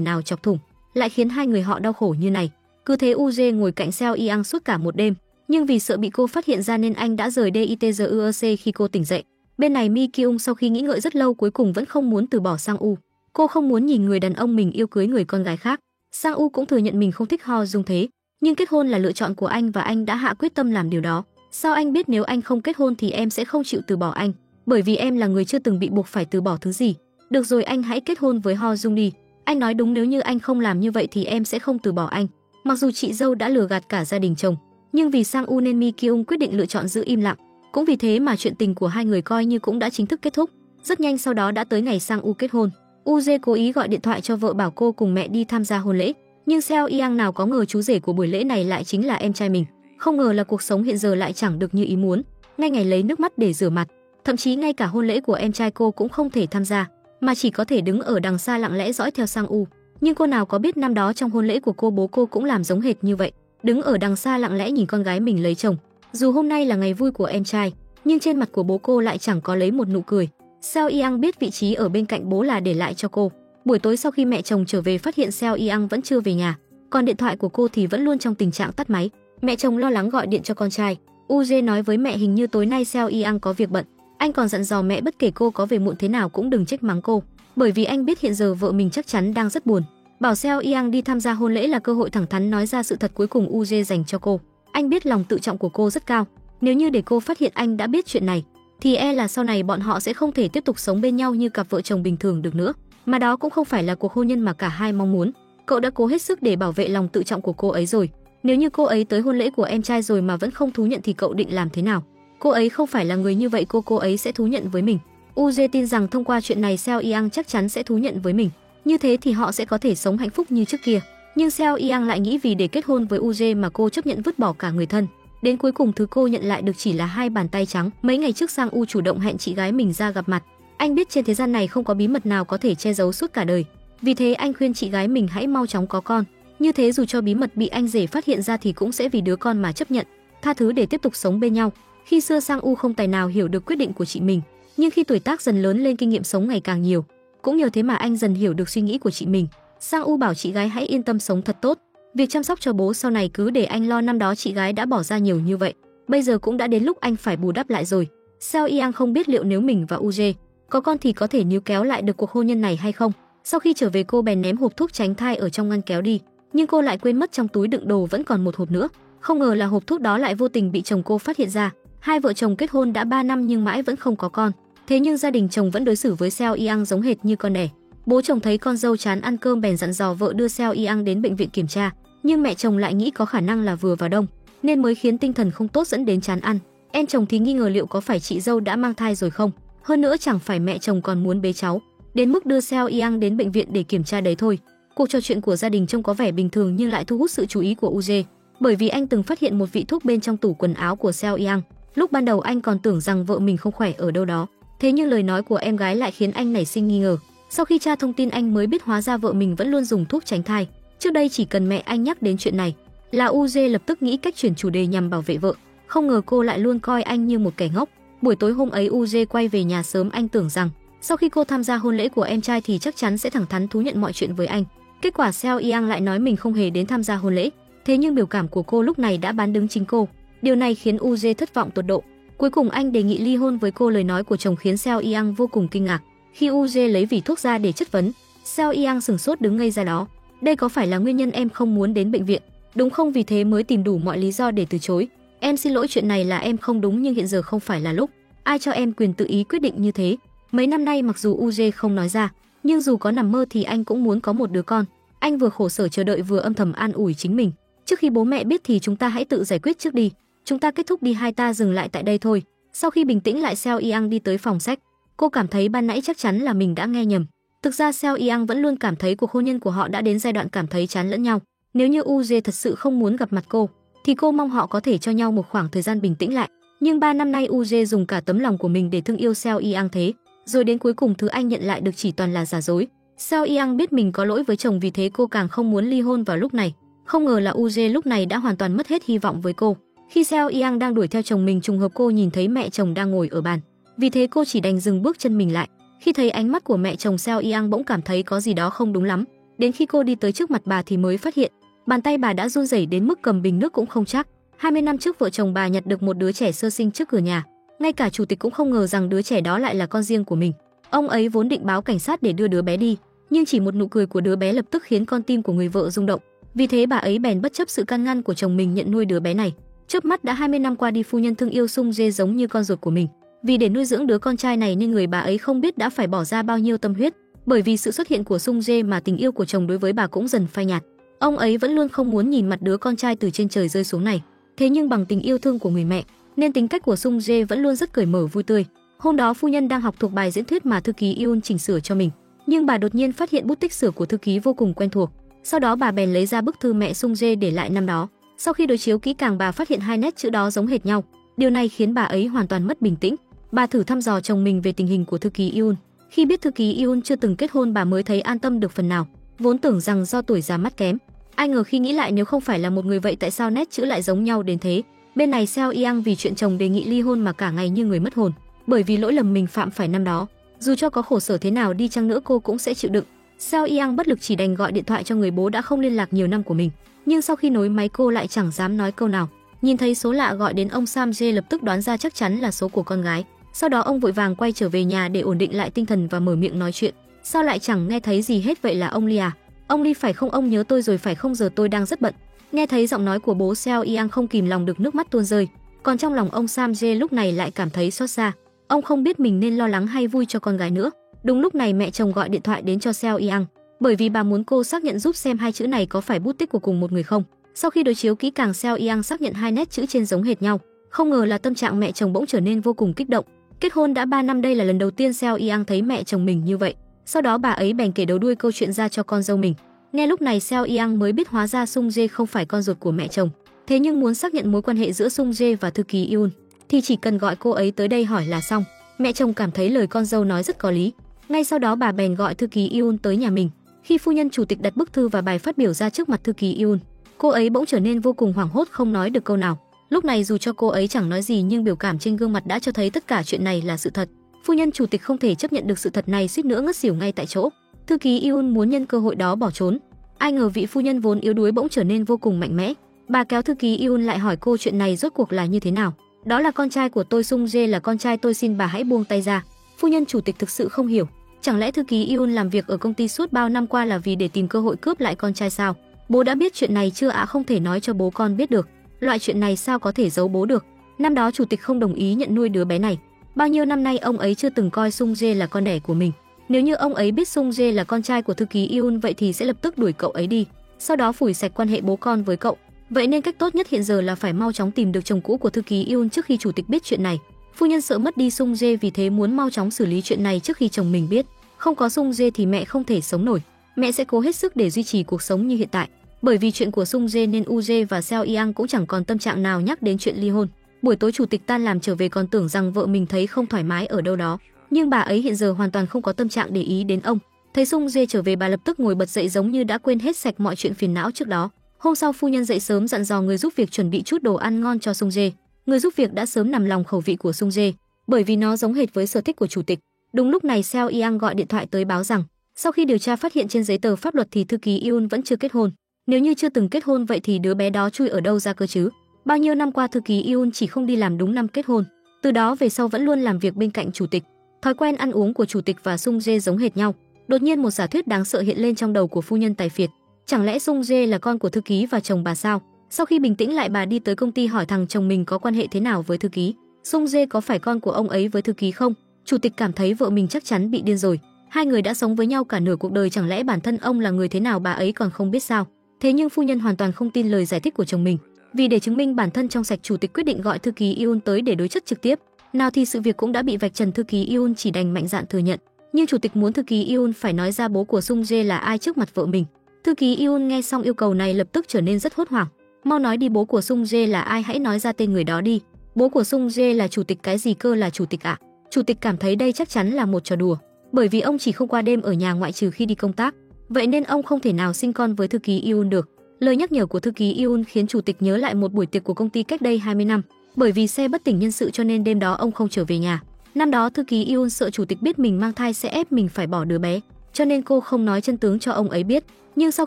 nào chọc thủng lại khiến hai người họ đau khổ như này. Cứ thế UJ ngồi cạnh Seo Yang suốt cả một đêm, nhưng vì sợ bị cô phát hiện ra nên anh đã rời DITZUEC khi cô tỉnh dậy. Bên này Mi Kyung sau khi nghĩ ngợi rất lâu cuối cùng vẫn không muốn từ bỏ Sang U. Cô không muốn nhìn người đàn ông mình yêu cưới người con gái khác. Sang U cũng thừa nhận mình không thích Ho Dung thế, nhưng kết hôn là lựa chọn của anh và anh đã hạ quyết tâm làm điều đó. Sao anh biết nếu anh không kết hôn thì em sẽ không chịu từ bỏ anh, bởi vì em là người chưa từng bị buộc phải từ bỏ thứ gì. Được rồi, anh hãy kết hôn với Ho Dung đi. Anh nói đúng, nếu như anh không làm như vậy thì em sẽ không từ bỏ anh. Mặc dù chị dâu đã lừa gạt cả gia đình chồng, nhưng vì Sang U nên Mi Kyung quyết định lựa chọn giữ im lặng. Cũng vì thế mà chuyện tình của hai người coi như cũng đã chính thức kết thúc. Rất nhanh sau đó đã tới ngày Sang U kết hôn. UJ cố ý gọi điện thoại cho vợ bảo cô cùng mẹ đi tham gia hôn lễ, nhưng Seo Yang nào có ngờ chú rể của buổi lễ này lại chính là em trai mình. Không ngờ là cuộc sống hiện giờ lại chẳng được như ý muốn, ngay ngày lấy nước mắt để rửa mặt, thậm chí ngay cả hôn lễ của em trai cô cũng không thể tham gia, mà chỉ có thể đứng ở đằng xa lặng lẽ dõi theo Sang U. Nhưng cô nào có biết năm đó trong hôn lễ của cô, bố cô cũng làm giống hệt như vậy, đứng ở đằng xa lặng lẽ nhìn con gái mình lấy chồng. Dù hôm nay là ngày vui của em trai, nhưng trên mặt của bố cô lại chẳng có lấy một nụ cười. Seo Yang biết vị trí ở bên cạnh bố là để lại cho cô. Buổi tối sau khi mẹ chồng trở về phát hiện Seo Yang vẫn chưa về nhà, còn điện thoại của cô thì vẫn luôn trong tình trạng tắt máy. Mẹ chồng lo lắng gọi điện cho con trai. Uje nói với mẹ hình như tối nay Seo Yang có việc bận. Anh còn dặn dò mẹ bất kể cô có về muộn thế nào cũng đừng trách mắng cô, bởi vì anh biết hiện giờ vợ mình chắc chắn đang rất buồn. Bảo Seo Yang đi tham gia hôn lễ là cơ hội thẳng thắn nói ra sự thật cuối cùng Uje dành cho cô. Anh biết lòng tự trọng của cô rất cao, nếu như để cô phát hiện anh đã biết chuyện này, thì e là sau này bọn họ sẽ không thể tiếp tục sống bên nhau như cặp vợ chồng bình thường được nữa. Mà đó cũng không phải là cuộc hôn nhân mà cả hai mong muốn. Cậu đã cố hết sức để bảo vệ lòng tự trọng của cô ấy rồi. Nếu như cô ấy tới hôn lễ của em trai rồi mà vẫn không thú nhận thì cậu định làm thế nào? Cô ấy không phải là người như vậy, cô ấy sẽ thú nhận với mình. Uje tin rằng thông qua chuyện này Seo Yang chắc chắn sẽ thú nhận với mình. Như thế thì họ sẽ có thể sống hạnh phúc như trước kia. Nhưng Seo Yang lại nghĩ vì để kết hôn với Uje mà cô chấp nhận vứt bỏ cả người thân. Đến cuối cùng thứ cô nhận lại được chỉ là hai bàn tay trắng. Mấy ngày trước Sang U chủ động hẹn chị gái mình ra gặp mặt. Anh biết trên thế gian này không có bí mật nào có thể che giấu suốt cả đời. Vì thế anh khuyên chị gái mình hãy mau chóng có con. Như thế dù cho bí mật bị anh rể phát hiện ra thì cũng sẽ vì đứa con mà chấp nhận, tha thứ để tiếp tục sống bên nhau. Khi xưa Sang U không tài nào hiểu được quyết định của chị mình, nhưng khi tuổi tác dần lớn lên, kinh nghiệm sống ngày càng nhiều, cũng nhờ thế mà anh dần hiểu được suy nghĩ của chị mình. Sang U bảo chị gái hãy yên tâm sống thật tốt, việc chăm sóc cho bố sau này cứ để anh lo, năm đó chị gái đã bỏ ra nhiều như vậy, bây giờ cũng đã đến lúc anh phải bù đắp lại rồi. Seo Yang không biết liệu nếu mình và Uje có con thì có thể níu kéo lại được cuộc hôn nhân này hay không. Sau khi trở về cô bèn ném hộp thuốc tránh thai ở trong ngăn kéo đi, nhưng cô lại quên mất trong túi đựng đồ vẫn còn một hộp nữa. Không ngờ là hộp thuốc đó lại vô tình bị chồng cô phát hiện ra. Hai vợ chồng kết hôn đã 3 năm nhưng mãi vẫn không có con. Thế nhưng gia đình chồng vẫn đối xử với Seo Yang giống hệt như con đẻ. Bố chồng thấy con dâu chán ăn cơm bèn dặn dò vợ đưa Seo Yang đến bệnh viện kiểm tra, nhưng mẹ chồng lại nghĩ có khả năng là vừa vào đông nên mới khiến tinh thần không tốt dẫn đến chán ăn. Em chồng thì nghi ngờ liệu có phải chị dâu đã mang thai rồi không. Hơn nữa chẳng phải mẹ chồng còn muốn bế cháu, đến mức đưa Seo Yang đến bệnh viện để kiểm tra đấy thôi. Cuộc trò chuyện của gia đình trông có vẻ bình thường nhưng lại thu hút sự chú ý của Uje, bởi vì anh từng phát hiện một vị thuốc bên trong tủ quần áo của Seo Yang. Lúc ban đầu anh còn tưởng rằng vợ mình không khỏe ở đâu đó, thế nhưng lời nói của em gái lại khiến anh nảy sinh nghi ngờ. Sau khi tra thông tin anh mới biết hóa ra vợ mình vẫn luôn dùng thuốc tránh thai. Trước đây chỉ cần mẹ anh nhắc đến chuyện này là Uje lập tức nghĩ cách chuyển chủ đề nhằm bảo vệ vợ. Không ngờ cô lại luôn coi anh như một kẻ ngốc. Buổi tối hôm ấy Uje quay về nhà sớm, anh tưởng rằng sau khi cô tham gia hôn lễ của em trai thì chắc chắn sẽ thẳng thắn thú nhận mọi chuyện với anh. Kết quả Seo Yang lại nói mình không hề đến tham gia hôn lễ. Thế nhưng biểu cảm của cô lúc này đã bán đứng chính cô. Điều này khiến Uje thất vọng tột độ. Cuối cùng anh đề nghị ly hôn với cô. Lời nói của chồng khiến Seo Yang vô cùng kinh ngạc. Khi Uje lấy vỉ thuốc ra để chất vấn, Seo Yang sửng sốt đứng ngây ra đó. Đây có phải là nguyên nhân em không muốn đến bệnh viện, đúng không? Vì thế mới tìm đủ mọi lý do để từ chối. Em xin lỗi, chuyện này là em không đúng, nhưng hiện giờ không phải là lúc. Ai cho em quyền tự ý quyết định như thế? Mấy năm nay mặc dù Uje không nói ra, nhưng dù có nằm mơ thì anh cũng muốn có một đứa con. Anh vừa khổ sở chờ đợi vừa âm thầm an ủi chính mình. Trước khi bố mẹ biết thì chúng ta hãy tự giải quyết trước đi. Chúng ta kết thúc đi, hai ta dừng lại tại đây thôi. Sau khi bình tĩnh lại, Seo Yang đi tới phòng sách. Cô cảm thấy ban nãy chắc chắn là mình đã nghe nhầm. Thực ra Seo Yang vẫn luôn cảm thấy cuộc hôn nhân của họ đã đến giai đoạn cảm thấy chán lẫn nhau. Nếu như Uje thật sự không muốn gặp mặt cô, thì cô mong họ có thể cho nhau một khoảng thời gian bình tĩnh lại. Nhưng 3 năm nay Uje dùng cả tấm lòng của mình để thương yêu Seo Yang thế, rồi đến cuối cùng thứ anh nhận lại được chỉ toàn là giả dối. Seo Yang biết mình có lỗi với chồng, vì thế cô càng không muốn ly hôn vào lúc này. Không ngờ là Uje lúc này đã hoàn toàn mất hết hy vọng với cô. Khi Seo Yang đang đuổi theo chồng mình, trùng hợp cô nhìn thấy mẹ chồng đang ngồi ở bàn. Vì thế cô chỉ đành dừng bước chân mình lại. Khi thấy ánh mắt của mẹ chồng, Seo Yang bỗng cảm thấy có gì đó không đúng lắm. Đến khi cô đi tới trước mặt bà thì mới phát hiện bàn tay bà đã run rẩy đến mức cầm bình nước cũng không chắc. 20 năm trước vợ chồng bà nhặt được một đứa trẻ sơ sinh trước cửa nhà. Ngay cả chủ tịch cũng không ngờ rằng đứa trẻ đó lại là con riêng của mình. Ông ấy vốn định báo cảnh sát để đưa đứa bé đi, nhưng chỉ một nụ cười của đứa bé lập tức khiến con tim của người vợ rung động. Vì thế bà ấy bèn bất chấp sự can ngăn của chồng mình nhận nuôi đứa bé này. Chớp mắt đã 20 năm qua đi, phu nhân thương yêu Sung Jae giống như con ruột của mình. Vì để nuôi dưỡng đứa con trai này nên người bà ấy không biết đã phải bỏ ra bao nhiêu tâm huyết. Bởi vì sự xuất hiện của Sung Jae mà tình yêu của chồng đối với bà cũng dần phai nhạt. Ông ấy vẫn luôn không muốn nhìn mặt đứa con trai từ trên trời rơi xuống này. Thế nhưng bằng tình yêu thương của người mẹ nên tính cách của Sung Jae vẫn luôn rất cởi mở vui tươi. Hôm đó phu nhân đang học thuộc bài diễn thuyết mà thư ký Yoon chỉnh sửa cho mình, nhưng bà đột nhiên phát hiện bút tích sửa của thư ký vô cùng quen thuộc. Sau đó bà bèn lấy ra bức thư mẹ Sung Jae để lại năm đó. Sau khi đối chiếu kỹ càng, bà phát hiện hai nét chữ đó giống hệt nhau. Điều này khiến bà ấy hoàn toàn mất bình tĩnh. Bà thử thăm dò chồng mình về tình hình của thư ký Yoon. Khi biết thư ký Yoon chưa từng kết hôn, bà mới thấy an tâm được phần nào. Vốn tưởng rằng do tuổi già mắt kém, ai ngờ khi nghĩ lại nếu không phải là một người vậy tại sao nét chữ lại giống nhau đến thế. Bên này Seo Yang vì chuyện chồng đề nghị ly hôn mà cả ngày như người mất hồn, bởi vì lỗi lầm mình phạm phải năm đó. Dù cho có khổ sở thế nào đi chăng nữa cô cũng sẽ chịu đựng. Seo Yang bất lực chỉ đành gọi điện thoại cho người bố đã không liên lạc nhiều năm của mình. Nhưng sau khi nối máy cô lại chẳng dám nói câu nào. Nhìn thấy số lạ gọi đến, ông Sam Jae lập tức đoán ra chắc chắn là số của con gái. Sau đó ông vội vàng quay trở về nhà để ổn định lại tinh thần và mở miệng nói chuyện. Sao lại chẳng nghe thấy gì hết vậy, là ông Lee à? Ông Lee phải không? Ông nhớ tôi rồi phải không? Giờ tôi đang rất bận. Nghe thấy giọng nói của bố, Seo Yang không kìm lòng được nước mắt tuôn rơi. Còn trong lòng ông Sam Jae lúc này lại cảm thấy xót xa. Ông không biết mình nên lo lắng hay vui cho con gái nữa. Đúng lúc này mẹ chồng gọi điện thoại đến cho Seo Yang, bởi vì bà muốn cô xác nhận giúp xem hai chữ này có phải bút tích của cùng một người không. Sau khi đối chiếu kỹ càng, Seo Yang xác nhận hai nét chữ trên giống hệt nhau. Không ngờ là tâm trạng mẹ chồng bỗng trở nên vô cùng kích động. Kết hôn đã 3 năm, đây là lần đầu tiên Seo Yang thấy mẹ chồng mình như vậy. Sau đó bà ấy bèn kể đầu đuôi câu chuyện ra cho con dâu mình. Nghe lúc này Seo Yang mới biết hóa ra Sung Jae không phải con ruột của mẹ chồng. Thế nhưng muốn xác nhận mối quan hệ giữa Sung Jae và thư ký Yoon thì chỉ cần gọi cô ấy tới đây hỏi là xong. Mẹ chồng cảm thấy lời con dâu nói rất có lý. Ngay sau đó bà bèn gọi thư ký Yoon tới nhà mình. Khi phu nhân chủ tịch đặt bức thư và bài phát biểu ra trước mặt thư ký Yoon, cô ấy bỗng trở nên vô cùng hoảng hốt, không nói được câu nào. Lúc này dù cho cô ấy chẳng nói gì nhưng biểu cảm trên gương mặt đã cho thấy tất cả chuyện này là sự thật. Phu nhân chủ tịch không thể chấp nhận được sự thật này, suýt nữa ngất xỉu ngay tại chỗ. Thư ký Yoon muốn nhân cơ hội đó bỏ trốn. Ai ngờ vị phu nhân vốn yếu đuối bỗng trở nên vô cùng mạnh mẽ. Bà kéo thư ký Yoon lại hỏi cô chuyện này rốt cuộc là như thế nào. Đó là con trai của tôi, Sung Jae là con trai tôi, xin bà hãy buông tay ra. Phu nhân chủ tịch thực sự không hiểu. Chẳng lẽ thư ký Yoon làm việc ở công ty suốt bao năm qua là vì để tìm cơ hội cướp lại con trai sao? Bố đã biết chuyện này chưa ạ? Không thể nói cho bố con biết được. Loại chuyện này sao có thể giấu bố được? Năm đó chủ tịch không đồng ý nhận nuôi đứa bé này. Bao nhiêu năm nay ông ấy chưa từng coi Sung Jae là con đẻ của mình. Nếu như ông ấy biết Sung Jae là con trai của thư ký Yoon vậy thì sẽ lập tức đuổi cậu ấy đi, sau đó phủi sạch quan hệ bố con với cậu. Vậy nên cách tốt nhất hiện giờ là phải mau chóng tìm được chồng cũ của thư ký Yoon trước khi chủ tịch biết chuyện này. Phu nhân sợ mất đi Sung Jae, vì thế muốn mau chóng xử lý chuyện này trước khi chồng mình biết. Không có Sung Jae thì mẹ không thể sống nổi. Mẹ sẽ cố hết sức để duy trì cuộc sống như hiện tại. Bởi vì chuyện của Sung Jae nên Uje và Seo Yang cũng chẳng còn tâm trạng nào nhắc đến chuyện ly hôn. Buổi tối chủ tịch tan làm trở về còn tưởng rằng vợ mình thấy không thoải mái ở đâu đó, nhưng bà ấy hiện giờ hoàn toàn không có tâm trạng để ý đến ông. Thấy Sung Jae trở về, bà lập tức ngồi bật dậy giống như đã quên hết sạch mọi chuyện phiền não trước đó. Hôm sau phu nhân dậy sớm dặn dò người giúp việc chuẩn bị chút đồ ăn ngon cho Sung Jae. Người giúp việc đã sớm nằm lòng khẩu vị của Sung Jae, bởi vì nó giống hệt với sở thích của chủ tịch. Đúng lúc này Seo Yang gọi điện thoại tới báo rằng sau khi điều tra phát hiện trên giấy tờ pháp luật thì thư ký Yoon vẫn chưa kết hôn. Nếu như chưa từng kết hôn vậy thì đứa bé đó chui ở đâu ra cơ chứ? Bao nhiêu năm qua thư ký Yoon chỉ không đi làm đúng năm kết hôn, từ đó về sau vẫn luôn làm việc bên cạnh chủ tịch. Thói quen ăn uống của chủ tịch và Sung Jae giống hệt nhau. Đột nhiên một giả thuyết đáng sợ hiện lên trong đầu của phu nhân tài phiệt. Chẳng lẽ Sung Jae là con của thư ký và chồng bà sao? Sau khi bình tĩnh lại, bà đi tới công ty hỏi thằng chồng mình có quan hệ thế nào với thư ký. Sung Jae có phải con của ông ấy với thư ký không? Chủ tịch cảm thấy vợ mình chắc chắn bị điên rồi. Hai người đã sống với nhau cả nửa cuộc đời, chẳng lẽ bản thân ông là người thế nào bà ấy còn không biết sao? Thế nhưng phu nhân hoàn toàn không tin lời giải thích của chồng mình. Vì để chứng minh bản thân trong sạch, chủ tịch quyết định gọi thư ký Yoon tới để đối chất trực tiếp. Nào thì sự việc cũng đã bị vạch trần, thư ký Yoon chỉ đành mạnh dạn thừa nhận. Nhưng chủ tịch muốn thư ký Yoon phải nói ra bố của Sung Jae là ai trước mặt vợ mình. Thư ký Yoon nghe xong yêu cầu này lập tức trở nên rất hốt hoảng. Mau nói đi, bố của Sung Jae là ai, hãy nói ra tên người đó đi. Bố của Sung Jae là chủ tịch? Cái gì cơ là chủ tịch ạ? Chủ tịch cảm thấy đây chắc chắn là một trò đùa, bởi vì ông chỉ không qua đêm ở nhà ngoại trừ khi đi công tác. Vậy nên ông không thể nào sinh con với thư ký Yoon được. Lời nhắc nhở của thư ký Yoon khiến chủ tịch nhớ lại một buổi tiệc của công ty cách đây 20 năm. Bởi vì xe bất tỉnh nhân sự cho nên đêm đó ông không trở về nhà. Năm đó thư ký Yoon sợ chủ tịch biết mình mang thai sẽ ép mình phải bỏ đứa bé, cho nên cô không nói chân tướng cho ông ấy biết. Nhưng sau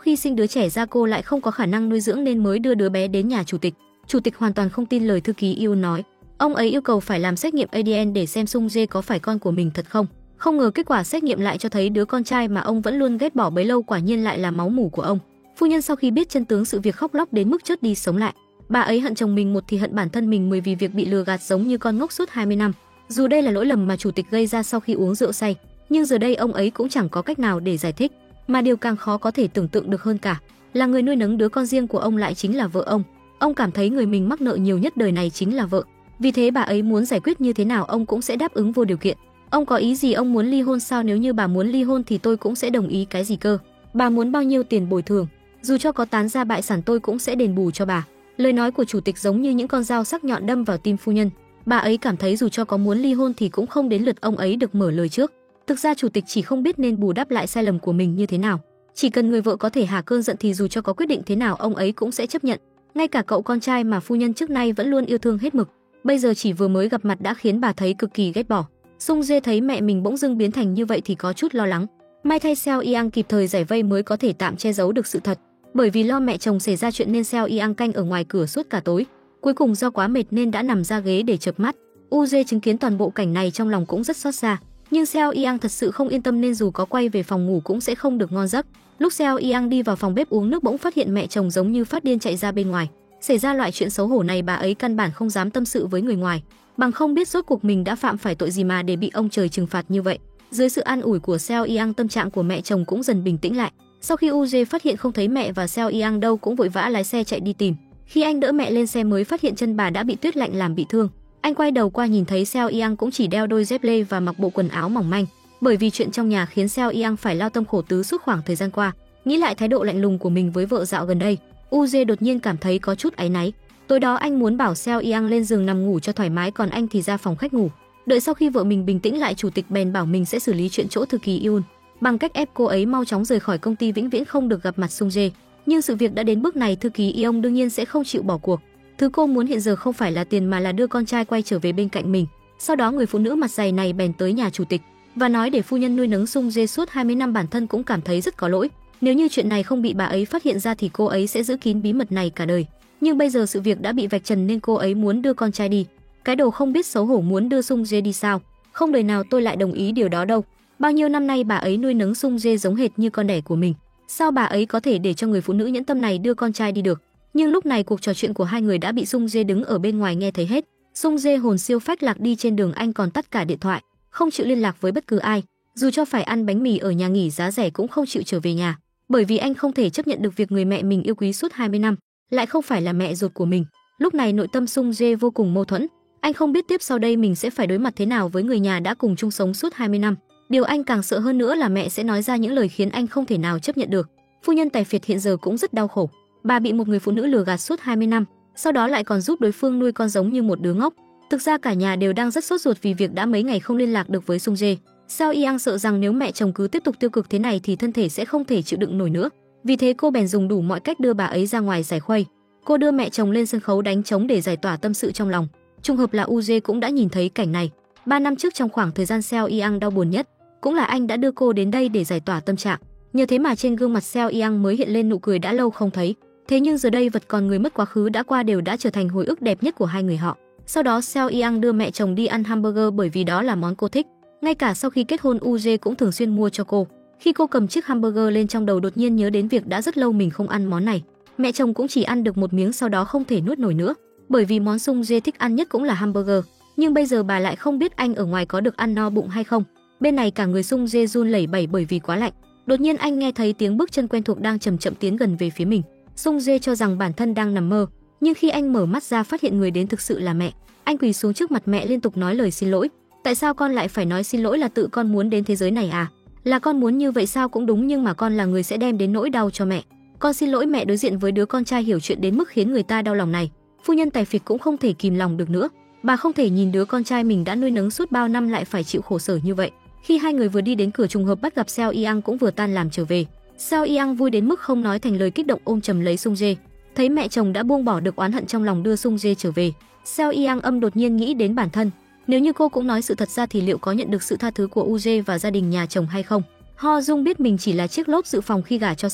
khi sinh đứa trẻ ra cô lại không có khả năng nuôi dưỡng nên mới đưa đứa bé đến nhà chủ tịch. Chủ tịch hoàn toàn không tin lời thư ký Yoon nói. Ông ấy yêu cầu phải làm xét nghiệm ADN để xem Sung Jae có phải con của mình thật không. Không ngờ kết quả xét nghiệm lại cho thấy đứa con trai mà ông vẫn luôn ghét bỏ bấy lâu quả nhiên lại là máu mủ của ông. Phu nhân sau khi biết chân tướng sự việc khóc lóc đến mức chết đi sống lại. Bà ấy hận chồng mình một thì hận bản thân mình 10 vì việc bị lừa gạt giống như con ngốc suốt 20 năm. Dù đây là lỗi lầm mà chủ tịch gây ra sau khi uống rượu say, nhưng giờ đây ông ấy cũng chẳng có cách nào để giải thích. Mà điều càng khó có thể tưởng tượng được hơn cả là người nuôi nấng đứa con riêng của ông lại chính là vợ ông. Ông cảm thấy người mình mắc nợ nhiều nhất đời này chính là vợ. Vì thế bà ấy muốn giải quyết như thế nào ông cũng sẽ đáp ứng vô điều kiện. Ông có ý gì, ông muốn ly hôn sao? Nếu như bà muốn ly hôn thì tôi cũng sẽ đồng ý. Cái gì cơ? Bà muốn bao nhiêu tiền bồi thường? Dù cho có tán gia bại sản tôi cũng sẽ đền bù cho bà. Lời nói của chủ tịch giống như những con dao sắc nhọn đâm vào tim phu nhân. Bà ấy cảm thấy dù cho có muốn ly hôn thì cũng không đến lượt ông ấy được mở lời trước. Thực ra chủ tịch chỉ không biết nên bù đắp lại sai lầm của mình như thế nào. Chỉ cần người vợ có thể hạ cơn giận thì dù cho có quyết định thế nào ông ấy cũng sẽ chấp nhận. Ngay cả cậu con trai mà phu nhân trước nay vẫn luôn yêu thương hết mực, bây giờ chỉ vừa mới gặp mặt đã khiến bà thấy cực kỳ ghét bỏ. Sung Jae thấy mẹ mình bỗng dưng biến thành như vậy thì có chút lo lắng. May thay Seo Yang kịp thời giải vây mới có thể tạm che giấu được sự thật. Bởi vì lo mẹ chồng xảy ra chuyện nên Seo Yang canh ở ngoài cửa suốt cả tối. Cuối cùng do quá mệt nên đã nằm ra ghế để chợp mắt. Jae chứng kiến toàn bộ cảnh này trong lòng cũng rất xót xa. Nhưng Seo Yang thật sự không yên tâm nên dù có quay về phòng ngủ cũng sẽ không được ngon giấc. Lúc Seo Yang đi vào phòng bếp uống nước bỗng phát hiện mẹ chồng giống như phát điên chạy ra bên ngoài. Xảy ra loại chuyện xấu hổ này bà ấy căn bản không dám tâm sự với người ngoài, bằng không biết rốt cuộc mình đã phạm phải tội gì mà để bị ông trời trừng phạt như vậy. Dưới sự an ủi của Seo Yang, tâm trạng của mẹ chồng cũng dần bình tĩnh lại. Sau khi Jae phát hiện không thấy mẹ và Seo Yang đâu cũng vội vã lái xe chạy đi tìm. Khi anh đỡ mẹ lên xe mới phát hiện chân bà đã bị tuyết lạnh làm bị thương. Anh quay đầu qua nhìn thấy Seo Yang cũng chỉ đeo đôi dép lê và mặc bộ quần áo mỏng manh. Bởi vì chuyện trong nhà khiến Seo Yang phải lao tâm khổ tứ suốt khoảng thời gian qua. Nghĩ lại thái độ lạnh lùng của mình với vợ dạo gần đây, Jae đột nhiên cảm thấy có chút áy náy. Tối đó anh muốn bảo Seo Yang lên giường nằm ngủ cho thoải mái, còn anh thì ra phòng khách ngủ. Đợi sau khi vợ mình bình tĩnh lại, chủ tịch bèn bảo mình sẽ xử lý chuyện chỗ thư ký Yoon bằng cách ép cô ấy mau chóng rời khỏi công ty, vĩnh viễn không được gặp mặt Sung Jae. Nhưng sự việc đã đến bước này, thư ký Yoon đương nhiên sẽ không chịu bỏ cuộc. Thứ cô muốn hiện giờ không phải là tiền mà là đưa con trai quay trở về bên cạnh mình. Sau đó người phụ nữ mặt dày này bèn tới nhà chủ tịch và nói để phu nhân nuôi nấng Sung Jae suốt 20 năm, bản thân cũng cảm thấy rất có lỗi. Nếu như chuyện này không bị bà ấy phát hiện ra thì cô ấy sẽ giữ kín bí mật này cả đời. Nhưng bây giờ sự việc đã bị vạch trần nên cô ấy muốn đưa con trai đi. Cái đồ không biết xấu hổ muốn đưa Sung Jae đi sao? Không đời nào tôi lại đồng ý điều đó đâu. Bao nhiêu năm nay bà ấy nuôi nấng Sung Jae giống hệt như con đẻ của mình. Sao bà ấy có thể để cho người phụ nữ nhẫn tâm này đưa con trai đi được? Nhưng lúc này cuộc trò chuyện của hai người đã bị Sung Jae đứng ở bên ngoài nghe thấy hết. Sung Jae hồn siêu phách lạc đi trên đường, anh còn tắt cả điện thoại, không chịu liên lạc với bất cứ ai. Dù cho phải ăn bánh mì ở nhà nghỉ giá rẻ cũng không chịu trở về nhà. Bởi vì anh không thể chấp nhận được việc người mẹ mình yêu quý suốt 20 năm lại không phải là mẹ ruột của mình. Lúc này nội tâm Sung Jae vô cùng mâu thuẫn. Anh không biết tiếp sau đây mình sẽ phải đối mặt thế nào với người nhà đã cùng chung sống suốt 20 năm. Điều anh càng sợ hơn nữa là mẹ sẽ nói ra những lời khiến anh không thể nào chấp nhận được. Phu nhân Tài Phiệt hiện giờ cũng rất đau khổ. Bà bị một người phụ nữ lừa gạt suốt 20 năm, sau đó lại còn giúp đối phương nuôi con giống như một đứa ngốc. Thực ra cả nhà đều đang rất sốt ruột vì việc đã mấy ngày không liên lạc được với Sung Jae. Seo Yang sợ rằng nếu mẹ chồng cứ tiếp tục tiêu cực thế này thì thân thể sẽ không thể chịu đựng nổi nữa. Vì thế cô bèn dùng đủ mọi cách đưa bà ấy ra ngoài giải khuây. Cô đưa mẹ chồng lên sân khấu đánh trống để giải tỏa tâm sự trong lòng. Trùng hợp là Jae cũng đã nhìn thấy cảnh này. 3 năm trước, trong khoảng thời gian Seo Yang đau buồn nhất, cũng là anh đã đưa cô đến đây để giải tỏa tâm trạng. Nhờ thế mà trên gương mặt Seo Yang mới hiện lên nụ cười đã lâu không thấy. Thế nhưng giờ đây vật còn người mất, quá khứ đã qua đều đã trở thành hồi ức đẹp nhất của hai người họ. Sau đó Seo Yang đưa mẹ chồng đi ăn hamburger bởi vì đó là món cô thích. Ngay cả sau khi kết hôn, Jae cũng thường xuyên mua cho cô. Khi cô cầm chiếc hamburger lên, trong đầu đột nhiên nhớ đến việc đã rất lâu mình không ăn món này. Mẹ chồng cũng chỉ ăn được một miếng sau đó không thể nuốt nổi nữa, bởi vì món Sung Jae thích ăn nhất cũng là hamburger. Nhưng bây giờ bà lại không biết anh ở ngoài có được ăn no bụng hay không. Bên này cả người Sung Jae run lẩy bẩy bởi vì quá lạnh. Đột nhiên anh nghe thấy tiếng bước chân quen thuộc đang chậm chậm tiến gần về phía mình. Sung Jae cho rằng bản thân đang nằm mơ, nhưng khi anh mở mắt ra phát hiện người đến thực sự là mẹ. Anh quỳ xuống trước mặt mẹ liên tục nói lời xin lỗi. Tại sao con lại phải nói xin lỗi? Là tự con muốn đến thế giới này à? Là con muốn như vậy sao? Cũng đúng, nhưng mà con là người sẽ đem đến nỗi đau cho mẹ. Con xin lỗi mẹ. Đối diện với đứa con trai hiểu chuyện đến mức khiến người ta đau lòng này, phu nhân Tài Phiệt cũng không thể kìm lòng được nữa. Bà không thể nhìn đứa con trai mình đã nuôi nấng suốt bao năm lại phải chịu khổ sở như vậy. Khi hai người vừa đi đến cửa, trùng hợp bắt gặp Seo Yang cũng vừa tan làm trở về. Seo Yang vui đến mức không nói thành lời, kích động ôm chầm lấy Sung Jae. Thấy mẹ chồng đã buông bỏ được oán hận trong lòng đưa Sung Jae trở về, Seo Yang đột nhiên nghĩ đến bản thân. Nếu như cô cũng nói sự thật ra thì liệu có nhận được sự tha thứ của Jae và gia đình nhà chồng hay không? Ho Dung biết mình chỉ là chiếc lốp dự phòng khi gả cho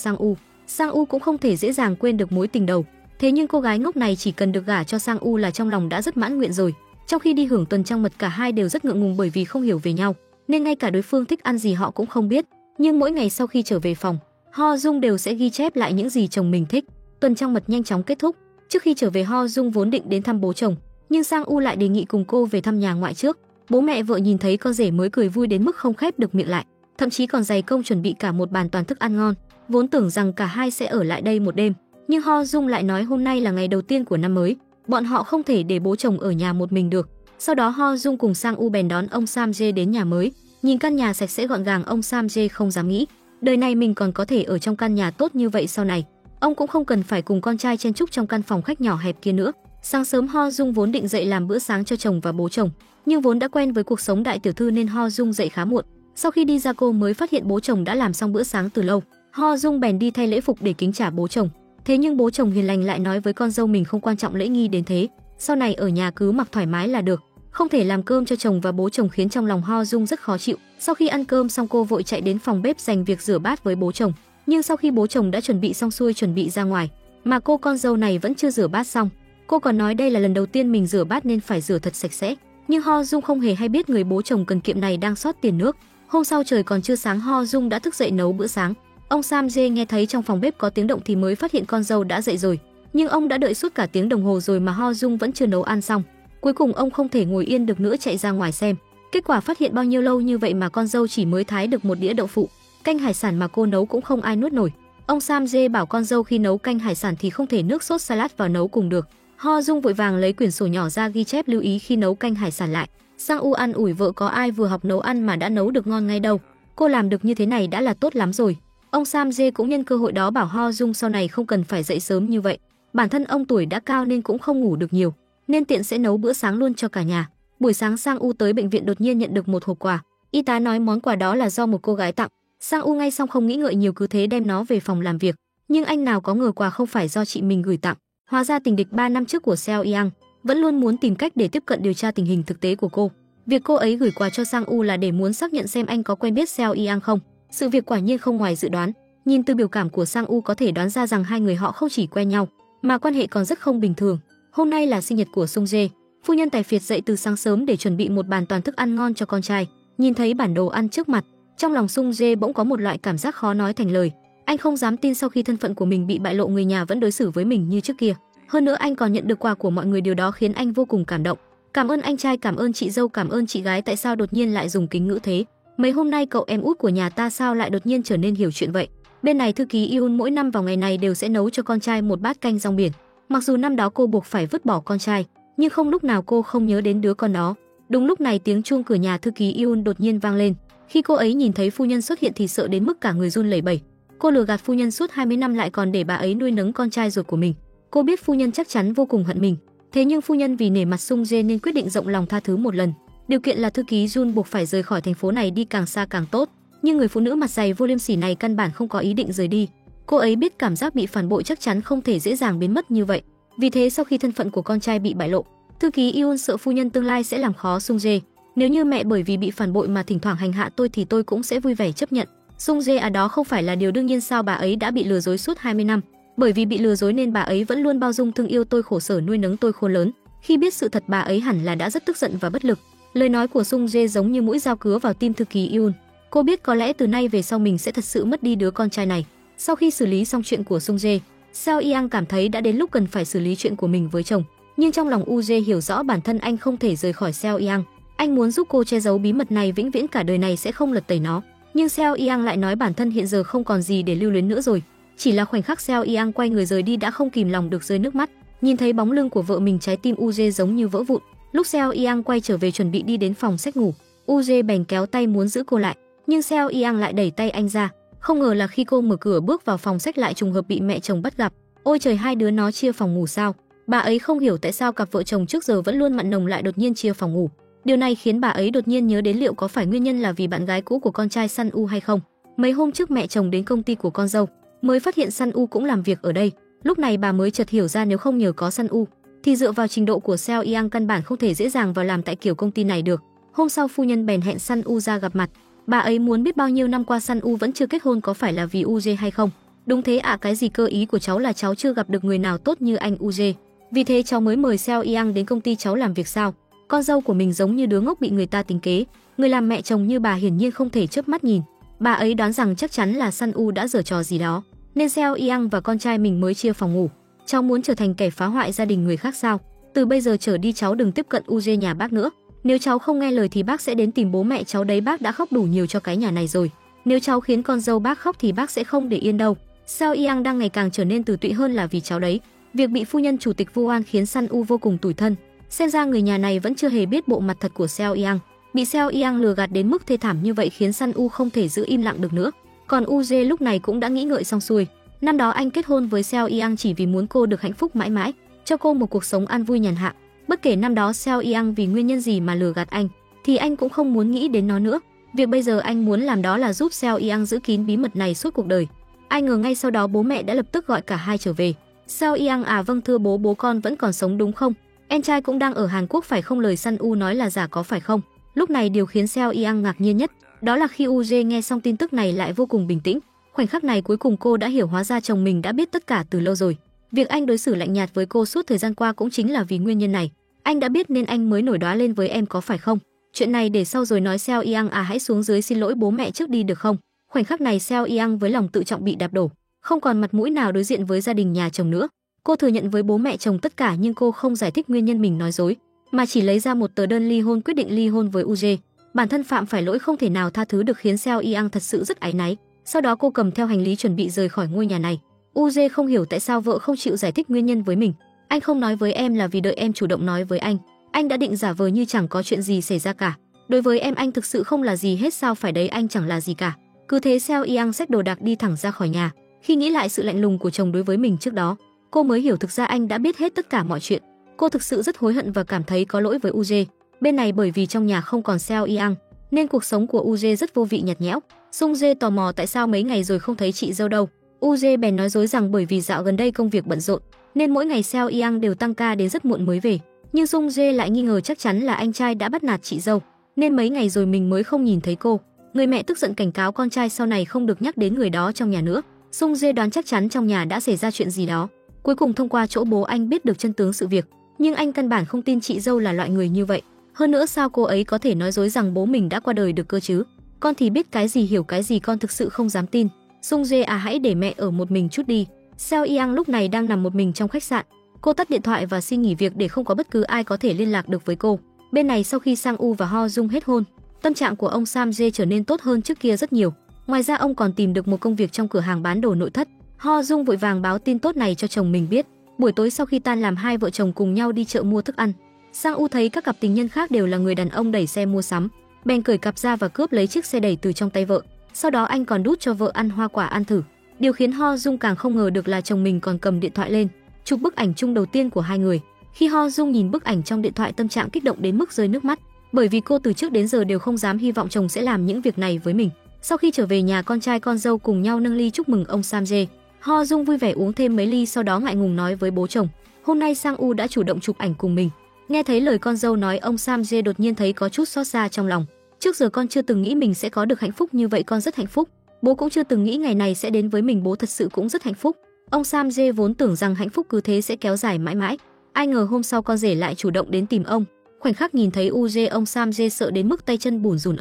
Sang U cũng không thể dễ dàng quên được mối tình đầu. Thế nhưng cô gái ngốc này chỉ cần được gả cho Sang U là trong lòng đã rất mãn nguyện rồi. Trong khi đi hưởng tuần trăng mật, cả hai đều rất ngượng ngùng bởi vì không hiểu về nhau, nên ngay cả đối phương thích ăn gì họ cũng không biết. Nhưng mỗi ngày sau khi trở về phòng, Ho Dung đều sẽ ghi chép lại những gì chồng mình thích. Tuần trăng mật nhanh chóng kết thúc. Trước khi trở về, Ho Dung vốn định đến thăm bố chồng, nhưng Sang U lại đề nghị cùng cô về thăm nhà ngoại trước. Bố mẹ vợ nhìn thấy con rể mới cười vui đến mức không khép được miệng lại, thậm chí còn dày công chuẩn bị cả một bàn toàn thức ăn ngon. Vốn tưởng rằng cả hai sẽ ở lại đây một đêm, nhưng Ho Dung lại nói hôm nay là ngày đầu tiên của năm mới, bọn họ không thể để bố chồng ở nhà một mình được. Sau đó Ho Dung cùng Sang U bèn đón ông Sam Jae đến nhà mới. Nhìn căn nhà sạch sẽ gọn gàng, ông Sam Jae không dám nghĩ đời này mình còn có thể ở trong căn nhà tốt như vậy sau này. Ông cũng không cần phải cùng con trai chen chúc trong căn phòng khách nhỏ hẹp kia nữa. Sáng sớm Ho Dung vốn định dậy làm bữa sáng cho chồng và bố chồng, nhưng vốn đã quen với cuộc sống đại tiểu thư nên Ho Dung dậy khá muộn. Sau khi đi ra cô mới phát hiện bố chồng đã làm xong bữa sáng từ lâu. Ho Dung bèn đi thay lễ phục để kính trả bố chồng. Thế nhưng bố chồng hiền lành lại nói với con dâu mình không quan trọng lễ nghi đến thế, sau này ở nhà cứ mặc thoải mái là được, không thể làm cơm cho chồng và bố chồng, khiến trong lòng Ho Dung rất khó chịu. Sau khi ăn cơm xong cô vội chạy đến phòng bếp dành việc rửa bát với bố chồng. Nhưng sau khi bố chồng đã chuẩn bị xong xuôi chuẩn bị ra ngoài, mà cô con dâu này vẫn chưa rửa bát xong. Cô còn nói đây là lần đầu tiên mình rửa bát nên phải rửa thật sạch sẽ. Nhưng Ho Dung không hề hay biết người bố chồng cần kiệm này đang sót tiền nước. Hôm sau trời còn chưa sáng, Ho Dung đã thức dậy nấu bữa sáng. Ông Sam Jae nghe thấy trong phòng bếp có tiếng động thì mới phát hiện con dâu đã dậy rồi. Nhưng ông đã đợi suốt cả tiếng đồng hồ rồi mà Ho Dung vẫn chưa nấu ăn xong. Cuối cùng ông không thể ngồi yên được nữa, chạy ra ngoài xem. Kết quả phát hiện bao nhiêu lâu như vậy mà con dâu chỉ mới thái được một đĩa đậu phụ. Canh hải sản mà cô nấu cũng không ai nuốt nổi. Ông Sam Jae bảo con dâu khi nấu canh hải sản thì không thể nước sốt salad vào nấu cùng được. Ho Dung vội vàng lấy quyển sổ nhỏ ra ghi chép lưu ý khi nấu canh hải sản lại. Sang U an ủi vợ có ai vừa học nấu ăn mà đã nấu được ngon ngay đâu. Cô làm được như thế này đã là tốt lắm rồi. Ông Sam Jae cũng nhân cơ hội đó bảo Ho Dung sau này không cần phải dậy sớm như vậy. Bản thân ông tuổi đã cao nên cũng không ngủ được nhiều, nên tiện sẽ nấu bữa sáng luôn cho cả nhà. Buổi sáng Sang U tới bệnh viện đột nhiên nhận được một hộp quà. Y tá nói món quà đó là do một cô gái tặng. Sang U ngay xong không nghĩ ngợi nhiều cứ thế đem nó về phòng làm việc. Nhưng anh nào có ngờ quà không phải do chị mình gửi tặng. Hóa ra tình địch 3 năm trước của Seo Yang vẫn luôn muốn tìm cách để tiếp cận điều tra tình hình thực tế của cô. Việc cô ấy gửi quà cho Sang U là để muốn xác nhận xem anh có quen biết Seo Yang không. Sự việc quả nhiên không ngoài dự đoán. Nhìn từ biểu cảm của Sang U có thể đoán ra rằng hai người họ không chỉ quen nhau mà quan hệ còn rất không bình thường. Hôm nay là sinh nhật của Sung Jae. Phu nhân Tài Phiệt dậy từ sáng sớm để chuẩn bị một bàn toàn thức ăn ngon cho con trai. Nhìn thấy bản đồ ăn trước mặt, trong lòng Sung Jae bỗng có một loại cảm giác khó nói thành lời. Anh không dám tin sau khi thân phận của mình bị bại lộ, người nhà vẫn đối xử với mình như trước kia. Hơn nữa anh còn nhận được quà của mọi người, điều đó khiến anh vô cùng cảm động. Cảm ơn anh trai, cảm ơn chị dâu, cảm ơn chị gái. Tại sao đột nhiên lại dùng kính ngữ thế? Mấy hôm nay cậu em út của nhà ta sao lại đột nhiên trở nên hiểu chuyện vậy? Bên này thư ký Yoon mỗi năm vào ngày này đều sẽ nấu cho con trai một bát canh rong biển. Mặc dù năm đó cô buộc phải vứt bỏ con trai, nhưng không lúc nào cô không nhớ đến đứa con đó. Đúng lúc này tiếng chuông cửa nhà thư ký Yoon đột nhiên vang lên. Khi cô ấy nhìn thấy phu nhân xuất hiện thì sợ đến mức cả người run lẩy bẩy. Cô lừa gạt phu nhân suốt 20 năm lại còn để bà ấy nuôi nấng con trai ruột của mình. Cô biết phu nhân chắc chắn vô cùng hận mình. Thế nhưng phu nhân vì nể mặt Sung Jae nên quyết định rộng lòng tha thứ một lần. Điều kiện là thư ký Jun buộc phải rời khỏi thành phố này đi càng xa càng tốt. Nhưng người phụ nữ mặt dày vô liêm sỉ này căn bản không có ý định rời đi. Cô ấy biết cảm giác bị phản bội chắc chắn không thể dễ dàng biến mất như vậy. Vì thế sau khi thân phận của con trai bị bại lộ, thư ký Yoon sợ phu nhân tương lai sẽ làm khó Sung Jae. Nếu như mẹ bởi vì bị phản bội mà thỉnh thoảng hành hạ tôi thì tôi cũng sẽ vui vẻ chấp nhận. Sung Jae đó không phải là điều đương nhiên sao? Bà ấy đã bị lừa dối suốt 20 năm. Bởi vì bị lừa dối nên bà ấy vẫn luôn bao dung thương yêu tôi, khổ sở nuôi nấng tôi khôn lớn. Khi biết sự thật bà ấy hẳn là đã rất tức giận và bất lực. Lời nói của Sung Jae giống như mũi dao cứa vào tim thư ký Yoon. Cô biết có lẽ từ nay về sau mình sẽ thật sự mất đi đứa con trai này. Sau khi xử lý xong chuyện của Sung Jae, Seo Yang cảm thấy đã đến lúc cần phải xử lý chuyện của mình với chồng. Nhưng trong lòng U Jae hiểu rõ bản thân anh không thể rời khỏi Seo Yang. Anh muốn giúp cô che giấu bí mật này vĩnh viễn, cả đời này sẽ không lật tẩy nó. Nhưng Seo Yang lại nói bản thân hiện giờ không còn gì để lưu luyến nữa rồi. Chỉ là khoảnh khắc Seo Yang quay người rời đi đã không kìm lòng được rơi nước mắt. Nhìn thấy bóng lưng của vợ mình, trái tim U Jae giống như vỡ vụn. Lúc Seo Yang quay trở về chuẩn bị đi đến phòng sách ngủ, U Jae bèn kéo tay muốn giữ cô lại, nhưng Seo Yang lại đẩy tay anh ra. Không ngờ là khi cô mở cửa bước vào phòng sách lại trùng hợp bị mẹ chồng bắt gặp. Ôi trời, hai đứa nó chia phòng ngủ sao? Bà ấy không hiểu tại sao cặp vợ chồng trước giờ vẫn luôn mặn nồng lại đột nhiên chia phòng ngủ. Điều này khiến bà ấy đột nhiên nhớ đến liệu có phải nguyên nhân là vì bạn gái cũ của con trai Sun U hay không. Mấy hôm trước mẹ chồng đến công ty của con dâu mới phát hiện Sun U cũng làm việc ở đây. Lúc này bà mới chợt hiểu ra nếu không nhờ có Sun U thì dựa vào trình độ của Seo Yang căn bản không thể dễ dàng vào làm tại kiểu công ty này được. Hôm sau phu nhân bèn hẹn Sun U ra gặp mặt. Bà ấy muốn biết bao nhiêu năm qua Sun U vẫn chưa kết hôn có phải là vì U Jae hay không. Đúng thế ạ, cái gì cơ, ý của cháu là cháu chưa gặp được người nào tốt như anh U Jae. Vì thế cháu mới mời Seo Yang đến công ty cháu làm việc sao? Con dâu của mình giống như đứa ngốc bị người ta tính kế. Người làm mẹ chồng như bà hiển nhiên không thể chớp mắt nhìn. Bà ấy đoán rằng chắc chắn là Sun U đã giở trò gì đó, nên Seo Yang và con trai mình mới chia phòng ngủ. Cháu muốn trở thành kẻ phá hoại gia đình người khác sao? Từ bây giờ trở đi cháu đừng tiếp cận U Jae nhà bác nữa. Nếu cháu không nghe lời thì bác sẽ đến tìm bố mẹ cháu đấy, bác đã khóc đủ nhiều cho cái nhà này rồi. Nếu cháu khiến con dâu bác khóc thì bác sẽ không để yên đâu. Seo Yang đang ngày càng trở nên từ tụy hơn là vì cháu đấy. Việc bị phu nhân chủ tịch Vu An khiến Sun U vô cùng tủi thân. Xem ra người nhà này vẫn chưa hề biết bộ mặt thật của Seo Yang. Bị Seo Yang lừa gạt đến mức thê thảm như vậy khiến Sun U không thể giữ im lặng được nữa. Còn U Jae lúc này cũng đã nghĩ ngợi xong xuôi. Năm đó anh kết hôn với Seo Yang chỉ vì muốn cô được hạnh phúc mãi mãi, cho cô một cuộc sống an vui nhàn hạ. Bất kể năm đó Seo Yang vì nguyên nhân gì mà lừa gạt anh, thì anh cũng không muốn nghĩ đến nó nữa. Việc bây giờ anh muốn làm đó là giúp Seo Yang giữ kín bí mật này suốt cuộc đời. Ai ngờ ngay sau đó bố mẹ đã lập tức gọi cả hai trở về. Seo Yang à vâng thưa bố, bố con vẫn còn sống đúng không? Em trai cũng đang ở Hàn Quốc phải không? Lời Sun U nói là giả có phải không? Lúc này điều khiến Seo Yang ngạc nhiên nhất, đó là khi UJ nghe xong tin tức này lại vô cùng bình tĩnh. Khoảnh khắc này cuối cùng cô đã hiểu, hóa ra chồng mình đã biết tất cả từ lâu rồi. Việc anh đối xử lạnh nhạt với cô suốt thời gian qua cũng chính là vì nguyên nhân này. Anh đã biết nên anh mới nổi đoá lên với em có phải không? Chuyện này để sau rồi nói. Seo Yang à hãy xuống dưới xin lỗi bố mẹ trước đi được không? Khoảnh khắc này Seo Yang với lòng tự trọng bị đạp đổ, không còn mặt mũi nào đối diện với gia đình nhà chồng nữa. Cô thừa nhận với bố mẹ chồng tất cả nhưng cô không giải thích nguyên nhân mình nói dối, mà chỉ lấy ra một tờ đơn ly hôn quyết định ly hôn với UJ. Bản thân phạm phải lỗi không thể nào tha thứ được khiến Seo Yang thật sự rất áy náy. Sau đó cô cầm theo hành lý chuẩn bị rời khỏi ngôi nhà này. UJ không hiểu tại sao vợ không chịu giải thích nguyên nhân với mình. Anh không nói với em là vì đợi em chủ động nói với anh. Anh đã định giả vờ như chẳng có chuyện gì xảy ra cả. Đối với em anh thực sự không là gì hết sao phải đấy, anh chẳng là gì cả. Cứ thế Seo Yang xách đồ đạc đi thẳng ra khỏi nhà. Khi nghĩ lại sự lạnh lùng của chồng đối với mình trước đó, cô mới hiểu thực ra anh đã biết hết tất cả mọi chuyện. Cô thực sự rất hối hận và cảm thấy có lỗi với UJ. Bên này bởi vì trong nhà không còn Seo Yang nên cuộc sống của UJ rất vô vị nhạt nhẽo. Sung Jae tò mò tại sao mấy ngày rồi không thấy chị dâu đâu. UJ bèn nói dối rằng bởi vì dạo gần đây công việc bận rộn nên mỗi ngày Seo Yang đều tăng ca đến rất muộn mới về. Nhưng Sung Jae lại nghi ngờ chắc chắn là anh trai đã bắt nạt chị dâu nên mấy ngày rồi mình mới không nhìn thấy cô. Người mẹ tức giận cảnh cáo con trai sau này không được nhắc đến người đó trong nhà nữa. Sung Jae đoán chắc chắn trong nhà đã xảy ra chuyện gì đó. Cuối cùng thông qua chỗ bố anh biết được chân tướng sự việc, nhưng anh căn bản không tin chị dâu là loại người như vậy. Hơn nữa sao cô ấy có thể nói dối rằng bố mình đã qua đời được cơ chứ? Con thì biết cái gì hiểu cái gì, con thực sự không dám tin. Sung Jae à hãy để mẹ ở một mình chút đi. Seo Yang lúc này đang nằm một mình trong khách sạn. Cô tắt điện thoại và xin nghỉ việc để không có bất cứ ai có thể liên lạc được với cô. Bên này sau khi Sang U và Ho Dung hết hôn, tâm trạng của ông Sam Jae trở nên tốt hơn trước kia rất nhiều. Ngoài ra ông còn tìm được một công việc trong cửa hàng bán đồ nội thất. Ho Dung vội vàng báo tin tốt này cho chồng mình biết. Buổi tối sau khi tan làm, hai vợ chồng cùng nhau đi chợ mua thức ăn. Sang U thấy các cặp tình nhân khác đều là người đàn ông đẩy xe mua sắm, bèn cởi cặp ra và cướp lấy chiếc xe đẩy từ trong tay vợ. Sau đó anh còn đút cho vợ ăn hoa quả ăn thử. Điều khiến Ho Dung càng không ngờ được là chồng mình còn cầm điện thoại lên chụp bức ảnh chung đầu tiên của hai người. Khi Ho Dung nhìn bức ảnh trong điện thoại, tâm trạng kích động đến mức rơi nước mắt, bởi vì cô từ trước đến giờ đều không dám hy vọng chồng sẽ làm những việc này với mình. Sau khi trở về nhà, con trai con dâu cùng nhau nâng ly chúc mừng ông Sam Jae. Ho Dung vui vẻ uống thêm mấy ly, sau đó ngại ngùng nói với bố chồng, hôm nay Sang U đã chủ động chụp ảnh cùng mình. Nghe thấy lời con dâu nói, ông Sam Jae đột nhiên thấy có chút xót xa trong lòng. Trước giờ con chưa từng nghĩ mình sẽ có được hạnh phúc như vậy, con rất hạnh phúc. Bố cũng chưa từng nghĩ ngày này sẽ đến với mình, bố thật sự cũng rất hạnh phúc. Ông Sam Jae vốn tưởng rằng hạnh phúc cứ thế sẽ kéo dài mãi mãi. Ai ngờ hôm sau con rể lại chủ động đến tìm ông. Khoảnh khắc nhìn thấy UJ, ông Sam Jae sợ đến mức tay chân bủn rủn.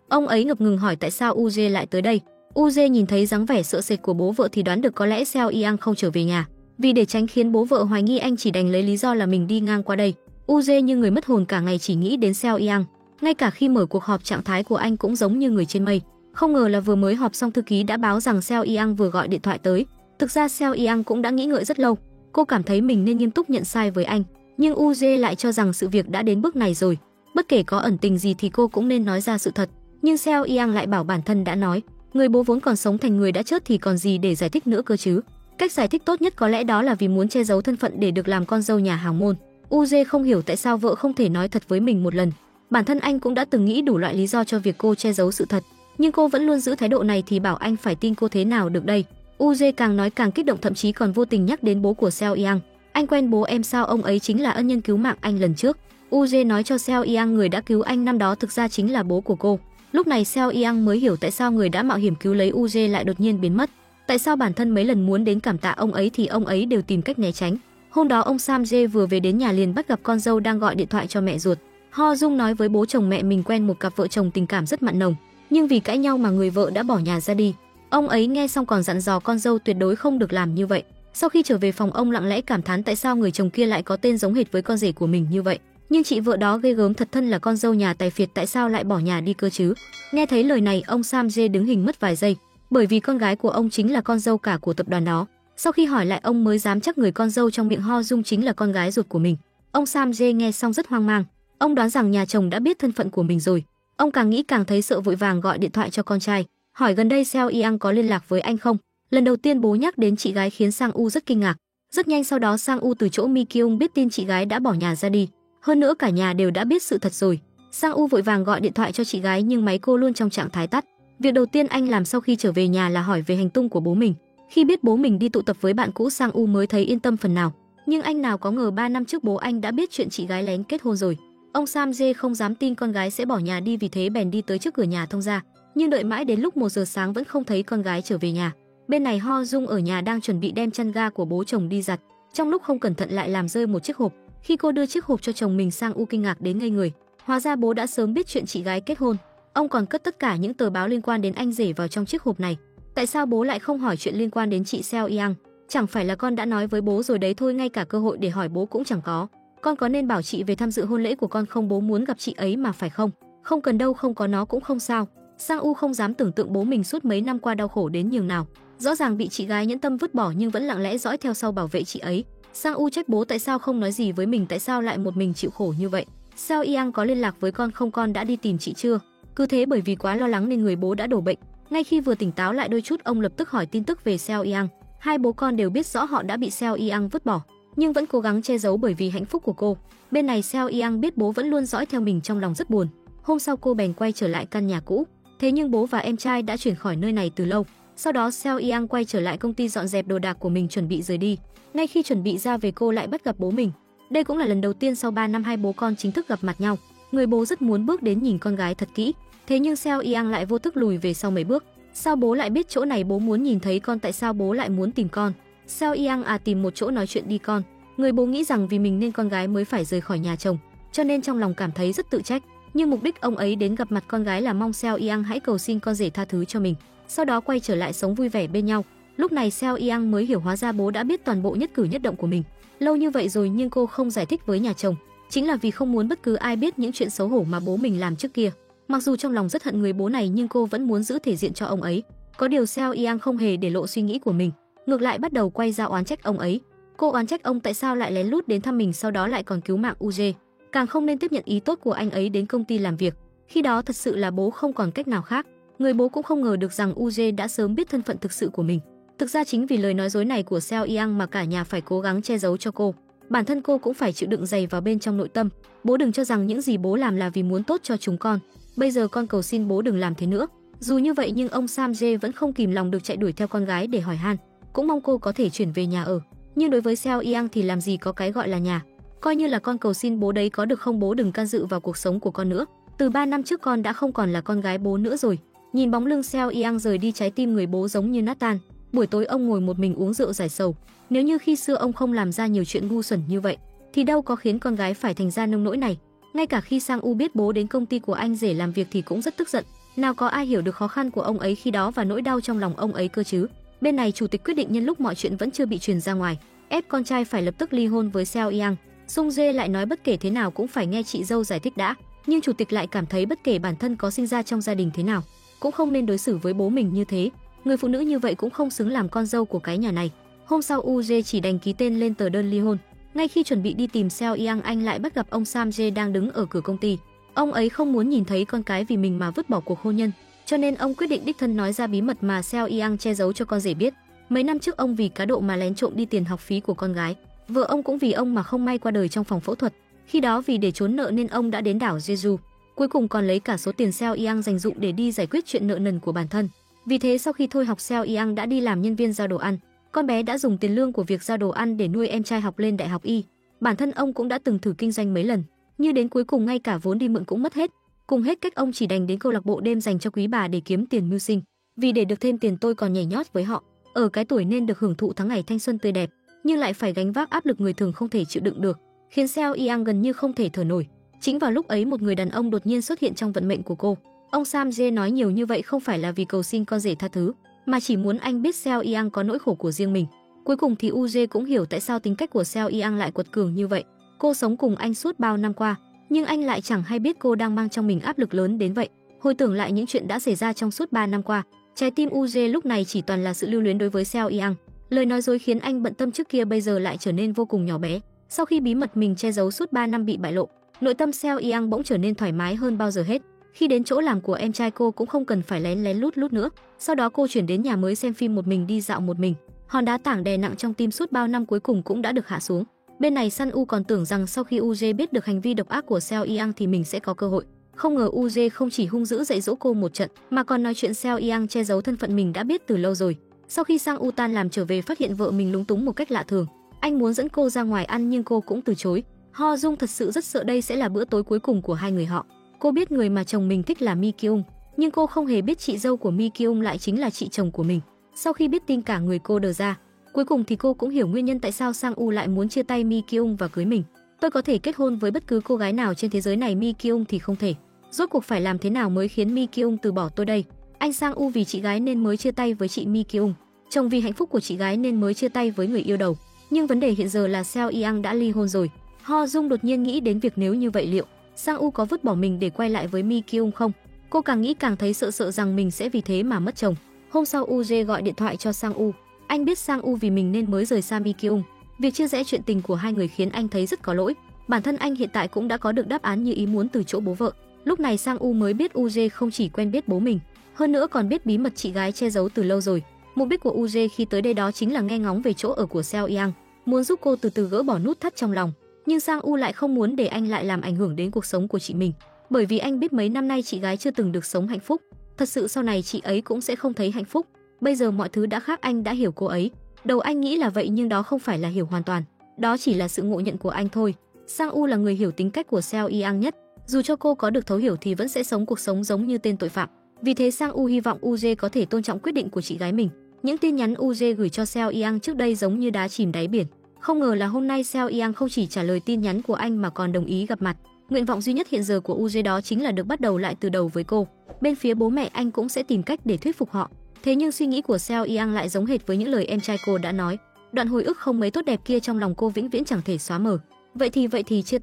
Ông ấy ngập ngừng hỏi tại sao UJ lại tới đây. UJ nhìn thấy dáng vẻ sợ sệt của bố vợ thì đoán được có lẽ Seo Yang không trở về nhà. Vì để tránh khiến bố vợ hoài nghi, anh chỉ đành lấy lý do là mình đi ngang qua đây. UJ như người mất hồn cả ngày chỉ nghĩ đến Seo Yang. Ngay cả khi mở cuộc họp, trạng thái của anh cũng giống như người trên mây. Không ngờ là vừa mới họp xong, thư ký đã báo rằng Seo Yang vừa gọi điện thoại tới. Thực ra Seo Yang cũng đã nghĩ ngợi rất lâu. Cô cảm thấy mình nên nghiêm túc nhận sai với anh, nhưng UJ lại cho rằng sự việc đã đến bước này rồi, bất kể có ẩn tình gì thì cô cũng nên nói ra sự thật. Nhưng Seo Yang lại bảo bản thân đã nói, người bố vốn còn sống thành người đã chết thì còn gì để giải thích nữa cơ chứ. Cách giải thích tốt nhất có lẽ đó là vì muốn che giấu thân phận để được làm con dâu nhà hào môn. UJ không hiểu tại sao vợ không thể nói thật với mình một lần. Bản thân anh cũng đã từng nghĩ đủ loại lý do cho việc cô che giấu sự thật, nhưng cô vẫn luôn giữ thái độ này thì bảo anh phải tin cô thế nào được đây. UJ càng nói càng kích động, thậm chí còn vô tình nhắc đến bố của Seo Yang. Anh quen bố em sao? Ông ấy chính là ân nhân cứu mạng anh lần trước. UJ nói cho Seo Yang người đã cứu anh năm đó thực ra chính là bố của cô. Lúc này Seo Yang mới hiểu tại sao người đã mạo hiểm cứu lấy UJ lại đột nhiên biến mất. Tại sao bản thân mấy lần muốn đến cảm tạ ông ấy thì ông ấy đều tìm cách né tránh. Hôm đó ông Sam Jae vừa về đến nhà liền bắt gặp con dâu đang gọi điện thoại cho mẹ ruột. Ho Dung nói với bố chồng mẹ mình quen một cặp vợ chồng tình cảm rất mặn nồng, nhưng vì cãi nhau mà người vợ đã bỏ nhà ra đi. Ông ấy nghe xong còn dặn dò con dâu tuyệt đối không được làm như vậy. Sau khi trở về phòng, ông lặng lẽ cảm thán tại sao người chồng kia lại có tên giống hệt với con rể của mình như vậy. Nhưng chị vợ đó ghê gớm thật, thân là con dâu nhà tài phiệt tại sao lại bỏ nhà đi cơ chứ. Nghe thấy lời này, ông Sam Jae đứng hình mất vài giây, bởi vì con gái của ông chính là con dâu cả của tập đoàn đó. Sau khi hỏi lại, ông mới dám chắc người con dâu trong miệng Ho Dung chính là con gái ruột của mình. Ông Sam Jae nghe xong rất hoang mang. Ông đoán rằng nhà chồng đã biết thân phận của mình rồi. Ông càng nghĩ càng thấy sợ, vội vàng gọi điện thoại cho con trai, hỏi gần đây Seo Yang có liên lạc với anh không. Lần đầu tiên bố nhắc đến chị gái khiến Sang U rất kinh ngạc. Rất nhanh sau đó Sang U từ chỗ Mi Kyung biết tin chị gái đã bỏ nhà ra đi. Hơn nữa cả nhà đều đã biết sự thật rồi. Sang U vội vàng gọi điện thoại cho chị gái nhưng máy cô luôn trong trạng thái tắt. Việc đầu tiên anh làm sau khi trở về nhà là hỏi về hành tung của bố mình. Khi biết bố mình đi tụ tập với bạn cũ, Sang U mới thấy yên tâm phần nào. Nhưng anh nào có ngờ 3 năm trước bố anh đã biết chuyện chị gái lén kết hôn rồi. Ông Sam Jae không dám tin con gái sẽ bỏ nhà đi, vì thế bèn đi tới trước cửa nhà thông gia. Nhưng đợi mãi đến lúc 1 giờ sáng vẫn không thấy con gái trở về nhà. Bên này Ho Dung ở nhà đang chuẩn bị đem chăn ga của bố chồng đi giặt. Trong lúc không cẩn thận lại làm rơi một chiếc hộp. Khi cô đưa chiếc hộp cho chồng mình, Sang U kinh ngạc đến ngây người. Hóa ra bố đã sớm biết chuyện chị gái kết hôn. Ông còn cất tất cả những tờ báo liên quan đến anh rể vào trong chiếc hộp này. Tại sao bố lại không hỏi chuyện liên quan đến chị Seo Yang? Chẳng phải là con đã nói với bố rồi đấy thôi, ngay cả cơ hội để hỏi bố cũng chẳng có. Con có nên bảo chị về tham dự hôn lễ của con không? Bố muốn gặp chị ấy mà phải không? Không cần đâu, không có nó cũng không sao. Sang U không dám tưởng tượng bố mình suốt mấy năm qua đau khổ đến nhường nào. Rõ ràng bị chị gái nhẫn tâm vứt bỏ nhưng vẫn lặng lẽ dõi theo sau bảo vệ chị ấy. Sang U trách bố tại sao không nói gì với mình, tại sao lại một mình chịu khổ như vậy. Seo Yang có liên lạc với con không? Con đã đi tìm chị chưa? Cứ thế bởi vì quá lo lắng nên người bố đã đổ bệnh. Ngay khi vừa tỉnh táo lại đôi chút, ông lập tức hỏi tin tức về Seo Yang. Hai bố con đều biết rõ họ đã bị Seo Yang vứt bỏ, nhưng vẫn cố gắng che giấu bởi vì hạnh phúc của cô. Bên này Seo Yang biết bố vẫn luôn dõi theo mình, trong lòng rất buồn. Hôm sau cô bèn quay trở lại căn nhà cũ. Thế nhưng bố và em trai đã chuyển khỏi nơi này từ lâu. Sau đó Seo Yang quay trở lại công ty dọn dẹp đồ đạc của mình chuẩn bị rời đi. Ngay khi chuẩn bị ra về cô lại bắt gặp bố mình. Đây cũng là lần đầu tiên sau 3 năm hai bố con chính thức gặp mặt nhau. Người bố rất muốn bước đến nhìn con gái thật kỹ. Thế nhưng Seo Yang lại vô thức lùi về sau mấy bước. Sao bố lại biết chỗ này? Bố muốn nhìn thấy con. Tại sao bố lại muốn tìm con? Seo Yang tìm một chỗ nói chuyện đi con. Người bố nghĩ rằng vì mình nên con gái mới phải rời khỏi nhà chồng, cho nên trong lòng cảm thấy rất tự trách. Nhưng mục đích ông ấy đến gặp mặt con gái là mong Seo Yang hãy cầu xin con rể tha thứ cho mình, sau đó quay trở lại sống vui vẻ bên nhau. Lúc này Seo Yang mới hiểu hóa ra bố đã biết toàn bộ nhất cử nhất động của mình lâu như vậy rồi, nhưng cô không giải thích với nhà chồng, chính là vì không muốn bất cứ ai biết những chuyện xấu hổ mà bố mình làm trước kia. Mặc dù trong lòng rất hận người bố này nhưng cô vẫn muốn giữ thể diện cho ông ấy. Có điều Seo Yang không hề để lộ suy nghĩ của mình, ngược lại bắt đầu quay ra oán trách ông ấy. Cô oán trách ông tại sao lại lén lút đến thăm mình, sau đó lại còn cứu mạng UJ, càng không nên tiếp nhận ý tốt của anh ấy đến công ty làm việc. Khi đó thật sự là bố không còn cách nào khác. Người bố cũng không ngờ được rằng UJ đã sớm biết thân phận thực sự của mình. Thực ra chính vì lời nói dối này của Seo Yang mà cả nhà phải cố gắng che giấu cho cô. Bản thân cô cũng phải chịu đựng dày vào bên trong nội tâm. Bố đừng cho rằng những gì bố làm là vì muốn tốt cho chúng con. Bây giờ con cầu xin bố đừng làm thế nữa. Dù như vậy nhưng ông Sam Jae vẫn không kìm lòng được chạy đuổi theo con gái để hỏi han, cũng mong cô có thể chuyển về nhà ở. Nhưng đối với Seo Yang thì làm gì có cái gọi là nhà. Coi như là con cầu xin bố đấy có được không? Bố đừng can dự vào cuộc sống của con nữa. Từ 3 năm trước con đã không còn là con gái bố nữa rồi. Nhìn bóng lưng Seo Yang rời đi, trái tim người bố giống như nát tan. Buổi tối ông ngồi một mình uống rượu giải sầu. Nếu như khi xưa ông không làm ra nhiều chuyện ngu xuẩn như vậy thì đâu có khiến con gái phải thành ra nông nỗi này. Ngay cả khi Sang U biết bố đến công ty của anh rể làm việc thì cũng rất tức giận. Nào có ai hiểu được khó khăn của ông ấy khi đó và nỗi đau trong lòng ông ấy cơ chứ. Bên này chủ tịch quyết định nhân lúc mọi chuyện vẫn chưa bị truyền ra ngoài, ép con trai phải lập tức ly hôn với Seo Yang. Sung Jae lại nói bất kể thế nào cũng phải nghe chị dâu giải thích đã. Nhưng chủ tịch lại cảm thấy bất kể bản thân có sinh ra trong gia đình thế nào cũng không nên đối xử với bố mình như thế. Người phụ nữ như vậy cũng không xứng làm con dâu của cái nhà này. Hôm sau UJ chỉ đành ký tên lên tờ đơn ly hôn. Ngay khi chuẩn bị đi tìm Seo Yang, anh lại bắt gặp ông Sam Jae đang đứng ở cửa công ty. Ông ấy không muốn nhìn thấy con cái vì mình mà vứt bỏ cuộc hôn nhân, cho nên ông quyết định đích thân nói ra bí mật mà Seo Yang che giấu cho con rể biết. Mấy năm trước ông vì cá độ mà lén trộm đi tiền học phí của con gái. Vợ ông cũng vì ông mà không may qua đời trong phòng phẫu thuật. Khi đó vì để trốn nợ nên ông đã đến đảo Jeju. Cuối cùng còn lấy cả số tiền Seo Yang dành dụm để đi giải quyết chuyện nợ nần của bản thân. Vì thế sau khi thôi học, Seo Yang đã đi làm nhân viên giao đồ ăn. Con bé đã dùng tiền lương của việc giao đồ ăn để nuôi em trai học lên đại học y. Bản thân ông cũng đã từng thử kinh doanh mấy lần, nhưng đến cuối cùng ngay cả vốn đi mượn cũng mất hết. Cùng hết cách ông chỉ đành đến câu lạc bộ đêm dành cho quý bà để kiếm tiền mưu sinh. Vì để được thêm tiền tôi còn nhảy nhót với họ. Ở cái tuổi nên được hưởng thụ tháng ngày thanh xuân tươi đẹp, nhưng lại phải gánh vác áp lực người thường không thể chịu đựng được, khiến Seo Yang gần như không thể thở nổi. Chính vào lúc ấy một người đàn ông đột nhiên xuất hiện trong vận mệnh của cô. Ông Sam Jae nói nhiều như vậy không phải là vì cầu xin con rể tha thứ, mà chỉ muốn anh biết Seo Yang có nỗi khổ của riêng mình. Cuối cùng thì UJ cũng hiểu tại sao tính cách của Seo Yang lại quật cường như vậy. Cô sống cùng anh suốt bao năm qua, nhưng anh lại chẳng hay biết cô đang mang trong mình áp lực lớn đến vậy. Hồi tưởng lại những chuyện đã xảy ra trong suốt 3 năm qua, trái tim UJ lúc này chỉ toàn là sự lưu luyến đối với Seo Yang. Lời nói dối khiến anh bận tâm trước kia bây giờ lại trở nên vô cùng nhỏ bé. Sau khi bí mật mình che giấu suốt 3 năm bị bại lộ, nội tâm Seo Yang bỗng trở nên thoải mái hơn bao giờ hết. Khi đến chỗ làm của em trai cô cũng không cần phải lén lén lút lút nữa. Sau đó cô chuyển đến nhà mới xem phim một mình, đi dạo một mình. Hòn đá tảng đè nặng trong tim suốt bao năm cuối cùng cũng đã được hạ xuống. Bên này Sun U còn tưởng rằng sau khi UJ biết được hành vi độc ác của Seo Yang thì mình sẽ có cơ hội. Không ngờ UJ không chỉ hung dữ dạy dỗ cô một trận mà còn nói chuyện Seo Yang che giấu thân phận mình đã biết từ lâu rồi. Sau khi Sang U tan làm trở về phát hiện vợ mình lúng túng một cách lạ thường, anh muốn dẫn cô ra ngoài ăn nhưng cô cũng từ chối. Ho Dung thật sự rất sợ đây sẽ là bữa tối cuối cùng của hai người họ. Cô biết người mà chồng mình thích là Mi Kyung, nhưng cô không hề biết chị dâu của Mi Kyung lại chính là chị chồng của mình. Sau khi biết tin cả người cô đờ ra. Cuối cùng thì cô cũng hiểu nguyên nhân tại sao Sang U lại muốn chia tay Mi Kyung và cưới mình. Tôi có thể kết hôn với bất cứ cô gái nào trên thế giới này, Mi Kyung thì không thể. Rốt cuộc phải làm thế nào mới khiến Mi Kyung từ bỏ tôi đây? Anh Sang U vì chị gái nên mới chia tay với chị Mi Kyung, chồng vì hạnh phúc của chị gái nên mới chia tay với người yêu đầu. Nhưng vấn đề hiện giờ là Seo Yang đã ly hôn rồi. Ho Dung đột nhiên nghĩ đến việc nếu như vậy liệu Sang U có vứt bỏ mình để quay lại với Mi Kyung không? Cô càng nghĩ càng thấy sợ rằng mình sẽ vì thế mà mất chồng. Hôm sau UJ gọi điện thoại cho Sang U. Anh biết Sang U vì mình nên mới rời xa Mi Kyung. Việc chia rẽ chuyện tình của hai người khiến anh thấy rất có lỗi. Bản thân anh hiện tại cũng đã có được đáp án như ý muốn từ chỗ bố vợ. Lúc này Sang U mới biết UJ không chỉ quen biết bố mình, hơn nữa còn biết bí mật chị gái che giấu từ lâu rồi. Mục đích của UJ khi tới đây đó chính là nghe ngóng về chỗ ở của Seo Yang, muốn giúp cô từ từ gỡ bỏ nút thắt trong lòng. Nhưng Sang U lại không muốn để anh lại làm ảnh hưởng đến cuộc sống của chị mình, bởi vì anh biết mấy năm nay chị gái chưa từng được sống hạnh phúc. Thật sự sau này chị ấy cũng sẽ không thấy hạnh phúc. Bây giờ mọi thứ đã khác, anh đã hiểu cô ấy. Đầu anh nghĩ là vậy nhưng đó không phải là hiểu hoàn toàn, đó chỉ là sự ngộ nhận của anh thôi. Sang U là người hiểu tính cách của Seo Yang nhất, dù cho cô có được thấu hiểu thì vẫn sẽ sống cuộc sống giống như tên tội phạm. Vì thế Sang U hy vọng UJ có thể tôn trọng quyết định của chị gái mình. Những tin nhắn UJ gửi cho Seo Yang trước đây giống như đá chìm đáy biển. Không ngờ là hôm nay Seo Yang không chỉ trả lời tin nhắn của anh mà còn đồng ý gặp mặt. Nguyện vọng duy nhất hiện giờ của UJ đó chính là được bắt đầu lại từ đầu với cô. Bên phía bố mẹ anh cũng sẽ tìm cách để thuyết phục họ. Thế nhưng suy nghĩ của Seo Yang lại giống hệt với những lời em trai cô đã nói. Đoạn hồi ức không mấy tốt đẹp kia trong lòng cô vĩnh viễn chẳng thể xóa mờ. Vậy thì chia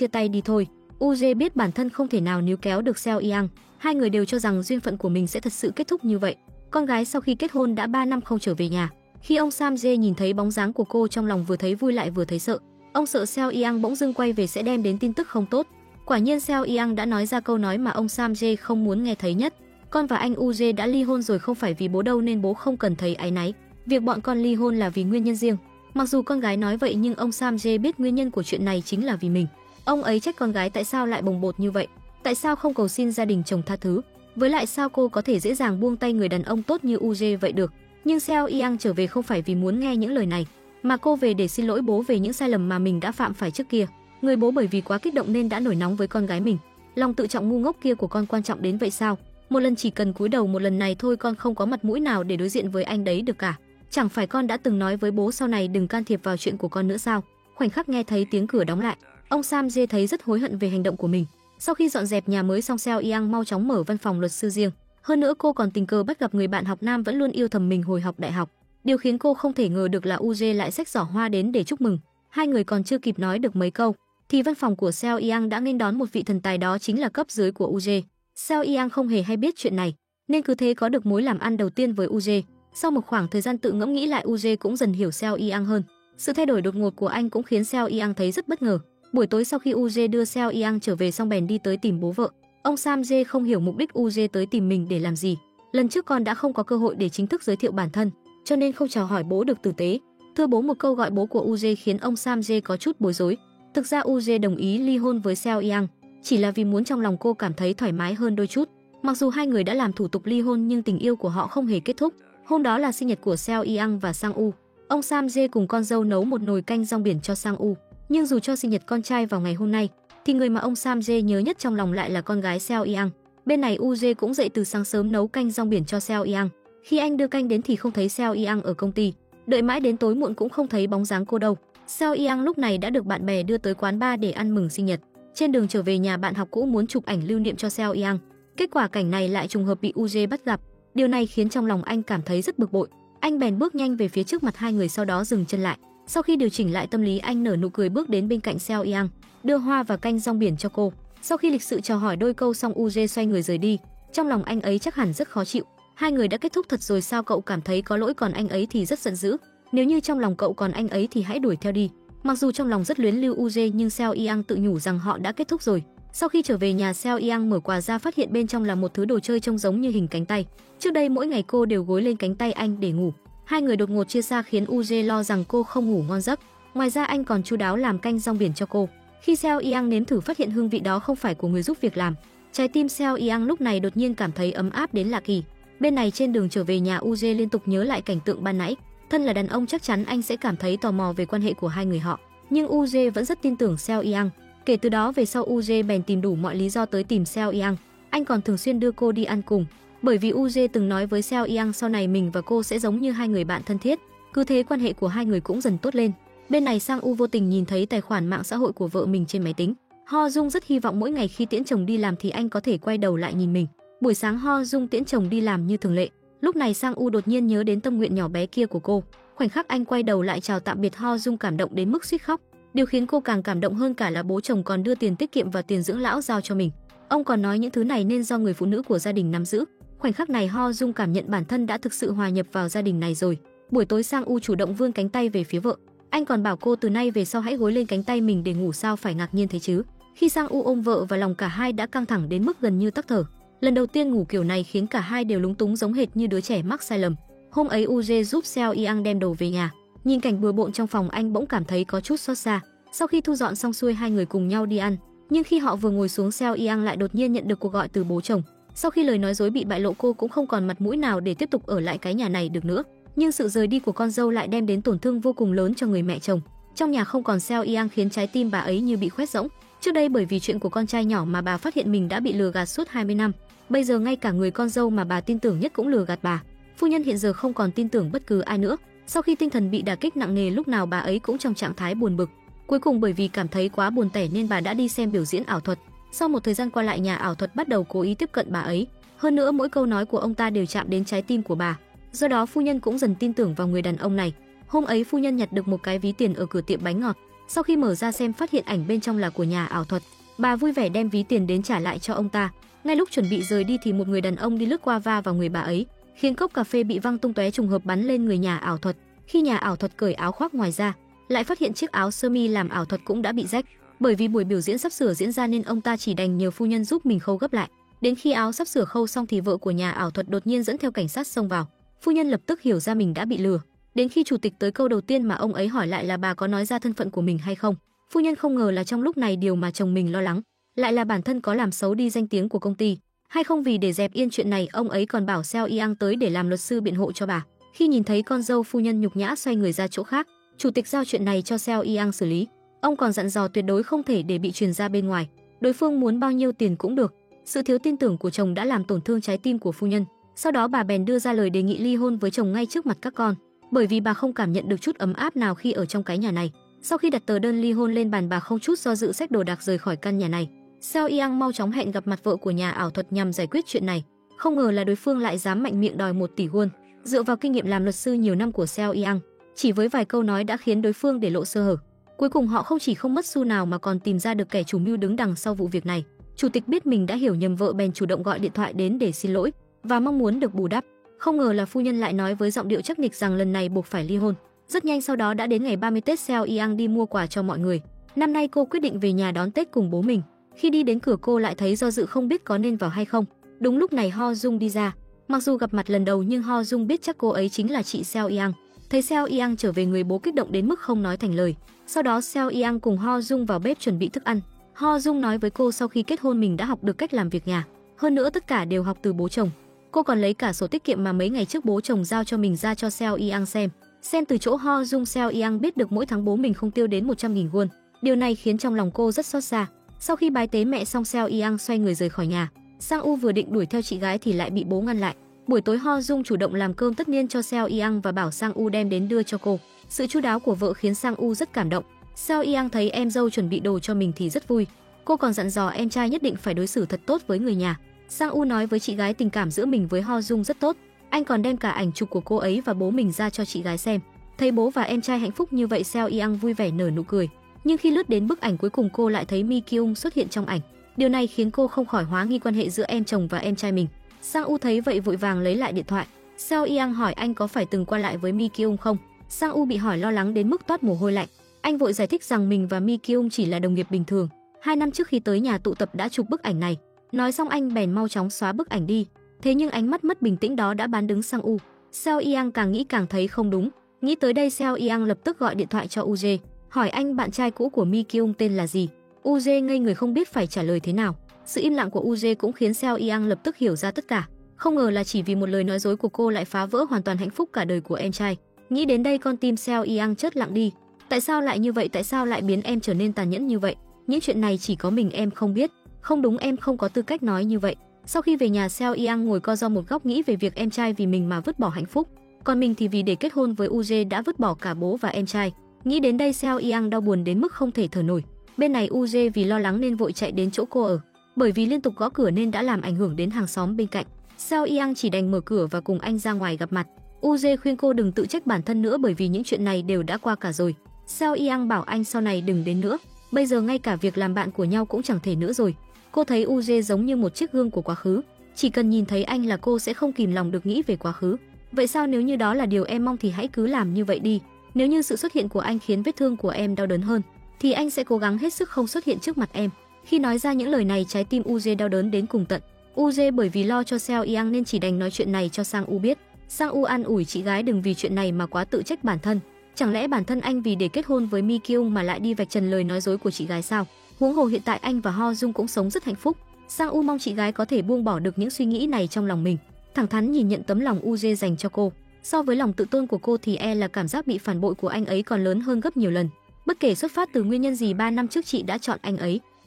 tay đi thôi. UJ biết bản thân không thể nào níu kéo được Seo Yang. Hai người đều cho rằng duyên phận của mình sẽ thật sự kết thúc như vậy. Con gái sau khi kết hôn đã 3 năm không trở về nhà. Khi ông Sam Jae nhìn thấy bóng dáng của cô trong lòng vừa thấy vui lại vừa thấy sợ. Ông sợ Seo Yang bỗng dưng quay về sẽ đem đến tin tức không tốt. Quả nhiên Seo Yang đã nói ra câu nói mà ông Sam Jae không muốn nghe thấy nhất. Con và anh UJ đã ly hôn rồi, không phải vì bố đâu nên bố không cần thấy áy náy. Việc bọn con ly hôn là vì nguyên nhân riêng. Mặc dù con gái nói vậy nhưng ông Sam Jae biết nguyên nhân của chuyện này chính là vì mình. Ông ấy trách con gái tại sao lại bồng bột như vậy, tại sao không cầu xin gia đình chồng tha thứ, với lại sao cô có thể dễ dàng buông tay người đàn ông tốt như UJ vậy được. Nhưng Seo Yang trở về không phải vì muốn nghe những lời này, mà cô về để xin lỗi bố về những sai lầm mà mình đã phạm phải trước kia. Người bố bởi vì quá kích động nên đã nổi nóng với con gái mình. Lòng tự trọng ngu ngốc kia của con quan trọng đến vậy sao? Một lần chỉ cần cúi đầu một lần này thôi con không có mặt mũi nào để đối diện với anh đấy được cả. Chẳng phải con đã từng nói với bố sau này đừng can thiệp vào chuyện của con nữa sao? Khoảnh khắc nghe thấy tiếng cửa đóng lại, ông Sam Jae thấy rất hối hận về hành động của mình. Sau khi dọn dẹp nhà mới xong, Seo Yang mau chóng mở văn phòng luật sư riêng. Hơn nữa cô còn tình cờ bắt gặp người bạn học nam vẫn luôn yêu thầm mình hồi học đại học. Điều khiến cô không thể ngờ được là UJ lại xách giỏ hoa đến để chúc mừng. Hai người còn chưa kịp nói được mấy câu thì văn phòng của Seo Yang đã nghênh đón một vị thần tài, đó chính là cấp dưới của UJ. Seo Yang không hề hay biết chuyện này nên cứ thế có được mối làm ăn đầu tiên với UJ. Sau một khoảng thời gian tự ngẫm nghĩ lại, UJ cũng dần hiểu Seo Yang hơn. Sự thay đổi đột ngột của anh cũng khiến Seo Yang thấy rất bất ngờ. Buổi tối sau khi UJ đưa Seo Yang trở về xong bèn đi tới tìm bố vợ. Ông Sam Jae không hiểu mục đích UJ tới tìm mình để làm gì. Lần trước con đã không có cơ hội để chính thức giới thiệu bản thân, cho nên không chào hỏi bố được tử tế. Thưa bố, một câu gọi bố của UJ khiến ông Sam Jae có chút bối rối. Thực ra UJ đồng ý ly hôn với Seo Yang chỉ là vì muốn trong lòng cô cảm thấy thoải mái hơn đôi chút. Mặc dù hai người đã làm thủ tục ly hôn nhưng tình yêu của họ không hề kết thúc. Hôm đó là sinh nhật của Seo Yang và Sang U. Ông Sam Jae cùng con dâu nấu một nồi canh rong biển cho Sang U. Nhưng dù cho sinh nhật con trai vào ngày hôm nay, thì người mà ông Sam Jae nhớ nhất trong lòng lại là con gái Seo Yang. Bên này UJ cũng dậy từ sáng sớm nấu canh rong biển cho Seo Yang. Khi anh đưa canh đến thì không thấy Seo Yang ở công ty. Đợi mãi đến tối muộn cũng không thấy bóng dáng cô đâu. Seo Yang lúc này đã được bạn bè đưa tới quán bar để ăn mừng sinh nhật. Trên đường trở về nhà, bạn học cũ muốn chụp ảnh lưu niệm cho Seo Yang. Kết quả cảnh này lại trùng hợp bị UJ bắt gặp. Điều này khiến trong lòng anh cảm thấy rất bực bội. Anh bèn bước nhanh về phía trước mặt hai người, sau đó dừng chân lại. Sau khi điều chỉnh lại tâm lý, anh nở nụ cười bước đến bên cạnh Seo Yang, đưa hoa và canh rong biển cho cô. Sau khi lịch sự chào hỏi đôi câu xong, UJ xoay người rời đi. Trong lòng anh ấy chắc hẳn rất khó chịu. Hai người đã kết thúc thật rồi sao? Cậu cảm thấy có lỗi, còn anh ấy thì rất giận dữ. Nếu như trong lòng cậu còn anh ấy thì hãy đuổi theo đi. Mặc dù trong lòng rất luyến lưu UJ nhưng Seo Yang tự nhủ rằng họ đã kết thúc rồi. Sau khi trở về nhà, Seo Yang mở quà ra phát hiện bên trong là một thứ đồ chơi trông giống như hình cánh tay. Trước đây mỗi ngày cô đều gối lên cánh tay anh để ngủ. Hai người đột ngột chia xa khiến Uje lo rằng cô không ngủ ngon giấc. Ngoài ra anh còn chu đáo làm canh rong biển cho cô. Khi Seo Yang nếm thử phát hiện hương vị đó không phải của người giúp việc làm. Trái tim Seo Yang lúc này đột nhiên cảm thấy ấm áp đến lạ kỳ. Bên này trên đường trở về nhà, Uje liên tục nhớ lại cảnh tượng ban nãy. Thân là đàn ông chắc chắn anh sẽ cảm thấy tò mò về quan hệ của hai người họ. Nhưng Uje vẫn rất tin tưởng Seo Yang. Kể từ đó về sau, Uje bèn tìm đủ mọi lý do tới tìm Seo Yang. Anh còn thường xuyên đưa cô đi ăn cùng, bởi vì Uje từng nói với Seo Yang sau này mình và cô sẽ giống như hai người bạn thân thiết. Cứ thế quan hệ của hai người cũng dần tốt lên. Bên này Sang U vô tình nhìn thấy tài khoản mạng xã hội của vợ mình trên máy tính. Ho Dung rất hy vọng mỗi ngày khi tiễn chồng đi làm thì anh có thể quay đầu lại nhìn mình. Buổi sáng Ho Dung tiễn chồng đi làm như thường lệ. Lúc này Sang U đột nhiên nhớ đến tâm nguyện nhỏ bé kia của cô. Khoảnh khắc anh quay đầu lại chào tạm biệt, Ho Dung cảm động đến mức suýt khóc. Điều khiến cô càng cảm động hơn cả là bố chồng còn đưa tiền tiết kiệm và tiền dưỡng lão giao cho mình. Ông còn nói những thứ này nên do người phụ nữ của gia đình nắm giữ. Khoảnh khắc này Ho Dung cảm nhận bản thân đã thực sự hòa nhập vào gia đình này rồi. Buổi tối Sang U chủ động vươn cánh tay về phía vợ. Anh còn bảo cô từ nay về sau hãy gối lên cánh tay mình để ngủ, sao phải ngạc nhiên thế chứ. Khi Sang U ôm vợ vào lòng, cả hai đã căng thẳng đến mức gần như tắc thở. Lần đầu tiên ngủ kiểu này khiến cả hai đều lúng túng giống hệt như đứa trẻ mắc sai lầm. Hôm ấy Uje giúp Seo Yang đem đồ về nhà. Nhìn cảnh bừa bộn trong phòng, anh bỗng cảm thấy có chút xót xa. Sau khi thu dọn xong xuôi, hai người cùng nhau đi ăn. Nhưng khi họ vừa ngồi xuống, Seo Yang lại đột nhiên nhận được cuộc gọi từ bố chồng. Sau khi lời nói dối bị bại lộ, cô cũng không còn mặt mũi nào để tiếp tục ở lại cái nhà này được nữa. Nhưng sự rời đi của con dâu lại đem đến tổn thương vô cùng lớn cho người mẹ chồng. Trong nhà không còn Seo Yang khiến trái tim bà ấy như bị khoét rỗng. Trước đây bởi vì chuyện của con trai nhỏ mà bà phát hiện mình đã bị lừa gạt suốt 20 năm. Bây giờ ngay cả người con dâu mà bà tin tưởng nhất cũng lừa gạt bà. Phu nhân hiện giờ không còn tin tưởng bất cứ ai nữa. Sau khi tinh thần bị đả kích nặng nề, lúc nào bà ấy cũng trong trạng thái buồn bực. Cuối cùng bởi vì cảm thấy quá buồn tẻ nên bà đã đi xem biểu diễn ảo thuật. Sau một thời gian qua lại, nhà ảo thuật bắt đầu cố ý tiếp cận bà ấy. Hơn nữa mỗi câu nói của ông ta đều chạm đến trái tim của bà. Do đó phu nhân cũng dần tin tưởng vào người đàn ông này. Hôm ấy phu nhân nhặt được một cái ví tiền ở cửa tiệm bánh ngọt. Sau khi mở ra xem phát hiện ảnh bên trong là của nhà ảo thuật, bà vui vẻ đem ví tiền đến trả lại cho ông ta. Ngay lúc chuẩn bị rời đi thì một người đàn ông đi lướt qua va vào người bà ấy, khiến cốc cà phê bị văng tung tóe, trùng hợp bắn lên người nhà ảo thuật. Khi nhà ảo thuật cởi áo khoác ngoài ra, lại phát hiện chiếc áo sơ mi làm ảo thuật cũng đã bị rách. Bởi vì buổi biểu diễn sắp sửa diễn ra nên ông ta chỉ đành nhờ phu nhân giúp mình khâu gấp lại. Đến khi áo sắp sửa khâu xong thì vợ của nhà ảo thuật đột nhiên dẫn theo cảnh sát xông vào. Phu nhân lập tức hiểu ra mình đã bị lừa. Đến khi chủ tịch tới, câu đầu tiên mà ông ấy hỏi lại là bà có nói ra thân phận của mình hay không. Phu nhân không ngờ là trong lúc này điều mà chồng mình lo lắng lại là bản thân có làm xấu đi danh tiếng của công ty hay không. Vì để dẹp yên chuyện này, ông ấy còn bảo Seo Yang tới để làm luật sư biện hộ cho bà. Khi nhìn thấy con dâu, phu nhân nhục nhã xoay người ra chỗ khác. Chủ tịch giao chuyện này cho Seo Yang xử lý. Ông còn dặn dò tuyệt đối không thể để bị truyền ra bên ngoài. Đối phương muốn bao nhiêu tiền cũng được. Sự thiếu tin tưởng của chồng đã làm tổn thương trái tim của phu nhân. Sau đó bà bèn đưa ra lời đề nghị ly hôn với chồng ngay trước mặt các con, bởi vì bà không cảm nhận được chút ấm áp nào khi ở trong cái nhà này. Sau khi đặt tờ đơn ly hôn lên bàn, bà không chút do dự xách đồ đạc rời khỏi căn nhà này. Seo Yang mau chóng hẹn gặp mặt vợ của nhà ảo thuật nhằm giải quyết chuyện này. Không ngờ là đối phương lại dám mạnh miệng đòi 1 tỷ won. Dựa vào kinh nghiệm làm luật sư nhiều năm của Seo Yang, chỉ với vài câu nói đã khiến đối phương để lộ sơ hở. Cuối cùng họ không chỉ không mất xu nào mà còn tìm ra được kẻ chủ mưu đứng đằng sau vụ việc này. Chủ tịch biết mình đã hiểu nhầm vợ bèn chủ động gọi điện thoại đến để xin lỗi và mong muốn được bù đắp. Không ngờ là phu nhân lại nói với giọng điệu chắc nịch rằng lần này buộc phải ly hôn. Rất nhanh sau đó đã đến ngày 30 Tết, Seo Yang đi mua quà cho mọi người. Năm nay cô quyết định về nhà đón Tết cùng bố mình. Khi đi đến cửa cô lại thấy do dự không biết có nên vào hay không. Đúng lúc này Ho Dung đi ra. Mặc dù gặp mặt lần đầu nhưng Ho Dung biết chắc cô ấy chính là chị Seo Yang. Thấy Seo Yang trở về, người bố kích động đến mức không nói thành lời. Sau đó Seo Yang cùng Ho Dung vào bếp chuẩn bị thức ăn. Ho Dung nói với cô sau khi kết hôn mình đã học được cách làm việc nhà. Hơn nữa tất cả đều học từ bố chồng. Cô còn lấy cả sổ tiết kiệm mà mấy ngày trước bố chồng giao cho mình ra cho Seo Yang xem. Xem từ chỗ Ho Dung, Seo Yang biết được mỗi tháng bố mình không tiêu đến 100.000 won. Điều này khiến trong lòng cô rất xót xa. Sau khi bái tế mẹ xong, Seo Yang xoay người rời khỏi nhà. Sang U vừa định đuổi theo chị gái thì lại bị bố ngăn lại. Buổi tối Ho Dung chủ động làm cơm tất niên cho Seo Yang và bảo Sang U đem đến đưa cho cô. Sự chu đáo của vợ khiến Sang U rất cảm động. Seo Yang thấy em dâu chuẩn bị đồ cho mình thì rất vui. Cô còn dặn dò em trai nhất định phải đối xử thật tốt với người nhà. Sang U nói với chị gái tình cảm giữa mình với Ho Dung rất tốt. Anh còn đem cả ảnh chụp của cô ấy và bố mình ra cho chị gái xem. Thấy bố và em trai hạnh phúc như vậy, Seo Yang vui vẻ nở nụ cười. Nhưng khi lướt đến bức ảnh cuối cùng, cô lại thấy Mi Kyung xuất hiện trong ảnh. Điều này khiến cô không khỏi hóa nghi quan hệ giữa em chồng và em trai mình. Sang U thấy vậy vội vàng lấy lại điện thoại. Seo Yang hỏi anh có phải từng qua lại với Mi Kyung không. Sang U bị hỏi lo lắng đến mức toát mồ hôi lạnh. Anh vội giải thích rằng mình và Mi Kyung chỉ là đồng nghiệp bình thường. 2 năm trước khi tới nhà tụ tập đã chụp bức ảnh này. Nói xong anh bèn mau chóng xóa bức ảnh đi. Thế nhưng ánh mắt mất bình tĩnh đó đã bán đứng Sang U. Seo Yang càng nghĩ càng thấy không đúng. Nghĩ tới đây Seo Yang lập tức gọi điện thoại cho Uje, hỏi anh bạn trai cũ của Mi Kyung tên là gì. Uje ngây người không biết phải trả lời thế nào. Sự im lặng của Uje cũng khiến Seo Yang lập tức hiểu ra tất cả. Không ngờ là chỉ vì một lời nói dối của cô lại phá vỡ hoàn toàn hạnh phúc cả đời của em trai. Nghĩ đến đây con tim Seo Yang chớt lặng đi. Tại sao lại như vậy? Tại sao lại biến em trở nên tàn nhẫn như vậy? Những chuyện này chỉ có mình em không biết. Không đúng, em không có tư cách nói như vậy. Sau khi về nhà, Seo Yang ngồi co ro một góc nghĩ về việc em trai vì mình mà vứt bỏ hạnh phúc, còn mình thì vì để kết hôn với Uje đã vứt bỏ cả bố và em trai. Nghĩ đến đây Seo Yang đau buồn đến mức không thể thở nổi. Bên này Uje vì lo lắng nên vội chạy đến chỗ cô ở, bởi vì liên tục gõ cửa nên đã làm ảnh hưởng đến hàng xóm bên cạnh. Seo Yang chỉ đành mở cửa và cùng anh ra ngoài gặp mặt. Uje khuyên cô đừng tự trách bản thân nữa bởi vì những chuyện này đều đã qua cả rồi. Seo Yang bảo anh sau này đừng đến nữa, bây giờ ngay cả việc làm bạn của nhau cũng chẳng thể nữa rồi. Cô thấy Uje giống như một chiếc gương của quá khứ, chỉ cần nhìn thấy anh là cô sẽ không kìm lòng được nghĩ về quá khứ. Vậy sao nếu như đó là điều em mong thì hãy cứ làm như vậy đi. Nếu như sự xuất hiện của anh khiến vết thương của em đau đớn hơn thì anh sẽ cố gắng hết sức không xuất hiện trước mặt em. Khi nói ra những lời này, trái tim Uje đau đớn đến cùng tận. Uje bởi vì lo cho Seo Yang nên chỉ đành nói chuyện này cho Sang U biết. Sang U an ủi chị gái đừng vì chuyện này mà quá tự trách bản thân. Chẳng lẽ bản thân anh vì để kết hôn với Mi Kyung mà lại đi vạch trần lời nói dối của chị gái sao? Huống hồ hiện tại anh và Ho Dung cũng sống rất hạnh phúc. Sang U mong chị gái có thể buông bỏ được những suy nghĩ này trong lòng mình, thẳng thắn nhìn nhận tấm lòng Uje dành cho cô. So với lòng tự tôn của cô thì là cảm giác bị phản bội của anh ấy còn lớn hơn gấp nhiều lần. Bất kể xuất phát từ nguyên nhân gì, 3 năm trước chị đã chọn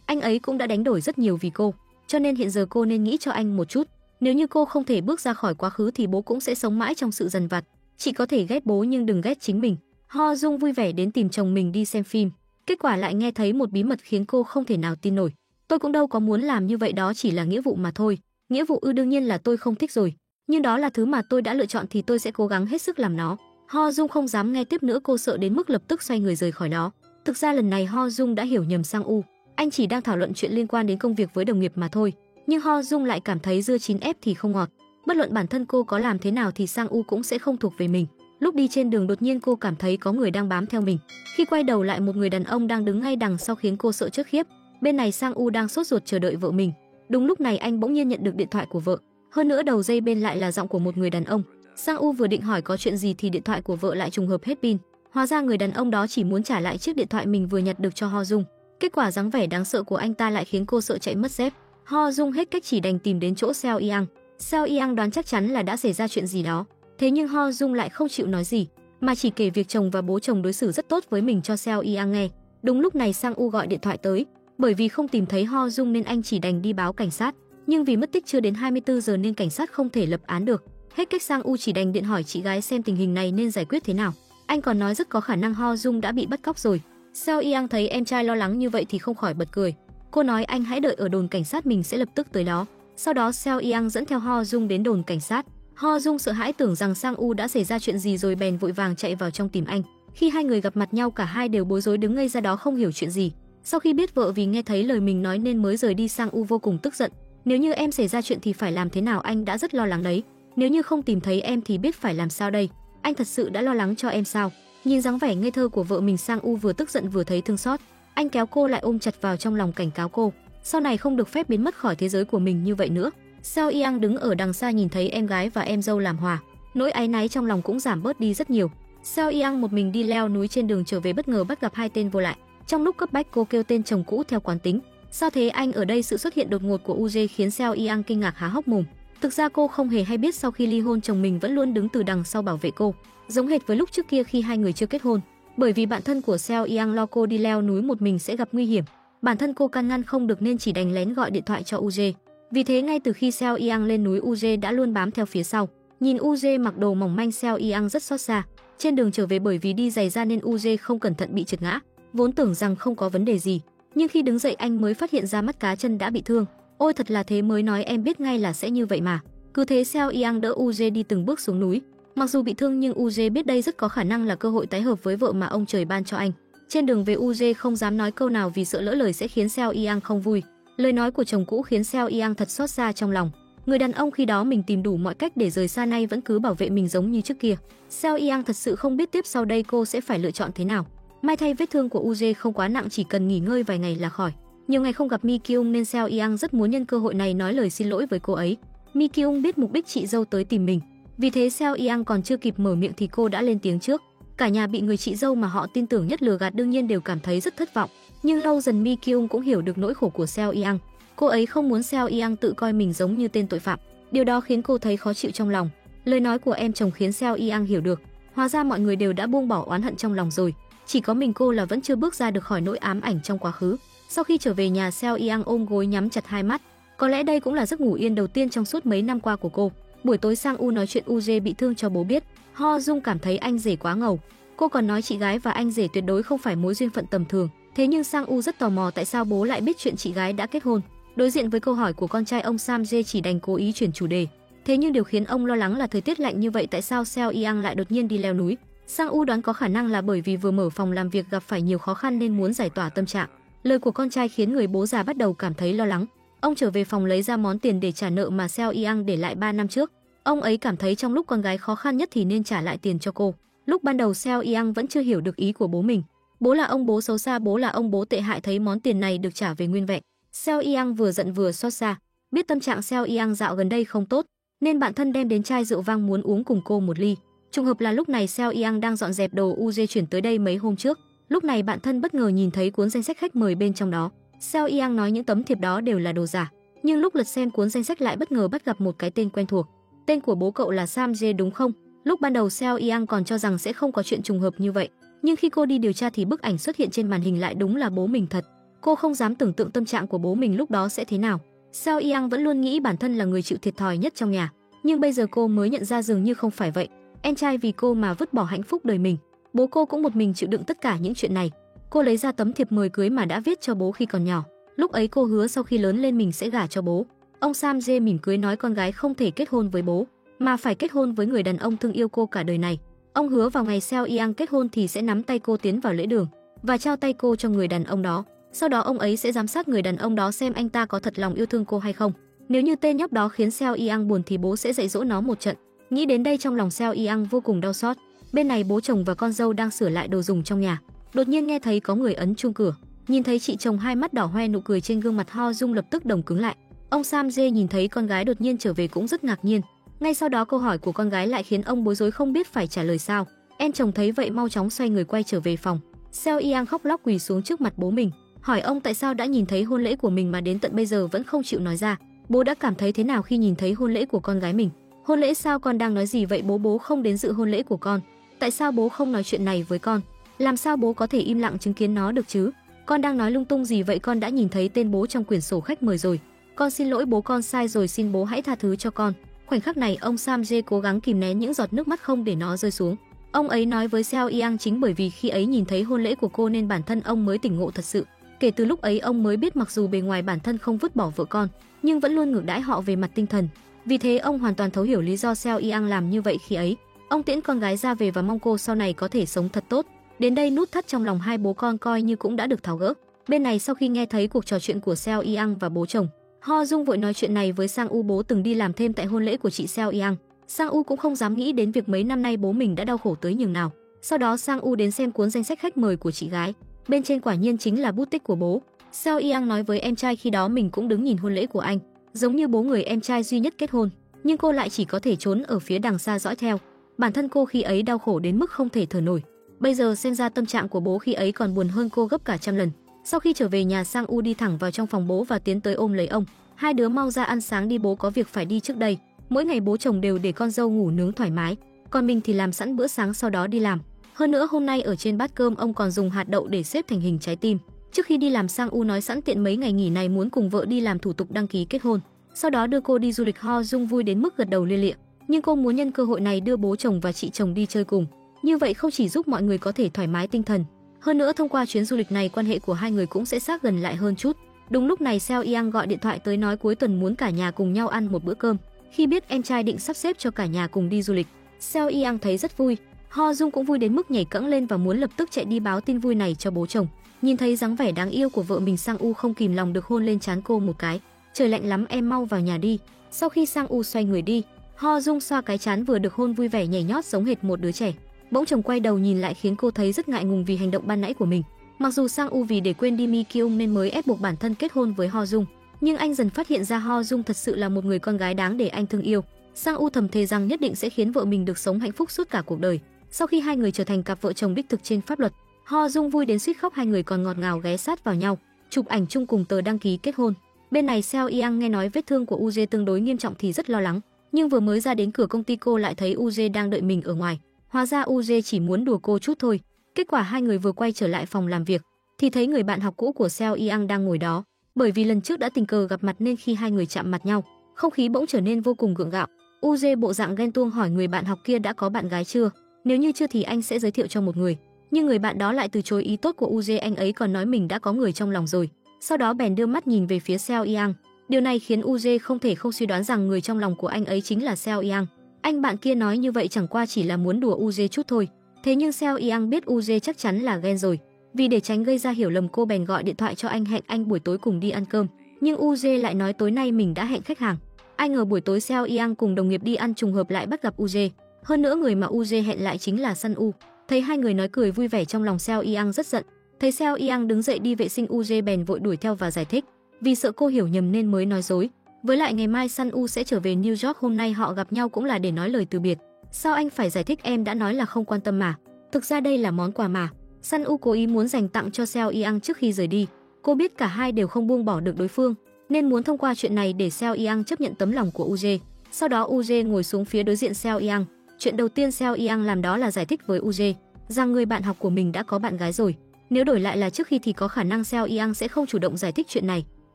anh ấy cũng đã đánh đổi rất nhiều vì cô. Cho nên hiện giờ cô nên nghĩ cho anh một chút. Nếu như cô không thể bước ra khỏi quá khứ thì bố cũng sẽ sống mãi trong sự dằn vặt. Chị có thể ghét bố nhưng đừng ghét chính mình. Ho Dung vui vẻ đến tìm chồng mình đi xem phim. Kết quả lại nghe thấy một bí mật khiến cô không thể nào tin nổi. Tôi cũng đâu có muốn làm như vậy, đó chỉ là nghĩa vụ mà thôi. Nghĩa vụ đương nhiên là tôi không thích rồi. Nhưng đó là thứ mà tôi đã lựa chọn thì tôi sẽ cố gắng hết sức làm nó. Ho Dung không dám nghe tiếp nữa, cô sợ đến mức lập tức xoay người rời khỏi đó. Thực ra lần này Ho Dung đã hiểu nhầm Sang U. Anh chỉ đang thảo luận chuyện liên quan đến công việc với đồng nghiệp mà thôi. Nhưng Ho Dung lại cảm thấy dưa chín ép thì không ngọt. Bất luận bản thân cô có làm thế nào thì Sang U cũng sẽ không thuộc về mình. Lúc đi trên đường đột nhiên cô cảm thấy có người đang bám theo mình. Khi quay đầu lại, một người đàn ông đang đứng ngay đằng sau khiến cô sợ chết khiếp. Bên này Sang U đang sốt ruột chờ đợi vợ mình. Đúng lúc này anh bỗng nhiên nhận được điện thoại của vợ. Hơn nữa đầu dây bên lại là giọng của một người đàn ông. Sang U vừa định hỏi có chuyện gì thì điện thoại của vợ lại trùng hợp hết pin. Hóa ra người đàn ông đó chỉ muốn trả lại chiếc điện thoại mình vừa nhặt được cho Ho Dung. Kết quả dáng vẻ đáng sợ của anh ta lại khiến cô sợ chạy mất dép. Ho Dung hết cách chỉ đành tìm đến chỗ Seo Yang. Seo Yang đoán chắc chắn là đã xảy ra chuyện gì đó. Thế nhưng Ho Dung lại không chịu nói gì, mà chỉ kể việc chồng và bố chồng đối xử rất tốt với mình cho Seo Yang nghe. Đúng lúc này Sang U gọi điện thoại tới. Bởi vì không tìm thấy Ho Dung nên anh chỉ đành đi báo cảnh sát. Nhưng vì mất tích chưa đến 24 giờ nên cảnh sát không thể lập án được. Hết cách Sang U chỉ đành điện hỏi chị gái xem tình hình này nên giải quyết thế nào. Anh còn nói rất có khả năng Ho Dung đã bị bắt cóc rồi. Seo Yang thấy em trai lo lắng như vậy thì không khỏi bật cười. Cô nói anh hãy đợi ở đồn cảnh sát, mình sẽ lập tức tới đó. Sau đó Seo Yang dẫn theo Ho Dung đến đồn cảnh sát. Ho Dung sợ hãi tưởng rằng Sang U đã xảy ra chuyện gì rồi bèn vội vàng chạy vào trong tìm anh. Khi hai người gặp mặt nhau cả hai đều bối rối đứng ngây ra đó không hiểu chuyện gì. Sau khi biết vợ vì nghe thấy lời mình nói nên mới rời đi, Sang U vô cùng tức giận. Nếu như em xảy ra chuyện thì phải làm thế nào, anh đã rất lo lắng đấy. Nếu như không tìm thấy em thì biết phải làm sao đây. Anh thật sự đã lo lắng cho em sao? Nhìn dáng vẻ ngây thơ của vợ mình, Sang U vừa tức giận vừa thấy thương xót. Anh kéo cô lại ôm chặt vào trong lòng, cảnh cáo cô sau này không được phép biến mất khỏi thế giới của mình như vậy nữa. Seo Yang đứng ở đằng xa nhìn thấy em gái và em dâu làm hòa, nỗi áy náy trong lòng cũng giảm bớt đi rất nhiều. Seo Yang một mình đi leo núi trên đường trở về bất ngờ bắt gặp hai tên vô lại. Trong lúc cấp bách cô kêu tên chồng cũ theo quán tính. Sao thế anh ở đây? Sự xuất hiện đột ngột của Uje khiến Seo Yang kinh ngạc há hốc mồm. Thực ra cô không hề hay biết sau khi ly hôn chồng mình vẫn luôn đứng từ đằng sau bảo vệ cô, giống hệt với lúc trước kia khi hai người chưa kết hôn. Bởi vì bạn thân của Seo Yang lo cô đi leo núi một mình sẽ gặp nguy hiểm, bản thân cô can ngăn không được nên chỉ đành lén gọi điện thoại cho Uje. Vì thế ngay từ khi Seo Yang lên núi, Uje đã luôn bám theo phía sau. Nhìn Uje mặc đồ mỏng manh, Seo Yang rất xót xa. Trên đường trở về bởi vì đi giày da nên Uje không cẩn thận bị trượt ngã. Vốn tưởng rằng không có vấn đề gì, nhưng khi đứng dậy anh mới phát hiện ra mắt cá chân đã bị thương. Ôi thật là thế, mới nói em biết ngay là sẽ như vậy mà. Cứ thế Seo Yang đỡ Uje đi từng bước xuống núi. Mặc dù bị thương nhưng Uje biết đây rất có khả năng là cơ hội tái hợp với vợ mà ông trời ban cho anh. Trên đường về Uje không dám nói câu nào vì sợ lỡ lời sẽ khiến Seo Yang không vui. Lời nói của chồng cũ khiến Seo Yang thật xót xa trong lòng. Người đàn ông khi đó mình tìm đủ mọi cách để rời xa nay vẫn cứ bảo vệ mình giống như trước kia. Seo Yang thật sự không biết tiếp sau đây cô sẽ phải lựa chọn thế nào. May thay vết thương của Uje không quá nặng, chỉ cần nghỉ ngơi vài ngày là khỏi. Nhiều ngày không gặp Mi Kyung nên Seo Yang rất muốn nhân cơ hội này nói lời xin lỗi với cô ấy. Mi Kyung biết mục đích chị dâu tới tìm mình, vì thế Seo Yang còn chưa kịp mở miệng thì cô đã lên tiếng trước. Cả nhà bị người chị dâu mà họ tin tưởng nhất lừa gạt đương nhiên đều cảm thấy rất thất vọng. Nhưng lâu dần Mi Kyung cũng hiểu được nỗi khổ của Seo Yang. Cô ấy không muốn Seo Yang tự coi mình giống như tên tội phạm. Điều đó khiến cô thấy khó chịu trong lòng. Lời nói của em chồng khiến Seo Yang hiểu được, hóa ra mọi người đều đã buông bỏ oán hận trong lòng rồi, chỉ có mình cô là vẫn chưa bước ra được khỏi nỗi ám ảnh trong quá khứ. Sau khi trở về nhà, Seo Yang ôm gối nhắm chặt hai mắt. Có lẽ đây cũng là giấc ngủ yên đầu tiên trong suốt mấy năm qua của cô. Buổi tối Sang U nói chuyện UJ bị thương cho bố biết. Ho Dung cảm thấy anh rể quá ngầu. Cô còn nói chị gái và anh rể tuyệt đối không phải mối duyên phận tầm thường. Thế nhưng Sang U rất tò mò tại sao bố lại biết chuyện chị gái đã kết hôn. Đối diện với câu hỏi của con trai, ông Sam Jae chỉ đành cố ý chuyển chủ đề. Thế nhưng điều khiến ông lo lắng là thời tiết lạnh như vậy tại sao Seo Yang lại đột nhiên đi leo núi. Sang U đoán có khả năng là bởi vì vừa mở phòng làm việc gặp phải nhiều khó khăn nên muốn giải tỏa tâm trạng. Lời của con trai khiến người bố già bắt đầu cảm thấy lo lắng. Ông trở về phòng lấy ra món tiền để trả nợ mà Seo Yang để lại 3 năm trước. Ông ấy cảm thấy trong lúc con gái khó khăn nhất thì nên trả lại tiền cho cô. Lúc ban đầu Seo Yang vẫn chưa hiểu được ý của bố mình. Bố là ông bố xấu xa, bố là ông bố tệ hại, thấy món tiền này được trả về nguyên vẹn. Seo Yang vừa giận vừa xót xa. Biết tâm trạng Seo Yang dạo gần đây không tốt, nên bạn thân đem đến chai rượu vang muốn uống cùng cô một ly. Trùng hợp là lúc này Seo Yang đang dọn dẹp đồ UJ chuyển tới đây mấy hôm trước. Lúc này bạn thân bất ngờ nhìn thấy cuốn danh sách khách mời bên trong đó. Seo Yang nói những tấm thiệp đó đều là đồ giả, nhưng lúc lật xem cuốn danh sách lại bất ngờ bắt gặp một cái tên quen thuộc. Tên của bố cậu là Sam Jae đúng không? Lúc ban đầu Seo Yang còn cho rằng sẽ không có chuyện trùng hợp như vậy, nhưng khi cô đi điều tra thì bức ảnh xuất hiện trên màn hình lại đúng là bố mình thật. Cô không dám tưởng tượng tâm trạng của bố mình lúc đó sẽ thế nào. Seo Yang vẫn luôn nghĩ bản thân là người chịu thiệt thòi nhất trong nhà, nhưng bây giờ cô mới nhận ra dường như không phải vậy. Em trai vì cô mà vứt bỏ hạnh phúc đời mình, bố cô cũng một mình chịu đựng tất cả những chuyện này. Cô lấy ra tấm thiệp mời cưới mà đã viết cho bố khi còn nhỏ. Lúc ấy cô hứa sau khi lớn lên mình sẽ gả cho bố. Ông Sam Jae mỉm cười nói con gái không thể kết hôn với bố, mà phải kết hôn với người đàn ông thương yêu cô cả đời này. Ông hứa vào ngày Seo Yang kết hôn thì sẽ nắm tay cô tiến vào lễ đường và trao tay cô cho người đàn ông đó. Sau đó ông ấy sẽ giám sát người đàn ông đó xem anh ta có thật lòng yêu thương cô hay không. Nếu như tên nhóc đó khiến Seo Yang buồn thì bố sẽ dạy dỗ nó một trận. Nghĩ đến đây trong lòng Seo Yang vô cùng đau xót. Bên này bố chồng và con dâu đang sửa lại đồ dùng trong nhà, đột nhiên nghe thấy có người ấn chuông cửa. Nhìn thấy chị chồng, hai mắt đỏ hoe, nụ cười trên gương mặt Ho Dung lập tức đồng cứng lại. Ông Sam Jae nhìn thấy con gái đột nhiên trở về cũng rất ngạc nhiên. Ngay sau đó câu hỏi của con gái lại khiến ông bối rối không biết phải trả lời sao. Em chồng thấy vậy mau chóng xoay người quay trở về phòng. Seo Yang khóc lóc quỳ xuống trước mặt bố mình, hỏi ông tại sao đã nhìn thấy hôn lễ của mình mà đến tận bây giờ vẫn không chịu nói ra. Bố đã cảm thấy thế nào khi nhìn thấy hôn lễ của con gái mình? Hôn lễ sao? Con đang nói gì vậy bố? Bố không đến dự hôn lễ của con. Tại sao bố không nói chuyện này với con? Làm sao bố có thể im lặng chứng kiến nó được chứ? Con đang nói lung tung gì vậy? Con đã nhìn thấy tên bố trong quyển sổ khách mời rồi. Con xin lỗi bố, con sai rồi, xin bố hãy tha thứ cho con. Khoảnh khắc này ông Sam Jae cố gắng kìm nén những giọt nước mắt không để nó rơi xuống. Ông ấy nói với Seo Yang chính bởi vì khi ấy nhìn thấy hôn lễ của cô nên bản thân ông mới tỉnh ngộ thật sự. Kể từ lúc ấy ông mới biết mặc dù bề ngoài bản thân không vứt bỏ vợ con, nhưng vẫn luôn ngược đãi họ về mặt tinh thần. Vì thế ông hoàn toàn thấu hiểu lý do Seo Yang làm như vậy khi ấy. Ông tiễn con gái ra về và mong cô sau này có thể sống thật tốt. Đến đây nút thắt trong lòng hai bố con coi như cũng đã được tháo gỡ. Bên này sau khi nghe thấy cuộc trò chuyện của Seo Yang và bố chồng, Ho Dung vội nói chuyện này với Sang U. Bố từng đi làm thêm tại hôn lễ của chị Seo Yang. Sang U cũng không dám nghĩ đến việc mấy năm nay bố mình đã đau khổ tới nhường nào. Sau đó Sang U đến xem cuốn danh sách khách mời của chị gái. Bên trên quả nhiên chính là bút tích của bố. Seo Yang nói với em trai khi đó mình cũng đứng nhìn hôn lễ của anh, giống như bố người em trai duy nhất kết hôn, nhưng cô lại chỉ có thể trốn ở phía đằng xa dõi theo. Bản thân cô khi ấy đau khổ đến mức không thể thở nổi. Bây giờ xem ra tâm trạng của bố khi ấy còn buồn hơn cô gấp cả trăm lần. Sau khi trở về nhà, Sang U đi thẳng vào trong phòng bố và tiến tới ôm lấy ông. Hai đứa mau ra ăn sáng đi, bố có việc phải đi trước đây. Mỗi ngày bố chồng đều để con dâu ngủ nướng thoải mái, còn mình thì làm sẵn bữa sáng sau đó đi làm. Hơn nữa hôm nay ở trên bát cơm ông còn dùng hạt đậu để xếp thành hình trái tim. Trước khi đi làm, Sang U nói sẵn tiện mấy ngày nghỉ này muốn cùng vợ đi làm thủ tục đăng ký kết hôn, sau đó đưa cô đi du lịch. Ho Dung vui đến mức gật đầu lia lịa, nhưng cô muốn nhân cơ hội này đưa bố chồng và chị chồng đi chơi cùng. Như vậy không chỉ giúp mọi người có thể thoải mái tinh thần, hơn nữa thông qua chuyến du lịch này quan hệ của hai người cũng sẽ sát gần lại hơn chút. Đúng lúc này Seo Yang gọi điện thoại tới nói cuối tuần muốn cả nhà cùng nhau ăn một bữa cơm. Khi biết em trai định sắp xếp cho cả nhà cùng đi du lịch, Seo Yang thấy rất vui. Ho Dung cũng vui đến mức nhảy cẫng lên và muốn lập tức chạy đi báo tin vui này cho bố chồng. Nhìn thấy dáng vẻ đáng yêu của vợ mình, Sang U không kìm lòng được hôn lên trán cô một cái. Trời lạnh lắm, em mau vào nhà đi. Sau khi Sang U xoay người đi, Ho Dung xoa cái trán vừa được hôn vui vẻ nhảy nhót giống hệt một đứa trẻ. Bỗng chồng quay đầu nhìn lại khiến cô thấy rất ngại ngùng vì hành động ban nãy của mình. Mặc dù Sang U vì để quên đi Mi Kyung nên mới ép buộc bản thân kết hôn với Ho Dung, nhưng anh dần phát hiện ra Ho Dung thật sự là một người con gái đáng để anh thương yêu. Sang U thầm thề rằng nhất định sẽ khiến vợ mình được sống hạnh phúc suốt cả cuộc đời. Sau khi hai người trở thành cặp vợ chồng đích thực trên pháp luật, Ho Dung vui đến suýt khóc, hai người còn ngọt ngào ghé sát vào nhau, chụp ảnh chung cùng tờ đăng ký kết hôn. Bên này Seo Yang nghe nói vết thương của UJ tương đối nghiêm trọng thì rất lo lắng, nhưng vừa mới ra đến cửa công ty cô lại thấy UJ đang đợi mình ở ngoài. Hóa ra UJ chỉ muốn đùa cô chút thôi. Kết quả hai người vừa quay trở lại phòng làm việc thì thấy người bạn học cũ của Seo Yang đang ngồi đó. Bởi vì lần trước đã tình cờ gặp mặt nên khi hai người chạm mặt nhau, không khí bỗng trở nên vô cùng gượng gạo. UJ bộ dạng ghen tuông hỏi người bạn học kia đã có bạn gái chưa, nếu như chưa thì anh sẽ giới thiệu cho một người. Nhưng người bạn đó lại từ chối ý tốt của UJ, anh ấy còn nói mình đã có người trong lòng rồi. Sau đó bèn đưa mắt nhìn về phía Seo Yang. Điều này khiến UJ không thể không suy đoán rằng người trong lòng của anh ấy chính là Seo Yang. Anh bạn kia nói như vậy chẳng qua chỉ là muốn đùa UJ chút thôi. Thế nhưng Seo Yang biết UJ chắc chắn là ghen rồi. Vì để tránh gây ra hiểu lầm, cô bèn gọi điện thoại cho anh hẹn anh buổi tối cùng đi ăn cơm. Nhưng UJ lại nói tối nay mình đã hẹn khách hàng. Ai ngờ buổi tối Seo Yang cùng đồng nghiệp đi ăn trùng hợp lại bắt gặp UJ. Hơn nữa người mà UJ hẹn lại chính là Sun U. Thấy hai người nói cười vui vẻ, trong lòng Seo Yang rất giận. Thấy Seo Yang đứng dậy đi vệ sinh, UJ bèn vội đuổi theo và giải thích. Vì sợ cô hiểu nhầm nên mới nói dối. Với lại ngày mai Sun U sẽ trở về New York, hôm nay họ gặp nhau cũng là để nói lời từ biệt. Sao anh phải giải thích, em đã nói là không quan tâm mà. Thực ra đây là món quà mà Sun U cố ý muốn dành tặng cho Seo Yang trước khi rời đi. Cô biết cả hai đều không buông bỏ được đối phương, nên muốn thông qua chuyện này để Seo Yang chấp nhận tấm lòng của UJ. Sau đó UJ ngồi xuống phía đối diện Seo Yang. Chuyện đầu tiên Seo Yang làm đó là giải thích với UJ rằng người bạn học của mình đã có bạn gái rồi. Nếu đổi lại là trước khi thì có khả năng Seo Yang sẽ không chủ động giải thích chuyện này.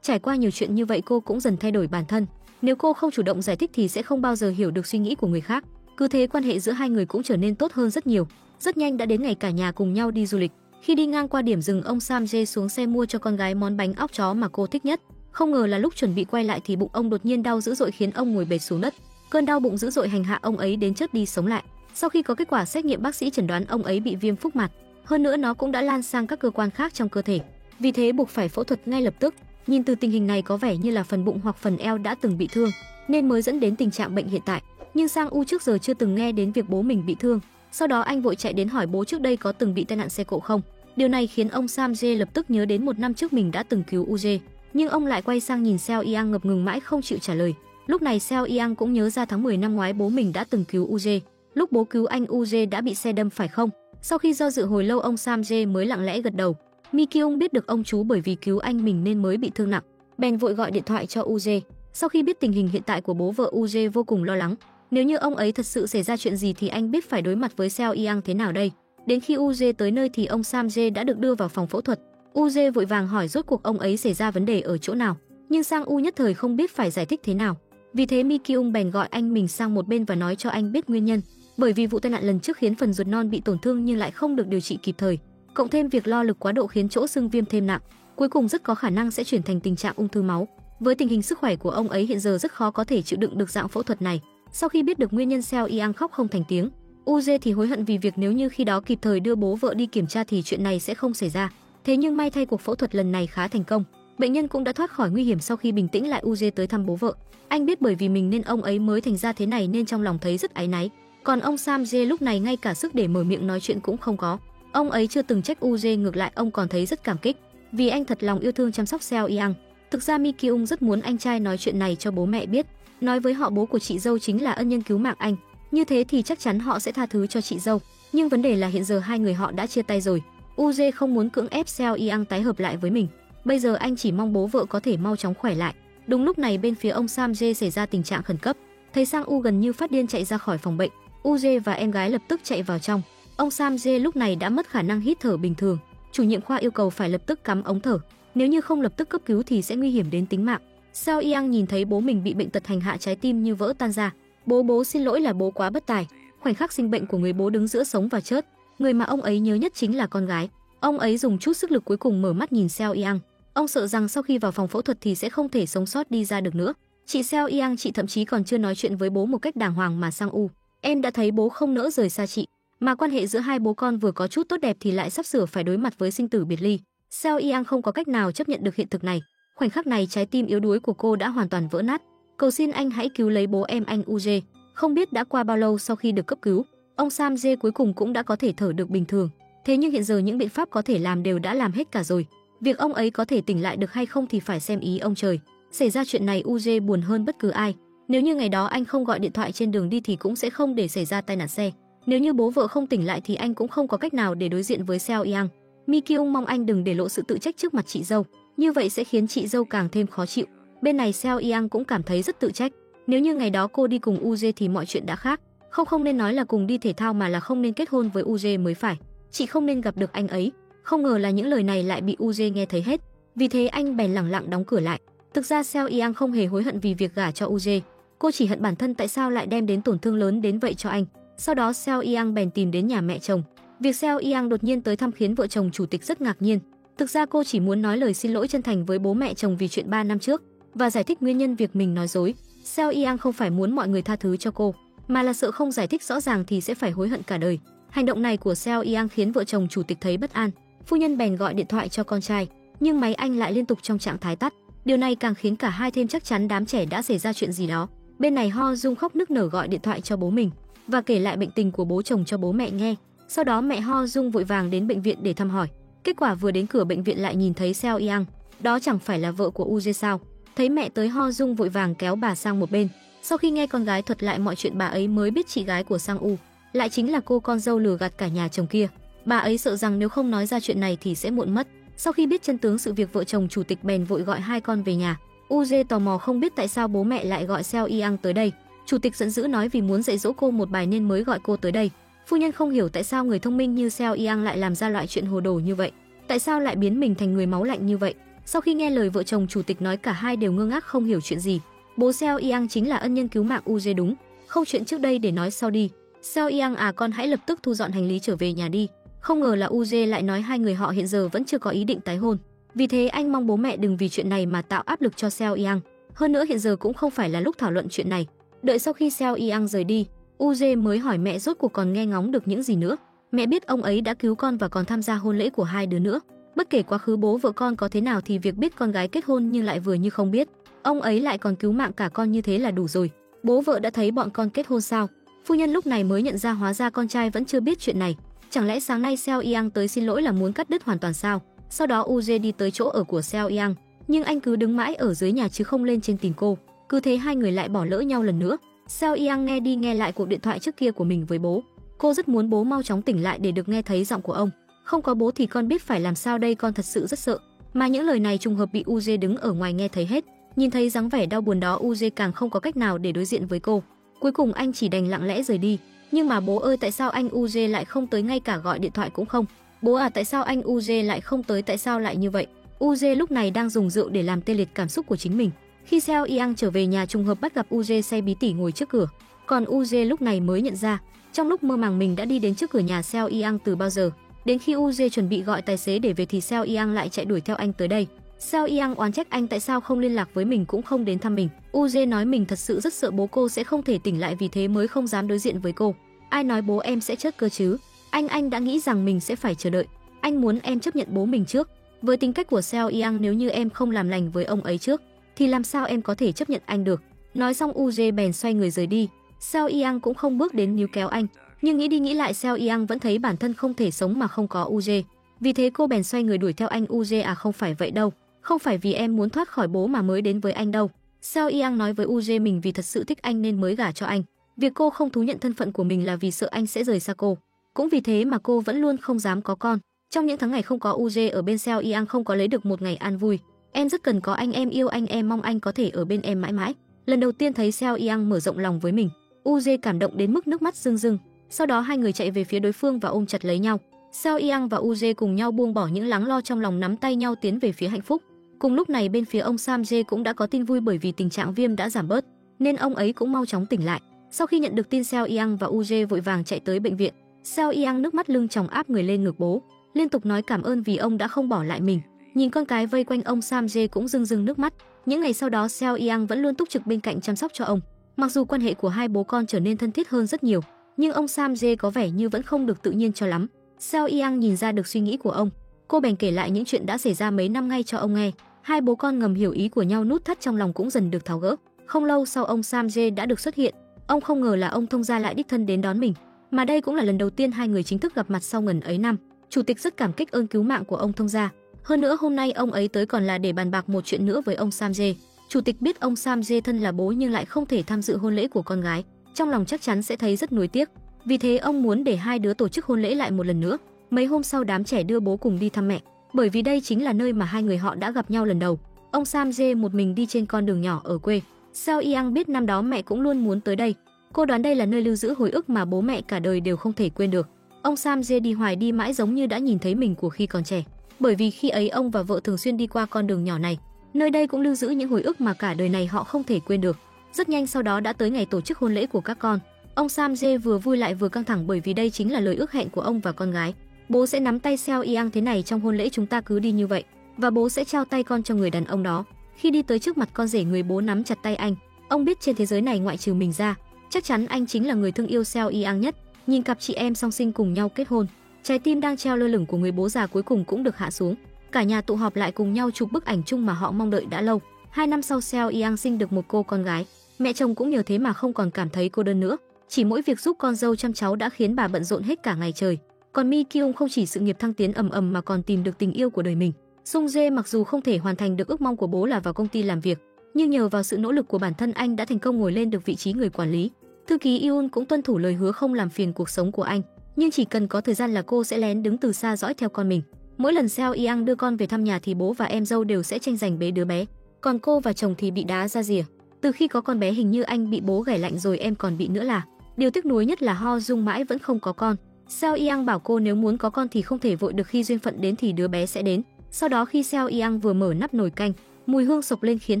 Trải qua nhiều chuyện như vậy, cô cũng dần thay đổi bản thân. Nếu cô không chủ động giải thích thì sẽ không bao giờ hiểu được suy nghĩ của người khác. Cứ thế quan hệ giữa hai người cũng trở nên tốt hơn rất nhiều. Rất nhanh đã đến ngày cả nhà cùng nhau đi du lịch. Khi đi ngang qua điểm dừng, ông Sam Jae xuống xe mua cho con gái món bánh óc chó mà cô thích nhất. Không ngờ là lúc chuẩn bị quay lại thì bụng ông đột nhiên đau dữ dội khiến ông ngồi bệt xuống đất. Cơn đau bụng dữ dội hành hạ ông ấy đến chết đi sống lại. Sau khi có kết quả xét nghiệm, bác sĩ chẩn đoán ông ấy bị viêm phúc mạc. Hơn nữa nó cũng đã lan sang các cơ quan khác trong cơ thể. Vì thế buộc phải phẫu thuật ngay lập tức. Nhìn từ tình hình này có vẻ như là phần bụng hoặc phần eo đã từng bị thương nên mới dẫn đến tình trạng bệnh hiện tại. Nhưng Sang U trước giờ chưa từng nghe đến việc bố mình bị thương. Sau đó anh vội chạy đến hỏi bố trước đây có từng bị tai nạn xe cộ không. Điều này khiến ông Sam Jae lập tức nhớ đến 1 năm trước mình đã từng cứu UJ. Nhưng ông lại quay sang nhìn Seo Yang ngập ngừng mãi không chịu trả lời. Lúc này Seo Yang cũng nhớ ra tháng 10 năm ngoái bố mình đã từng cứu UJ. Lúc bố cứu anh, UJ đã bị xe đâm phải không? Sau khi do dự hồi lâu, ông Sam Jae mới lặng lẽ gật đầu. Mi Kyung biết được ông chú bởi vì cứu anh mình nên mới bị thương nặng, bèn vội gọi điện thoại cho UJ. Sau khi biết tình hình hiện tại của bố vợ, UJ vô cùng lo lắng. Nếu như ông ấy thật sự xảy ra chuyện gì thì anh biết phải đối mặt với Seo Yang thế nào đây. Đến khi UJ tới nơi thì ông Sam Jae đã được đưa vào phòng phẫu thuật. UJ vội vàng hỏi rốt cuộc ông ấy xảy ra vấn đề ở chỗ nào, nhưng Sang U nhất thời không biết phải giải thích thế nào. Vì thế Mi Kyung bèn gọi anh mình sang một bên và nói cho anh biết nguyên nhân. Bởi vì vụ tai nạn lần trước khiến phần ruột non bị tổn thương nhưng lại không được điều trị kịp thời, cộng thêm việc lo lực quá độ khiến chỗ xương viêm thêm nặng, cuối cùng rất có khả năng sẽ chuyển thành tình trạng ung thư máu. Với tình hình sức khỏe của ông ấy hiện giờ rất khó có thể chịu đựng được dạng phẫu thuật này. Sau khi biết được nguyên nhân, Seo Yang khóc không thành tiếng. UJ thì hối hận vì việc nếu như khi đó kịp thời đưa bố vợ đi kiểm tra thì chuyện này sẽ không xảy ra. Thế nhưng may thay cuộc phẫu thuật lần này khá thành công. Bệnh nhân cũng đã thoát khỏi nguy hiểm. Sau khi bình tĩnh lại, UJ tới thăm bố vợ. Anh biết bởi vì mình nên ông ấy mới thành ra thế này nên trong lòng thấy rất áy náy. Còn ông Sam Jae lúc này ngay cả sức để mở miệng nói chuyện cũng không có. Ông ấy chưa từng trách UJ, ngược lại ông còn thấy rất cảm kích vì anh thật lòng yêu thương chăm sóc Seo Yang. Thực ra Mi Kyung rất muốn anh trai nói chuyện này cho bố mẹ biết, nói với họ bố của chị dâu chính là ân nhân cứu mạng anh. Như thế thì chắc chắn họ sẽ tha thứ cho chị dâu. Nhưng vấn đề là hiện giờ hai người họ đã chia tay rồi. UJ không muốn cưỡng ép Seo Yang tái hợp lại với mình. Bây giờ anh chỉ mong bố vợ có thể mau chóng khỏe lại. Đúng lúc này bên phía ông Sam Jae xảy ra tình trạng khẩn cấp. Thấy Sang U gần như phát điên chạy ra khỏi phòng bệnh, UJ và em gái lập tức chạy vào trong. Ông Sam Jae lúc này đã mất khả năng hít thở bình thường. Chủ nhiệm khoa yêu cầu phải lập tức cắm ống thở, nếu như không lập tức cấp cứu thì sẽ nguy hiểm đến tính mạng. Seo Yang nhìn thấy bố mình bị bệnh tật hành hạ, trái tim như vỡ tan ra. Bố xin lỗi, là bố quá bất tài. Khoảnh khắc sinh bệnh của người bố đứng giữa sống và chết, người mà ông ấy nhớ nhất chính là con gái. Ông ấy dùng chút sức lực cuối cùng mở mắt nhìn Seo Yang. Ông sợ rằng sau khi vào phòng phẫu thuật thì sẽ không thể sống sót đi ra được nữa. Chị Seo Yang, chị thậm chí còn chưa nói chuyện với bố một cách đàng hoàng mà Sang U. Em đã thấy bố không nỡ rời xa chị, mà quan hệ giữa hai bố con vừa có chút tốt đẹp thì lại sắp sửa phải đối mặt với sinh tử biệt ly. Seo Yang không có cách nào chấp nhận được hiện thực này. Khoảnh khắc này trái tim yếu đuối của cô đã hoàn toàn vỡ nát. Cầu xin anh hãy cứu lấy bố em, anh UJ. Không biết đã qua bao lâu sau khi được cấp cứu, ông Sam Jae cuối cùng cũng đã có thể thở được bình thường. Thế nhưng hiện giờ những biện pháp có thể làm đều đã làm hết cả rồi. Việc ông ấy có thể tỉnh lại được hay không thì phải xem ý ông trời. Xảy ra chuyện này UJ buồn hơn bất cứ ai. Nếu như ngày đó anh không gọi điện thoại trên đường đi thì cũng sẽ không để xảy ra tai nạn xe. Nếu như bố vợ không tỉnh lại thì anh cũng không có cách nào để đối diện với Seo Yang. Mi Kyung mong anh đừng để lộ sự tự trách trước mặt chị dâu, như vậy sẽ khiến chị dâu càng thêm khó chịu. Bên này Seo Yang cũng cảm thấy rất tự trách. Nếu như ngày đó cô đi cùng UJ thì mọi chuyện đã khác. Không nên nói là cùng đi thể thao mà là không nên kết hôn với UJ mới phải. Chị không nên gặp được anh ấy. Không ngờ là những lời này lại bị UJ nghe thấy hết. Vì thế anh bèn lẳng lặng đóng cửa lại. Thực ra Seo Yang không hề hối hận vì việc gả cho UJ. Cô chỉ hận bản thân tại sao lại đem đến tổn thương lớn đến vậy cho anh. Sau đó Seo Yang bèn tìm đến nhà mẹ chồng. Việc Seo Yang đột nhiên tới thăm khiến vợ chồng chủ tịch rất ngạc nhiên. Thực ra cô chỉ muốn nói lời xin lỗi chân thành với bố mẹ chồng vì chuyện 3 năm trước và giải thích nguyên nhân việc mình nói dối. Seo Yang không phải muốn mọi người tha thứ cho cô, mà là sợ không giải thích rõ ràng thì sẽ phải hối hận cả đời. Hành động này của Seo Yang khiến vợ chồng chủ tịch thấy bất an. Phu nhân bèn gọi điện thoại cho con trai, nhưng máy anh lại liên tục trong trạng thái tắt. Điều này càng khiến cả hai thêm chắc chắn đám trẻ đã xảy ra chuyện gì đó. Bên này Ho Dung khóc nức nở gọi điện thoại cho bố mình và kể lại bệnh tình của bố chồng cho bố mẹ nghe. Sau đó mẹ Ho Dung vội vàng đến bệnh viện để thăm hỏi. Kết quả vừa đến cửa bệnh viện lại nhìn thấy Seo Yang. Đó chẳng phải là vợ của UJ sao? Thấy mẹ tới, Ho Dung vội vàng kéo bà sang một bên. Sau khi nghe con gái thuật lại mọi chuyện, bà ấy mới biết chị gái của Sang U lại chính là cô con dâu lừa gạt cả nhà chồng kia. Bà ấy sợ rằng nếu không nói ra chuyện này thì sẽ muộn mất. Sau khi biết chân tướng sự việc, vợ chồng chủ tịch bèn vội gọi hai con về nhà. UJ tò mò không biết tại sao bố mẹ lại gọi Seo Yang tới đây. Chủ tịch giận dữ nói vì muốn dạy dỗ cô một bài nên mới gọi cô tới đây. Phu nhân không hiểu tại sao người thông minh như Seo Yang lại làm ra loại chuyện hồ đồ như vậy. Tại sao lại biến mình thành người máu lạnh như vậy? Sau khi nghe lời vợ chồng chủ tịch nói, cả hai đều ngơ ngác không hiểu chuyện gì. Bố Seo Yang chính là ân nhân cứu mạng UJ đúng. Không, chuyện trước đây để nói sau đi. Seo Yang à, con hãy lập tức thu dọn hành lý trở về nhà đi. Không ngờ là UJ lại nói hai người họ hiện giờ vẫn chưa có ý định tái hôn. Vì thế anh mong bố mẹ đừng vì chuyện này mà tạo áp lực cho Seo Yang. Hơn nữa hiện giờ cũng không phải là lúc thảo luận chuyện này. Đợi sau khi Seo Yang rời đi, UJ mới hỏi mẹ rốt cuộc còn nghe ngóng được những gì nữa. Mẹ biết ông ấy đã cứu con và còn tham gia hôn lễ của hai đứa nữa. Bất kể quá khứ bố vợ con có thế nào thì việc biết con gái kết hôn nhưng lại vừa như không biết. Ông ấy lại còn cứu mạng cả con như thế là đủ rồi. Bố vợ đã thấy bọn con kết hôn sao? Phu nhân lúc này mới nhận ra hóa ra con trai vẫn chưa biết chuyện này. Chẳng lẽ sáng nay Seo Yang tới xin lỗi là muốn cắt đứt hoàn toàn sao? Sau đó UJ đi tới chỗ ở của Seo Yang, nhưng anh cứ đứng mãi ở dưới nhà chứ không lên trên tìm cô. Cứ thế hai người lại bỏ lỡ nhau lần nữa. Seo Yang nghe đi nghe lại cuộc điện thoại trước kia của mình với bố. Cô rất muốn bố mau chóng tỉnh lại để được nghe thấy giọng của ông. Không có bố thì con biết phải làm sao đây, con thật sự rất sợ. Mà những lời này trùng hợp bị UJ đứng ở ngoài nghe thấy hết. Nhìn thấy dáng vẻ đau buồn đó, UJ càng không có cách nào để đối diện với cô. Cuối cùng anh chỉ đành lặng lẽ rời đi. Nhưng mà bố ơi, tại sao anh UJ lại không tới, ngay cả gọi điện thoại cũng không? Bố à, tại sao anh UJ lại không tới, tại sao lại như vậy? UJ lúc này đang dùng rượu để làm tê liệt cảm xúc của chính mình. Khi Seo Yang trở về nhà, trùng hợp bắt gặp UJ say bí tỉ ngồi trước cửa. Còn UJ lúc này mới nhận ra, trong lúc mơ màng mình đã đi đến trước cửa nhà Seo Yang từ bao giờ. Đến khi UJ chuẩn bị gọi tài xế để về thì Seo Yang lại chạy đuổi theo anh tới đây. Seo Yang oán trách anh tại sao không liên lạc với mình cũng không đến thăm mình. UJ nói mình thật sự rất sợ bố cô sẽ không thể tỉnh lại, vì thế mới không dám đối diện với cô. Ai nói bố em sẽ chết cơ chứ? Anh đã nghĩ rằng mình sẽ phải chờ đợi. Anh muốn em chấp nhận bố mình trước. Với tính cách của Seo Yang, nếu như em không làm lành với ông ấy trước thì làm sao em có thể chấp nhận anh được? Nói xong UJ bèn xoay người rời đi. Seo Yang cũng không bước đến níu kéo anh, nhưng nghĩ đi nghĩ lại Seo Yang vẫn thấy bản thân không thể sống mà không có UJ. Vì thế cô bèn xoay người đuổi theo anh. UJ à, không phải vậy đâu. Không phải vì em muốn thoát khỏi bố mà mới đến với anh đâu. Seo Yang nói với UJ mình vì thật sự thích anh nên mới gả cho anh. Việc cô không thú nhận thân phận của mình là vì sợ anh sẽ rời xa cô. Cũng vì thế mà cô vẫn luôn không dám có con. Trong những tháng ngày không có UJ ở bên, Seo Yang không có lấy được một ngày an vui. Em rất cần có anh, em yêu anh, em mong anh có thể ở bên em mãi mãi. Lần đầu tiên thấy Seo Yang mở rộng lòng với mình, UJ cảm động đến mức nước mắt rưng rưng. Sau đó hai người chạy về phía đối phương và ôm chặt lấy nhau. Seo Yang và UJ cùng nhau buông bỏ những lắng lo trong lòng, nắm tay nhau tiến về phía hạnh phúc. Cùng lúc này bên phía ông Sam Jae cũng đã có tin vui, bởi vì tình trạng viêm đã giảm bớt nên ông ấy cũng mau chóng tỉnh lại. Sau khi nhận được tin, Seo Yang và UJ vội vàng chạy tới bệnh viện. Seo Yang nước mắt lưng tròng áp người lên ngực bố, liên tục nói cảm ơn vì ông đã không bỏ lại mình. Nhìn con cái vây quanh ông, Sam Jae cũng rưng rưng nước mắt. Những ngày sau đó Seo Yang vẫn luôn túc trực bên cạnh chăm sóc cho ông. Mặc dù quan hệ của hai bố con trở nên thân thiết hơn rất nhiều, nhưng ông Sam Jae có vẻ như vẫn không được tự nhiên cho lắm. Seo Yang nhìn ra được suy nghĩ của ông, cô bèn kể lại những chuyện đã xảy ra mấy năm ngay cho ông nghe. Hai bố con ngầm hiểu ý của nhau, nút thắt trong lòng cũng dần được tháo gỡ. Không lâu sau, ông Sam Jae đã được xuất hiện. Ông không ngờ là ông thông gia lại đích thân đến đón mình, mà đây cũng là lần đầu tiên hai người chính thức gặp mặt sau ngần ấy năm. Chủ tịch rất cảm kích ơn cứu mạng của ông thông gia. Hơn nữa hôm nay ông ấy tới còn là để bàn bạc một chuyện nữa với ông Sam Jae. Chủ tịch biết ông Sam Jae thân là bố nhưng lại không thể tham dự hôn lễ của con gái, trong lòng chắc chắn sẽ thấy rất nuối tiếc. Vì thế ông muốn để hai đứa tổ chức hôn lễ lại một lần nữa. Mấy hôm sau đám trẻ đưa bố cùng đi thăm mẹ, bởi vì đây chính là nơi mà hai người họ đã gặp nhau lần đầu. Ông Sam Jae một mình đi trên con đường nhỏ ở quê. Seo Yang biết năm đó mẹ cũng luôn muốn tới đây. Cô đoán đây là nơi lưu giữ hồi ức mà bố mẹ cả đời đều không thể quên được. Ông Sam Jae đi hoài đi mãi giống như đã nhìn thấy mình của khi còn trẻ. Bởi vì khi ấy ông và vợ thường xuyên đi qua con đường nhỏ này. Nơi đây cũng lưu giữ những hồi ức mà cả đời này họ không thể quên được. Rất nhanh sau đó đã tới ngày tổ chức hôn lễ của các con. Ông Sam Jae vừa vui lại vừa căng thẳng bởi vì đây chính là lời ước hẹn của ông và con gái. Bố sẽ nắm tay Seo Yang thế này trong hôn lễ chúng ta cứ đi như vậy. Và bố sẽ trao tay con cho người đàn ông đó. Khi đi tới trước mặt con rể người bố nắm chặt tay anh. Ông biết trên thế giới này ngoại trừ mình ra, chắc chắn anh chính là người thương yêu Seo Yang nhất. Nhìn cặp chị em song sinh cùng nhau kết hôn, trái tim đang treo lơ lửng của người bố già cuối cùng cũng được hạ xuống. Cả nhà tụ họp lại cùng nhau chụp bức ảnh chung mà họ mong đợi đã lâu. 2 năm sau Seo Yang sinh được một cô con gái. Mẹ chồng cũng nhờ thế mà không còn cảm thấy cô đơn nữa. Chỉ mỗi việc giúp con dâu chăm cháu đã khiến bà bận rộn hết cả ngày trời. Còn Mi Kyung không chỉ sự nghiệp thăng tiến ầm ầm mà còn tìm được tình yêu của đời mình. Sung Jae mặc dù không thể hoàn thành được ước mong của bố là vào công ty làm việc, nhưng nhờ vào sự nỗ lực của bản thân anh đã thành công ngồi lên được vị trí người quản lý. Thư ký Yoon cũng tuân thủ lời hứa không làm phiền cuộc sống của anh, nhưng chỉ cần có thời gian là cô sẽ lén đứng từ xa dõi theo con mình. Mỗi lần Seo Yang đưa con về thăm nhà thì bố và em dâu đều sẽ tranh giành bế đứa bé, còn cô và chồng thì bị đá ra rìa. Từ khi có con bé hình như anh bị bố ghẻ lạnh rồi em còn bị nữa là. Điều tiếc nuối nhất là Ho Dung mãi vẫn không có con. Seo Yang bảo cô nếu muốn có con thì không thể vội được, khi duyên phận đến thì đứa bé sẽ đến. Sau đó khi Seo Yang vừa mở nắp nồi canh, mùi hương sộc lên khiến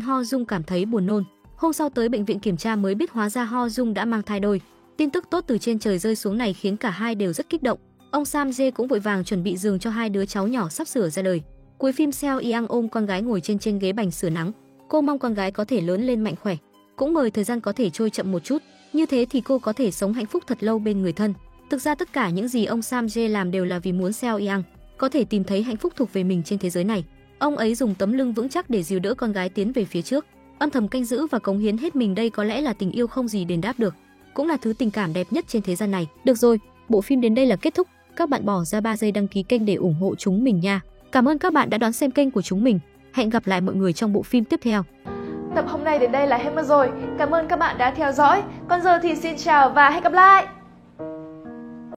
Ho Dung cảm thấy buồn nôn. Hôm sau tới bệnh viện kiểm tra mới biết hóa ra Ho Dung đã mang thai đôi. Tin tức tốt từ trên trời rơi xuống này khiến cả hai đều rất kích động. Ông Sam Jae cũng vội vàng chuẩn bị giường cho hai đứa cháu nhỏ sắp sửa ra đời. Cuối phim Seo Yang ôm con gái ngồi trên ghế bành sưởi nắng. Cô mong con gái có thể lớn lên mạnh khỏe, cũng mời thời gian có thể trôi chậm một chút, như thế thì cô có thể sống hạnh phúc thật lâu bên người thân. Thực ra tất cả những gì ông Sam Jae làm đều là vì muốn Seo Yang có thể tìm thấy hạnh phúc thuộc về mình trên thế giới này. Ông ấy dùng tấm lưng vững chắc để dìu đỡ con gái tiến về phía trước, âm thầm canh giữ và cống hiến hết mình. Đây có lẽ là tình yêu không gì đền đáp được, cũng là thứ tình cảm đẹp nhất trên thế gian này. Được rồi, bộ phim đến đây là kết thúc. Các bạn bỏ ra 3 giây đăng ký kênh để ủng hộ chúng mình nha. Cảm ơn các bạn đã đón xem kênh của chúng mình. Hẹn gặp lại mọi người trong bộ phim tiếp theo. Tập hôm nay đến đây là hết mất rồi. Cảm ơn các bạn đã theo dõi. Còn giờ thì xin chào và hẹn gặp lại.